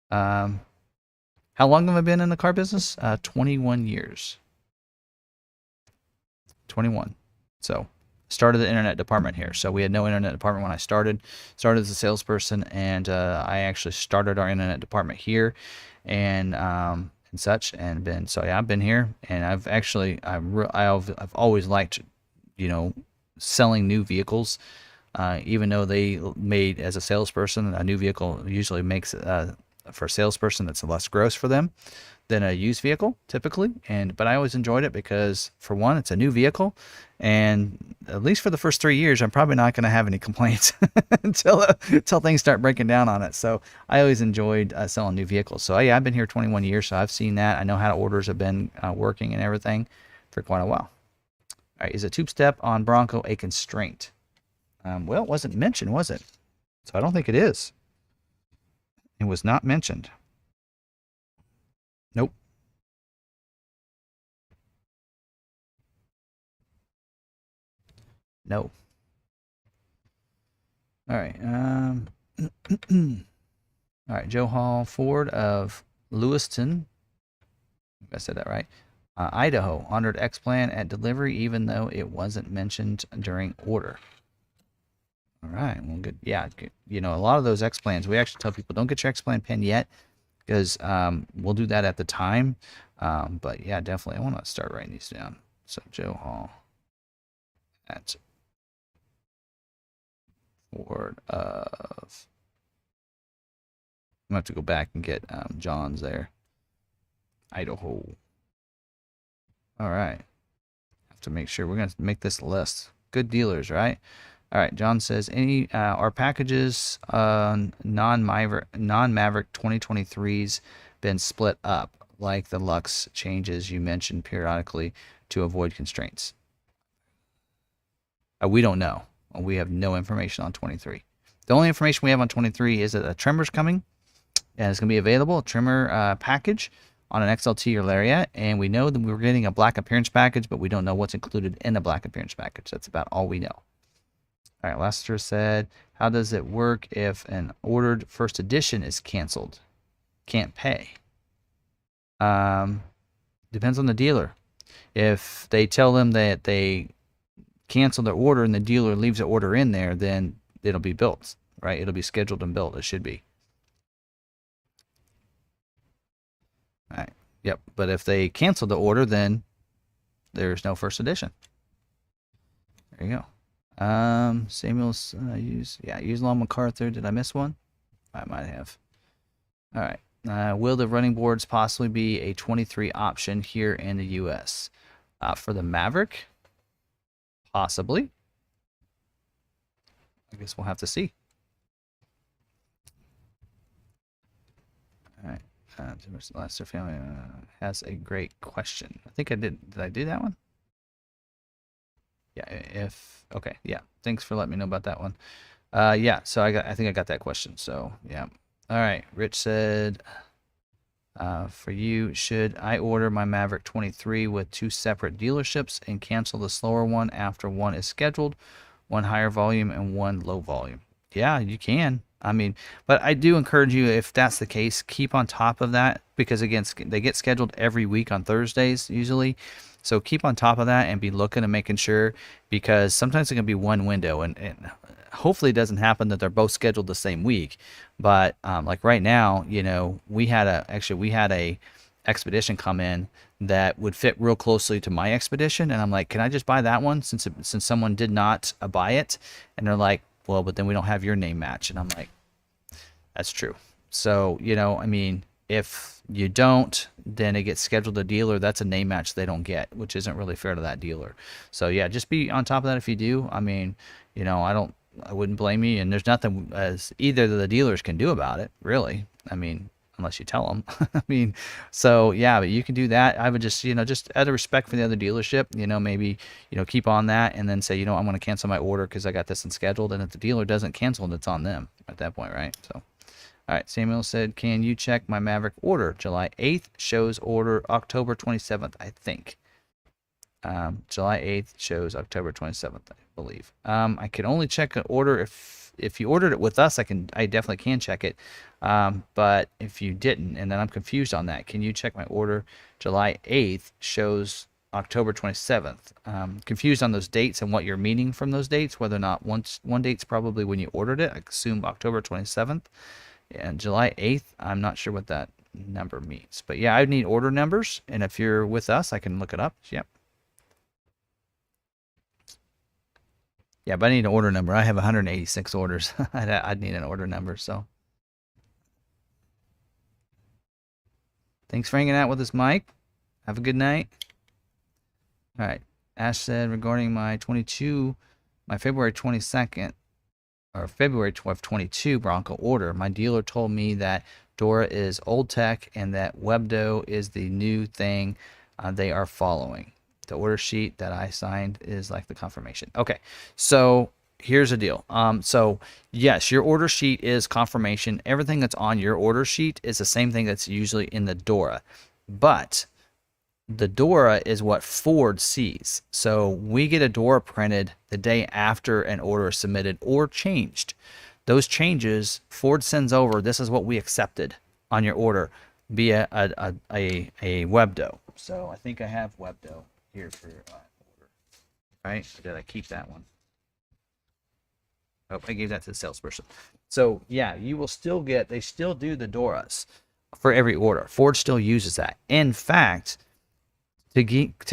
How long have I been in the car business? 21 years. 21. So started the internet department here. So we had no internet department when I started. Started as a salesperson, and I actually started our internet department here, and such, and been so yeah, I've been here, and I've actually I've always liked, selling new vehicles, even though they made as a salesperson a new vehicle usually makes for a salesperson that's less gross for them than a used vehicle typically, but I always enjoyed it because for one, it's a new vehicle, and at least for the first 3 years I'm probably not going to have any complaints until things start breaking down on it. So I always enjoyed selling new vehicles. So yeah, I've been here 21 years, so I've seen that. I know how orders have been working and everything for quite a while. All right, is a tube step on Bronco a constraint? Well, it wasn't mentioned, was it? So I don't think it is. It was not mentioned. Nope. No. All right. All right. Joe Hall Ford of Lewiston. I said that right. Idaho honored X-Plan at delivery, even though it wasn't mentioned during order. All right. Well, good. Yeah. Good. A lot of those X-Plans, we actually tell people don't get your X-Plan pin yet, because we'll do that at the time. But yeah, definitely, I want to start writing these down. So Joe Hall at Ford of. I'm going to have to go back and get John's there. Idaho. All right. Have to make sure we're going to make this list. Good dealers, right? All right. John says, our packages non-Maverick 2023s been split up like the Lux changes you mentioned periodically to avoid constraints? We don't know. We have no information on 23. The only information we have on 23 is that a trimmer's coming, and it's going to be available, a trimmer package on an XLT or Lariat, and we know that we're getting a black appearance package, but we don't know what's included in the black appearance package. That's about all we know. All right, Lester said, how does it work if an ordered first edition is canceled? Can't pay. Depends on the dealer. If they tell them that they cancel their order and the dealer leaves the order in there, then it'll be built, right? It'll be scheduled and built. It should be. All right. Yep. But if they cancel the order, then there's no first edition. There you go. Samuel's use long McArthur. Did I miss one? I might have. All right. Will the running boards possibly be a 23 option here in the U.S.? For the Maverick? Possibly. I guess we'll have to see. All right. Lester family has a great question. I think I did. Did I do that one? Yeah. Okay. Yeah. Thanks for letting me know about that one. Yeah. So I think I got that question. So yeah. All right. Rich said, for you, should I order my Maverick 23 with 2 separate dealerships and cancel the slower one after one is scheduled, one higher volume and one low volume? Yeah, you can. I mean, but I do encourage you, if that's the case, keep on top of that, because again, they get scheduled every week on Thursdays usually. So keep on top of that and be looking and making sure, because sometimes it can be one window, and hopefully it doesn't happen that they're both scheduled the same week. But like right now, we had a expedition come in that would fit real closely to my expedition, and I'm like, can I just buy that one since someone did not buy it? And they're like, well, but then we don't have your name match. And I'm like, that's true. So I mean, If you don't, then it gets scheduled to dealer. That's a name match they don't get, which isn't really fair to that dealer. So yeah, just be on top of that if you do. I mean, you know, I wouldn't blame you, and there's nothing as either of the dealers can do about it, really. I mean, unless you tell them. I mean, so yeah, but you can do that. I would just, you know, just out of respect for the other dealership, you know, maybe, you know, keep on that and then say, you know, I'm going to cancel my order because I got this unscheduled. And if the dealer doesn't cancel it, it's on them at that point, right? So, all right, Samuel said, can you check my Maverick order? July 8th shows order October 27th, I think. July 8th shows October 27th, I believe. I can only check an order if you ordered it with us. I definitely can check it. But if you didn't, and then I'm confused on that, can you check my order? July 8th shows October 27th. Confused on those dates and what you're meaning from those dates, whether or not one date's probably when you ordered it. I assume October 27th. And July 8th, I'm not sure what that number means. But yeah, I need order numbers. And if you're with us, I can look it up. Yep. Yeah, but I need an order number. I have 186 orders. I'd need an order number, so. Thanks for hanging out with us, Mike. Have a good night. All right. Ash said regarding my February 22nd, or February 12th, 22 Bronco order, my dealer told me that Dora is old tech and that Webdo is the new thing they are following. The order sheet that I signed is like the confirmation. Okay, so here's the deal. So yes, your order sheet is confirmation. Everything that's on your order sheet is the same thing that's usually in the Dora, but the Dora is what Ford sees. So we get a Dora printed the day after an order is submitted or changed. Those changes, Ford sends over, this is what we accepted on your order via a Webdo. So I think I have Webdo here for order. Right? Or did I keep that one? Oh, I gave that to the salesperson. So yeah, you will still get, they still do the Doras for every order. Ford still uses that. In fact, to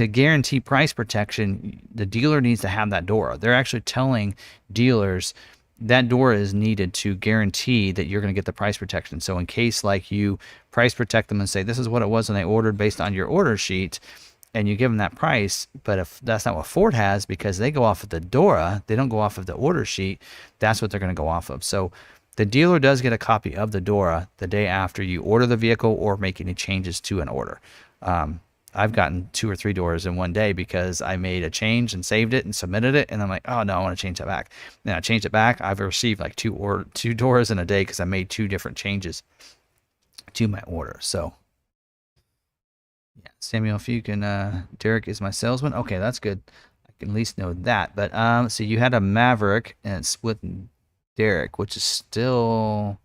guarantee price protection, the dealer needs to have that Dora. They're actually telling dealers that Dora is needed to guarantee that you're going to get the price protection. So in case like you price protect them and say, this is what it was when they ordered based on your order sheet, and you give them that price, but if that's not what Ford has, because they go off of the Dora, they don't go off of the order sheet, that's what they're going to go off of. So the dealer does get a copy of the Dora the day after you order the vehicle or make any changes to an order. I've gotten 2 or 3 Doras in one day because I made a change and saved it and submitted it, and I'm like, oh no, I want to change that back. Then I changed it back. I've received like 2 Doras in a day because I made 2 different changes to my order. So yeah, Samuel, if you can, Derek is my salesman. Okay, that's good. I can at least know that. But so you had a Maverick and it's with Derek, which is still.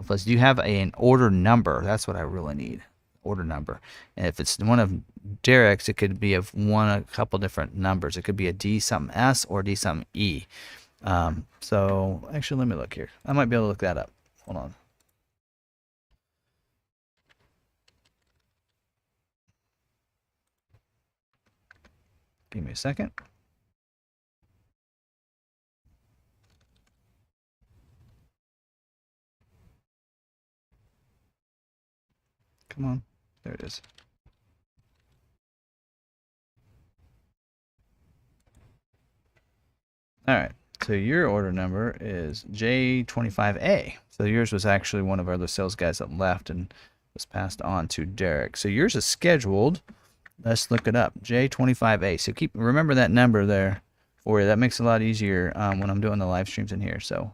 Plus, do you have an order number? That's what I really need. Order number. And if it's one of Derek's, it could be a couple different numbers. It could be a D something S or D something E. So actually, let me look here. I might be able to look that up. Hold on. Give me a second. Come on. There it is. All right. So your order number is J25A. So yours was actually one of our other sales guys that left and was passed on to Derek. So yours is scheduled. Let's look it up. J25A. So remember that number there for you. That makes it a lot easier when I'm doing the live streams in here. So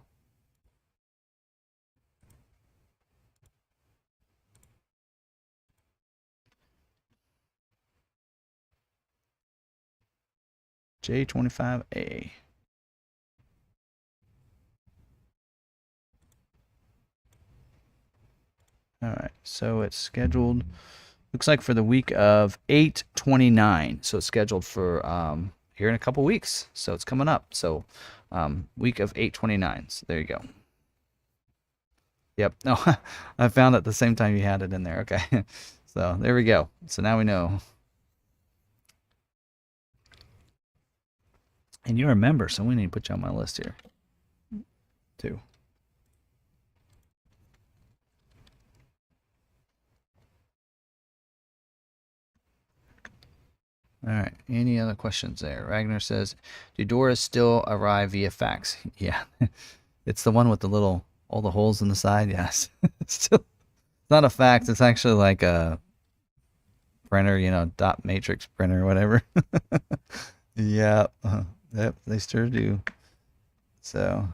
J25A. All right, so it's scheduled, looks like for the week of 8/29. So it's scheduled for here in a couple weeks. So it's coming up. So week of 8/29. So there you go. Yep. No, I found it at the same time you had it in there. Okay. So there we go. So now we know. And you're a member, so we need to put you on my list here too. All right. Any other questions there? Ragnar says, do doors still arrive via fax? Yeah. It's the one with the little, all the holes in the side. Yes. Still, it's not a fax. It's actually like a printer, dot matrix printer or whatever. Yeah. Yep. They sure do. So.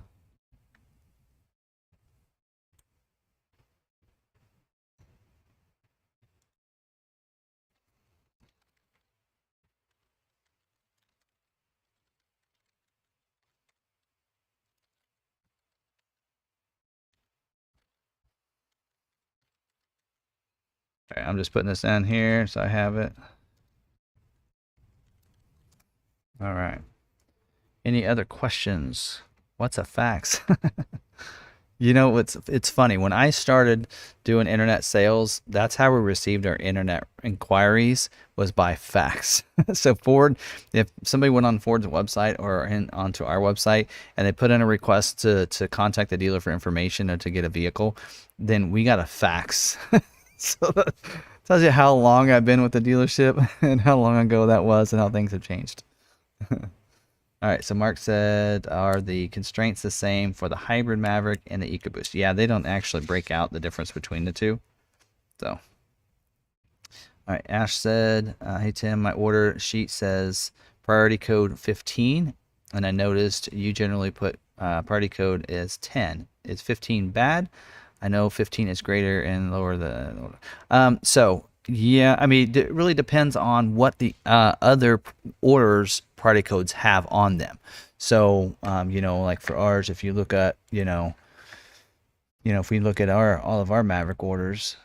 Okay, I'm just putting this down here so I have it. All right. Any other questions? What's a fax? It's funny. When I started doing internet sales, that's how we received our internet inquiries was by fax. So Ford, if somebody went on Ford's website or onto our website and they put in a request to contact the dealer for information or to get a vehicle, then we got a fax. So that tells you how long I've been with the dealership and how long ago that was and how things have changed. All right, so Mark said, are the constraints the same for the hybrid Maverick and the EcoBoost? Yeah, they don't actually break out the difference between the two. So, all right, Ash said, hey Tim, my order sheet says priority code 15, and I noticed you generally put priority code is 10. Is 15 bad? I know 15 is greater and lower so yeah, I mean, it really depends on what the other orders party codes have on them. So, like for ours, if you look at, if we look at all of our Maverick orders,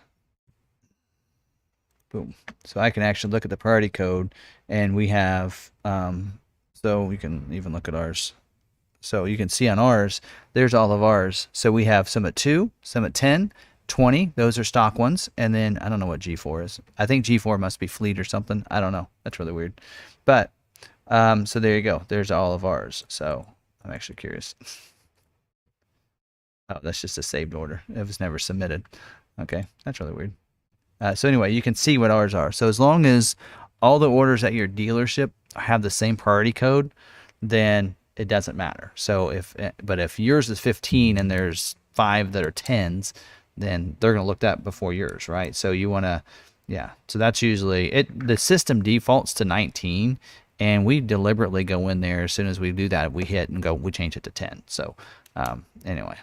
boom. So I can actually look at the priority code, and we have, so we can even look at ours. So you can see on ours, there's all of ours. So we have some at 2, some at 10, 20. Those are stock ones. And then I don't know what G4 is. I think G4 must be fleet or something. I don't know. That's really weird. But so there you go. There's all of ours. So I'm actually curious. Oh, that's just a saved order. It was never submitted. Okay, that's really weird. So anyway, you can see what ours are. So as long as all the orders at your dealership have the same priority code, then it doesn't matter. So but if yours is 15 and there's 5 that are 10s, then they're going to look that before yours, right? So you want to, yeah. So that's usually it. The system defaults to 19, and we deliberately go in there as soon as we do that. We hit and go. We change it to 10. So anyway,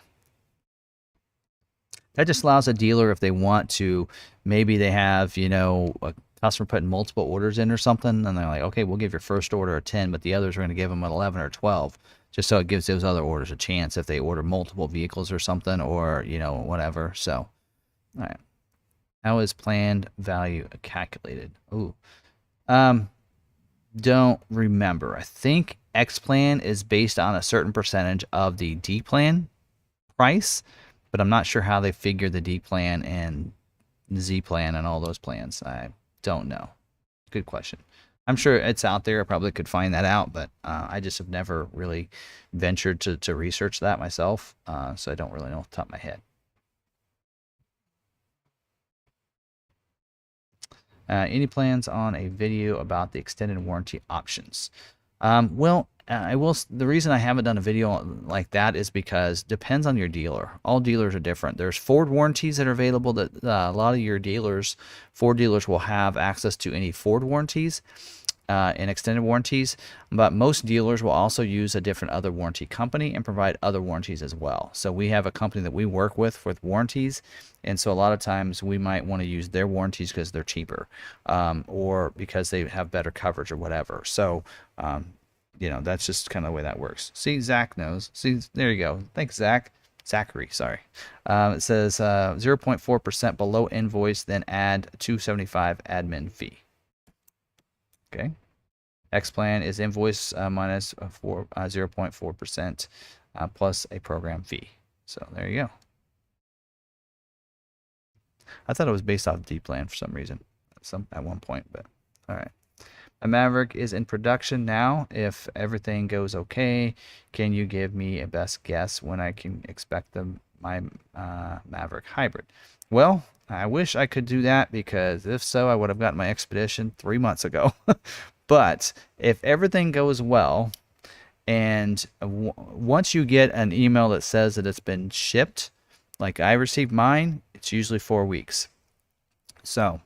that just allows a dealer, if they want to, maybe they have a customer putting multiple orders in or something, and they're like, okay, we'll give your first order a 10, but the others are going to give them an 11 or 12, just so it gives those other orders a chance if they order multiple vehicles or something, or whatever. So, all right, how is planned value calculated? Ooh, don't remember. I think X plan is based on a certain percentage of the D plan price, but I'm not sure how they figure the D plan and Z plan and all those plans. I don't know. Good question. I'm sure it's out there. I probably could find that out, but I just have never really ventured to research that myself, so I don't really know off the top of my head. Any plans on a video about the extended warranty options? Well, I will. The reason I haven't done a video like that is because depends on your dealer. All dealers are different. There's Ford warranties that are available that a lot of your dealers, Ford dealers, will have access to any Ford warranties and extended warranties, but most dealers will also use a different other warranty company and provide other warranties as well. So we have a company that we work with warranties, and so a lot of times we might want to use their warranties because they're cheaper, or because they have better coverage or whatever. So that's just kind of the way that works. See, Zach knows. See, there you go. Thanks, Zach. Zachary, sorry. It says 0.4% below invoice, then add $275 admin fee. Okay. X plan is invoice minus 0.4% plus a program fee. So there you go. I thought it was based off D plan for some reason at one point, but all right. A Maverick is in production now. If everything goes okay, can you give me a best guess when I can expect my Maverick hybrid? Well, I wish I could do that, because if so, I would have gotten my Expedition 3 months ago. But if everything goes well, and once you get an email that says that it's been shipped, like I received mine, it's usually 4 weeks. So,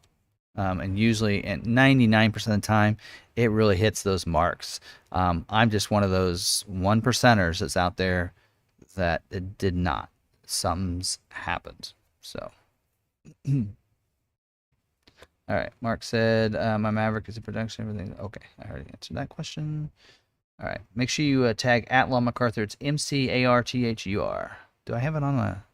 and usually at 99% of the time, it really hits those marks. I'm just one of those 1%ers that's out there that it did not. Something's happened. So, all right. Mark said, my Maverick is in production. Everything. Okay. I already answered that question. All right. Make sure you tag at Long McArthur. It's McArthur. Do I have it on a?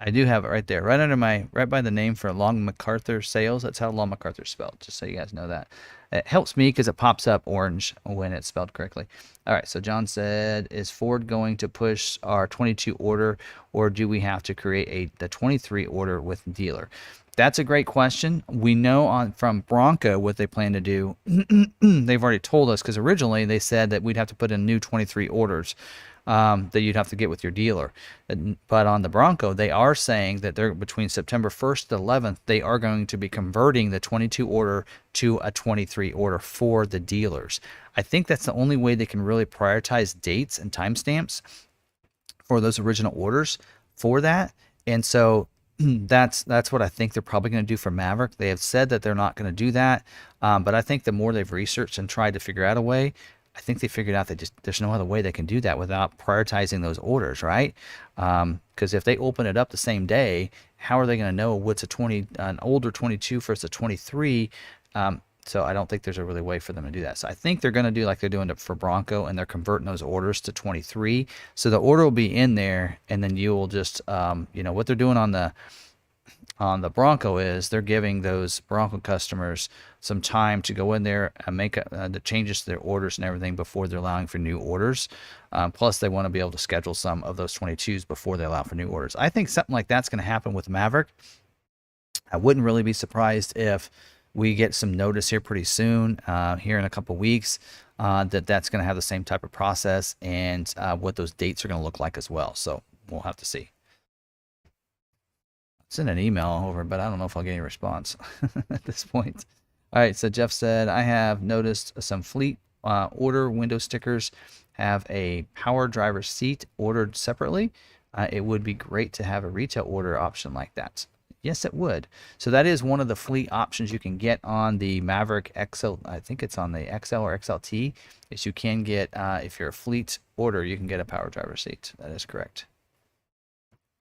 I do have it right there, right by the name for Long McArthur Sales. That's how Long McArthur is spelled, just so you guys know that. It helps me because it pops up orange when it's spelled correctly. All right, so John said, is Ford going to push our 22 order, or do we have to create the 23 order with dealer? That's a great question. We know from Bronco what they plan to do. They've already told us, because originally they said that we'd have to put in new 23 orders. That you'd have to get with your dealer. But on the Bronco, they are saying that they're between September 1st to 11th, they are going to be converting the 22 order to a 23 order for the dealers. I think that's the only way they can really prioritize dates and timestamps for those original orders for that. And so that's what I think they're probably going to do for Maverick. They have said that they're not going to do that. But I think the more they've researched and tried to figure out a way, I think they figured out that there's no other way they can do that without prioritizing those orders, right? Because if they open it up the same day, how are they going to know what's an older 22 versus a 23? So I don't think there's a really way for them to do that. So I think they're going to do like they're doing it for Bronco, and they're converting those orders to 23. So the order will be in there, and then you will just, what they're doing on the Bronco is they're giving those Bronco customers some time to go in there and make the changes to their orders and everything before they're allowing for new orders. Plus, they want to be able to schedule some of those 22s before they allow for new orders. I think something like that's going to happen with Maverick. I wouldn't really be surprised if we get some notice here pretty soon, here in a couple weeks, that's going to have the same type of process, and what those dates are going to look like as well. So we'll have to see. Send an email over, but I don't know if I'll get any response at this point. All right, so Jeff said, I have noticed some fleet order window stickers have a power driver seat ordered separately. It would be great to have a retail order option like that. Yes, it would. So that is one of the fleet options you can get on the Maverick XL. I think it's on the XL or XLT. Is you can get, if you're a fleet order, you can get a power driver seat. That is correct.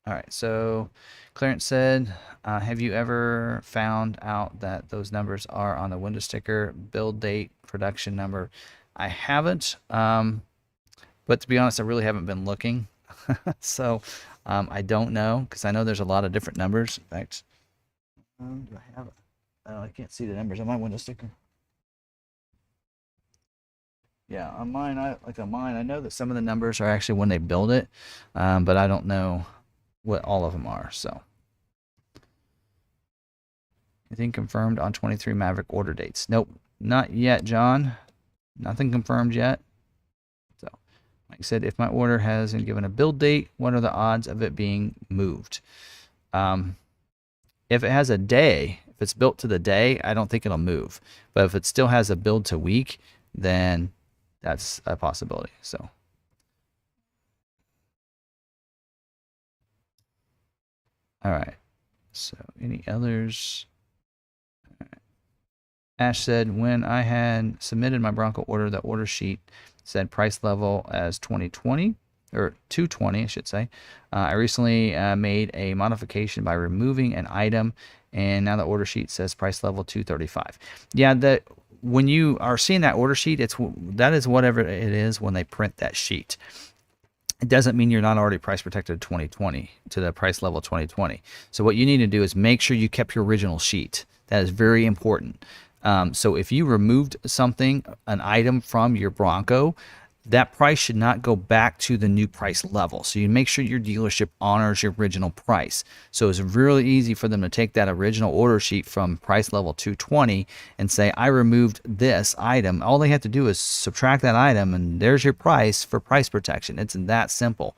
All right, so Clarence said, have you ever found out that those numbers are on the window sticker, build date, production number? I haven't, but to be honest, I really haven't been looking. So I don't know, because I know there's a lot of different numbers. In fact, do I have it? Oh, I can't see the numbers on my window sticker. Yeah, on mine, I know that some of the numbers are actually when they build it, but I don't know what all of them are. So anything confirmed on 23 Maverick order dates? Nope, not yet, John. Nothing confirmed yet. So like I said, if my order hasn't given a build date, what are the odds of it being moved? If it has a day, if it's built to the day, I don't think it'll move. But if it still has a build to week, then that's a possibility. So all right, so any others? Ash said, when I had submitted my Bronco order, the order sheet said price level as 2020, or 220, I should say. I recently made a modification by removing an item, and now the order sheet says price level 235. Yeah, when you are seeing that order sheet, that is whatever it is when they print that sheet. It doesn't mean you're not already price protected 2020 to the price level 2020. So what you need to do is make sure you kept your original sheet. That is very important. So if you removed something, an item from your Bronco, that price should not go back to the new price level. So you make sure your dealership honors your original price. So it's really easy for them to take that original order sheet from price level 220 and say, I removed this item. All they have to do is subtract that item, and there's your price for price protection. It's that simple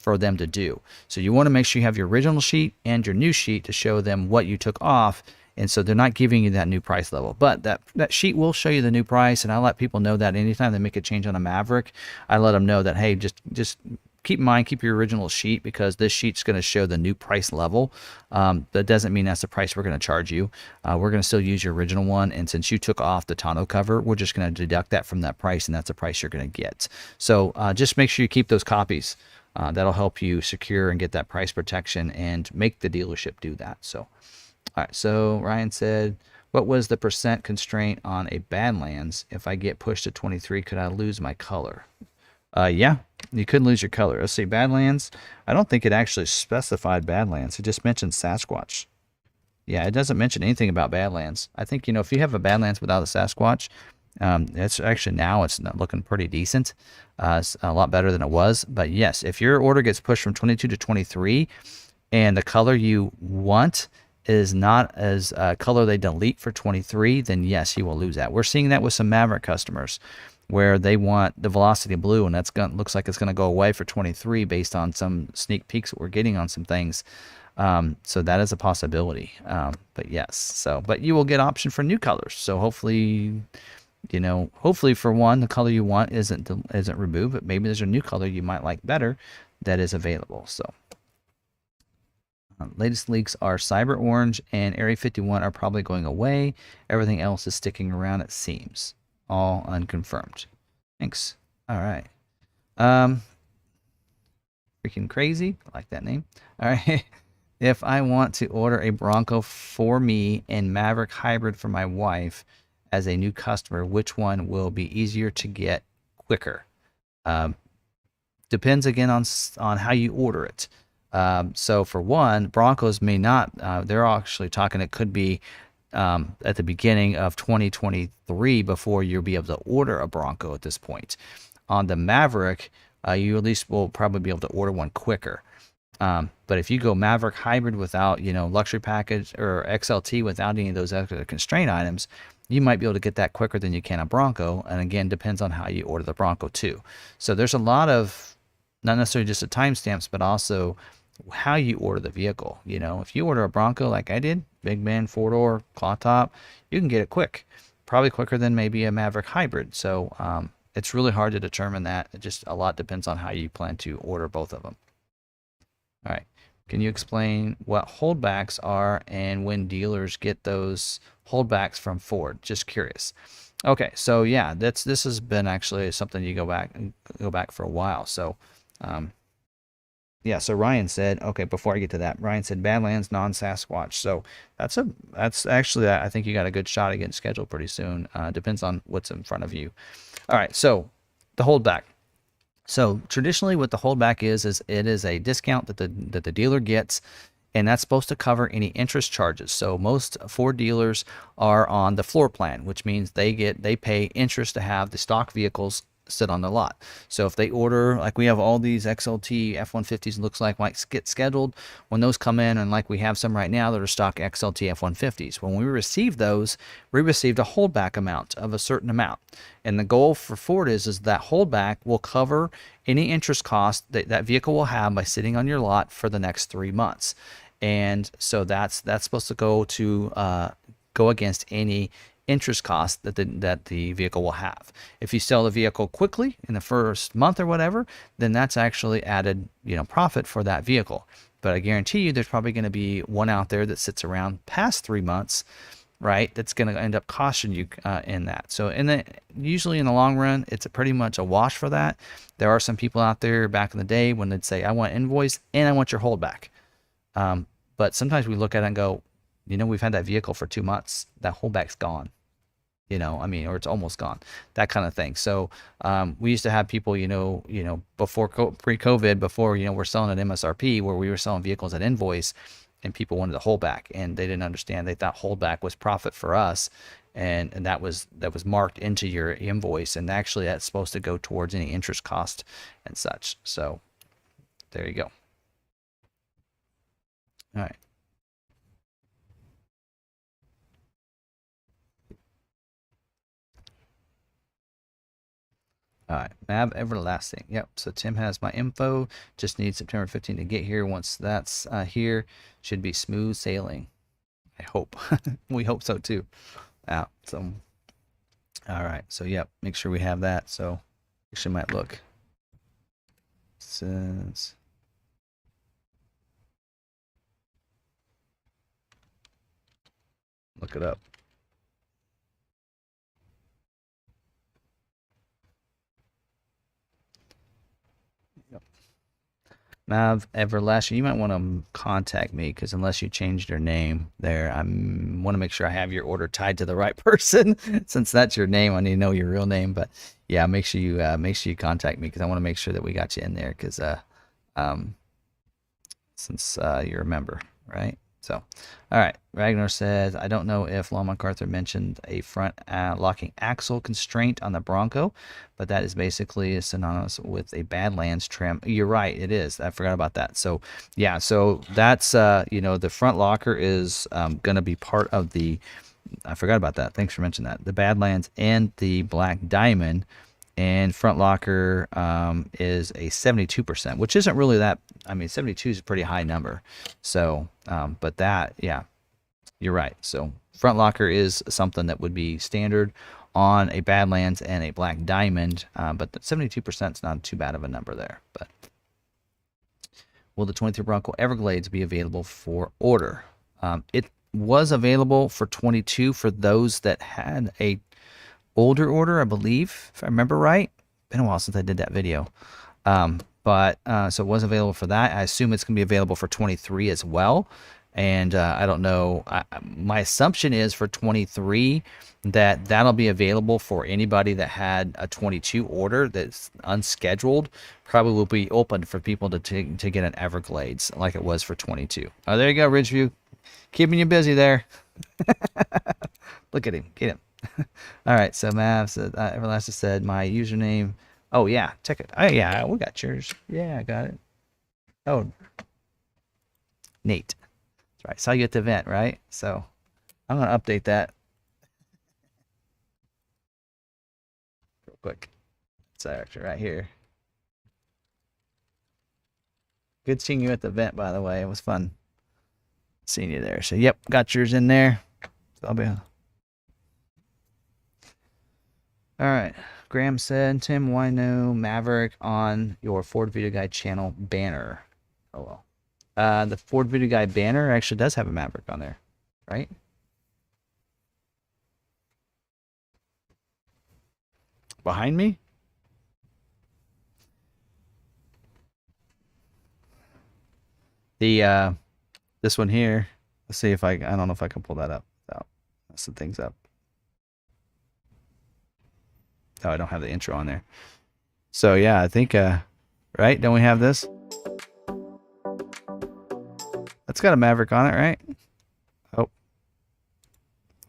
for them to do. So you want to make sure you have your original sheet and your new sheet to show them what you took off, And so they're not giving you that new price level. But that sheet will show you the new price, and I let people know that anytime they make a change on a Maverick, I let them know that, hey, just keep in mind, keep your original sheet, because this sheet's going to show the new price level. That doesn't mean that's the price we're going to charge you. We're going to still use your original one, and since you took off the tonneau cover, we're just going to deduct that from that price, and that's the price you're going to get. So just make sure you keep those copies. That'll help you secure and get that price protection and make the dealership do that. So, all right. So Ryan said, what was the percent constraint on a Badlands? If I get pushed to 23, could I lose my color? Yeah, you could lose your color. Let's see, Badlands. I don't think it actually specified Badlands. It just mentioned Sasquatch. Yeah, it doesn't mention anything about Badlands. I think, if you have a Badlands without a Sasquatch, it's actually, now it's not looking pretty decent. It's a lot better than it was. But yes, if your order gets pushed from 22 to 23 and the color you want is not as color they delete for 23, then yes, you will lose that. We're seeing that with some Maverick customers, where they want the Velocity Blue, and looks like it's going to go away for 23 based on some sneak peeks that we're getting on some things. So that is a possibility. But yes, but you will get option for new colors. So hopefully, hopefully for one, the color you want isn't removed, but maybe there's a new color you might like better that is available. So latest leaks are Cyber Orange and Area 51 are probably going away. Everything else is sticking around, it seems. All unconfirmed. Thanks. All right. Freaking crazy. I like that name. All right. If I want to order a Bronco for me and Maverick Hybrid for my wife as a new customer, which one will be easier to get quicker? Depends again on how you order it. So for one, Broncos may not, they're actually talking it could be at the beginning of 2023 before you'll be able to order a Bronco at this point. On the Maverick, you at least will probably be able to order one quicker. But if you go Maverick Hybrid without, luxury package, or XLT without any of those extra constraint items, you might be able to get that quicker than you can a Bronco. And again, depends on how you order the Bronco too. So there's a lot of, not necessarily just the timestamps, but also how you order the vehicle. If you order a Bronco like I did, big man, 4-door, claw top, you can get it quick, probably quicker than maybe a Maverick Hybrid. So it's really hard to determine that. It just a lot depends on how you plan to order both of them. All right. Can you explain what holdbacks are and when dealers get those holdbacks from Ford? Just curious. Okay, so yeah, this has been actually something you go back for a while. So yeah, so Ryan said, okay, before I get to that, Ryan said Badlands non-Sasquatch. So that's actually, I think you got a good shot at getting scheduled pretty soon. Depends on what's in front of you. All right, so the holdback. So traditionally what the holdback is it is a discount that the dealer gets, and that's supposed to cover any interest charges. So most Ford dealers are on the floor plan, which means they pay interest to have the stock vehicles sit on the lot. So if they order, like we have all these XLT F-150s, looks like might get scheduled, when those come in, and like we have some right now that are stock XLT F-150s, when we receive those, we received a holdback amount of a certain amount. And the goal for Ford is that holdback will cover any interest cost that vehicle will have by sitting on your lot for the next 3 months. And so that's supposed to go against any interest cost that the vehicle will have. If you sell the vehicle quickly in the first month or whatever, then that's actually added profit for that vehicle. But I guarantee you there's probably going to be one out there that sits around past 3 months, right, that's going to end up costing you in that. So usually in the long run, it's pretty much a wash for that. There are some people out there back in the day when they'd say, I want invoice and I want your holdback. But sometimes we look at it and go, we've had that vehicle for 2 months. That holdback's gone, or it's almost gone, that kind of thing. So we used to have people, before pre-COVID, before, we're selling at MSRP, where we were selling vehicles at invoice, and people wanted the holdback, and they didn't understand. They thought holdback was profit for us, and that was marked into your invoice, and actually that's supposed to go towards any interest cost and such. So there you go. All right. All right, Mab Everlasting. Yep, so Tim has my info. Just need September 15th to get here. Once that's here, should be smooth sailing. I hope. We hope so too. So, all right. So, yep, make sure we have that. So, actually might look. Says, look it up. Mav Everlasting, you might want to contact me because unless you changed your name there, I want to make sure I have your order tied to the right person. Since that's your name, I need to know your real name. But yeah, make sure you contact me because I want to make sure that we got you in there because since you're a member, right? So, all right. Ragnar says, I don't know if Lon McArthur mentioned a front locking axle constraint on the Bronco, but that is basically synonymous with a Badlands trim. You're right. It is. I forgot about that. So, yeah. So that's, the front locker is going to be part of the, I forgot about that. Thanks for mentioning that. The Badlands and the Black Diamond. And front locker is a 72%, which isn't really that. I mean, 72 is a pretty high number. So, but that, yeah, you're right. So front locker is something that would be standard on a Badlands and a Black Diamond, but 72% is not too bad of a number there. But will the 23 Bronco Everglades be available for order? It was available for 22 for those that had a older order, I believe, if I remember right. Been a while since I did that video. But so it was available for that. I assume it's going to be available for 23 as well. And I don't know. My assumption is for 23 that that'll be available for anybody that had a 22 order that's unscheduled. Probably will be open for people to get an Everglades like it was for 22. Oh, there you go, Ridgeview. Keeping you busy there. Look at him. Get him. All right, so Mav said, Everlasting said, my username. Oh, yeah, check it. Oh, yeah, we got yours. Yeah, I got it. Oh, Nate. That's right. Saw you at the event, right? So I'm going to update that real quick. It's actually right here. Good seeing you at the event, by the way. It was fun seeing you there. So, yep, got yours in there. So I'll be... All right. Graham said, Tim, why no Maverick on your Ford Video Guy channel banner? Oh, well. The Ford Video Guy banner actually does have a Maverick on there, right? Behind me? The, this one here. Let's see if I don't know if I can pull that up. That's the things up. Oh, I don't have the intro on there. So yeah, I think, right? Don't we have this? That's got a Maverick on it, right? Oh,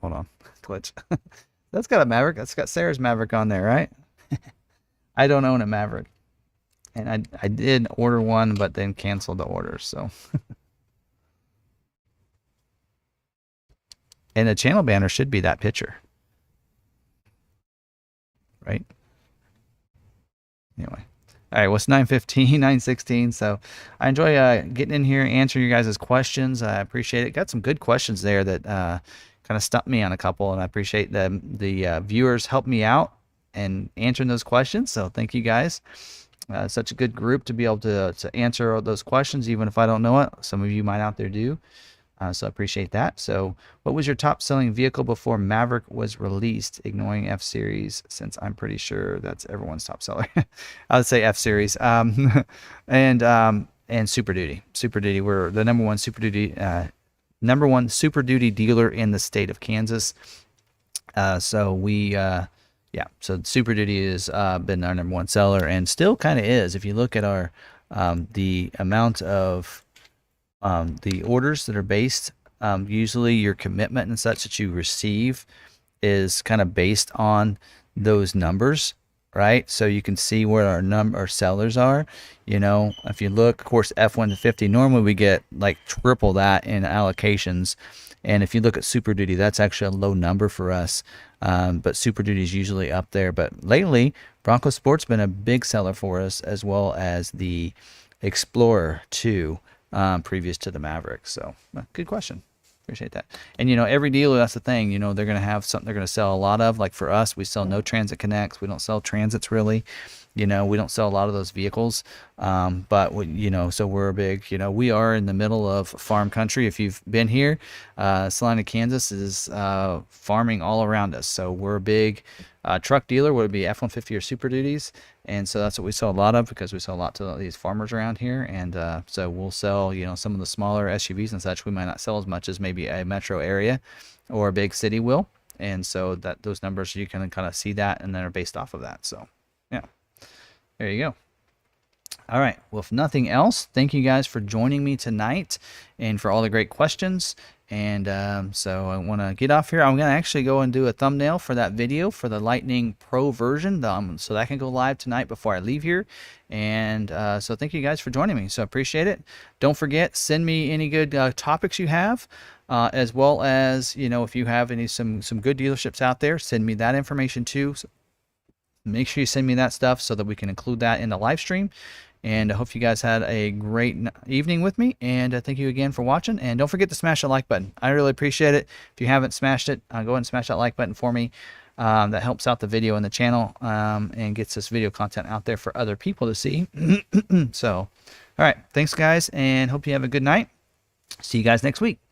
hold on, glitch. That's got a Maverick. That's got Sarah's Maverick on there, right? I don't own a Maverick, and I did order one, but then canceled the order. So, and the channel banner should be that picture. Right? Anyway. All right, well, it's 9:15, 9:16, so I enjoy getting in here and answering your guys' questions. I appreciate it. Got some good questions there that kind of stumped me on a couple, and I appreciate the viewers help me out and answering those questions, so thank you guys. Such a good group to be able to answer all those questions, even if I don't know it. Some of you might out there do. So I appreciate that. So what was your top selling vehicle before Maverick was released, ignoring F-Series, since I'm pretty sure that's everyone's top seller? I would say F-Series. And Super Duty. Super Duty, we're the number one Super Duty dealer in the state of Kansas. So we, so Super Duty has been our number one seller and still kind of is. If you look at our, the amount of the orders that are based, usually your commitment and such that you receive is kind of based on those numbers, right? So you can see where our sellers are. You know, if you look, of course, F-150, normally we get like triple that in allocations. And if you look at Super Duty, that's actually a low number for us. But Super Duty is usually up there. But lately, Bronco Sport's been a big seller for us, as well as the Explorer 2. Previous to the Maverick. So good question. Appreciate that. And you know, every dealer, that's the thing, you know, they're going to have something they're going to sell a lot of. Like for us, we sell no transit connects. We don't sell transits really. You know, we don't sell a lot of those vehicles. But we, you know, so we're a big, you know, we are in the middle of farm country. If you've been here, Salina, Kansas is farming all around us. So we're a big truck dealer, would be F-150 or Super Duties. And so that's what we sell a lot of, because we sell a lot to these farmers around here. And so we'll sell, you know, some of the smaller SUVs and such. We might not sell as much as maybe a metro area or a big city will. And so that those numbers, you can kind of see that, and then are based off of that. So yeah, there you go. All right. Well, if nothing else, thank you guys for joining me tonight and for all the great questions. And so I want to get off here. I'm going to actually go and do a thumbnail for that video for the Lightning Pro version, so that can go live tonight before I leave here. And so thank you guys for joining me. So I appreciate it. Don't forget, send me any good topics you have, as well as, you know, if you have some good dealerships out there, send me that information too. So make sure you send me that stuff so that we can include that in the live stream. And I hope you guys had a great evening with me. And thank you again for watching. And don't forget to smash that like button. I really appreciate it. If you haven't smashed it, go ahead and smash that like button for me. That helps out the video and the channel, and gets this video content out there for other people to see. So, all right. Thanks, guys. And hope you have a good night. See you guys next week.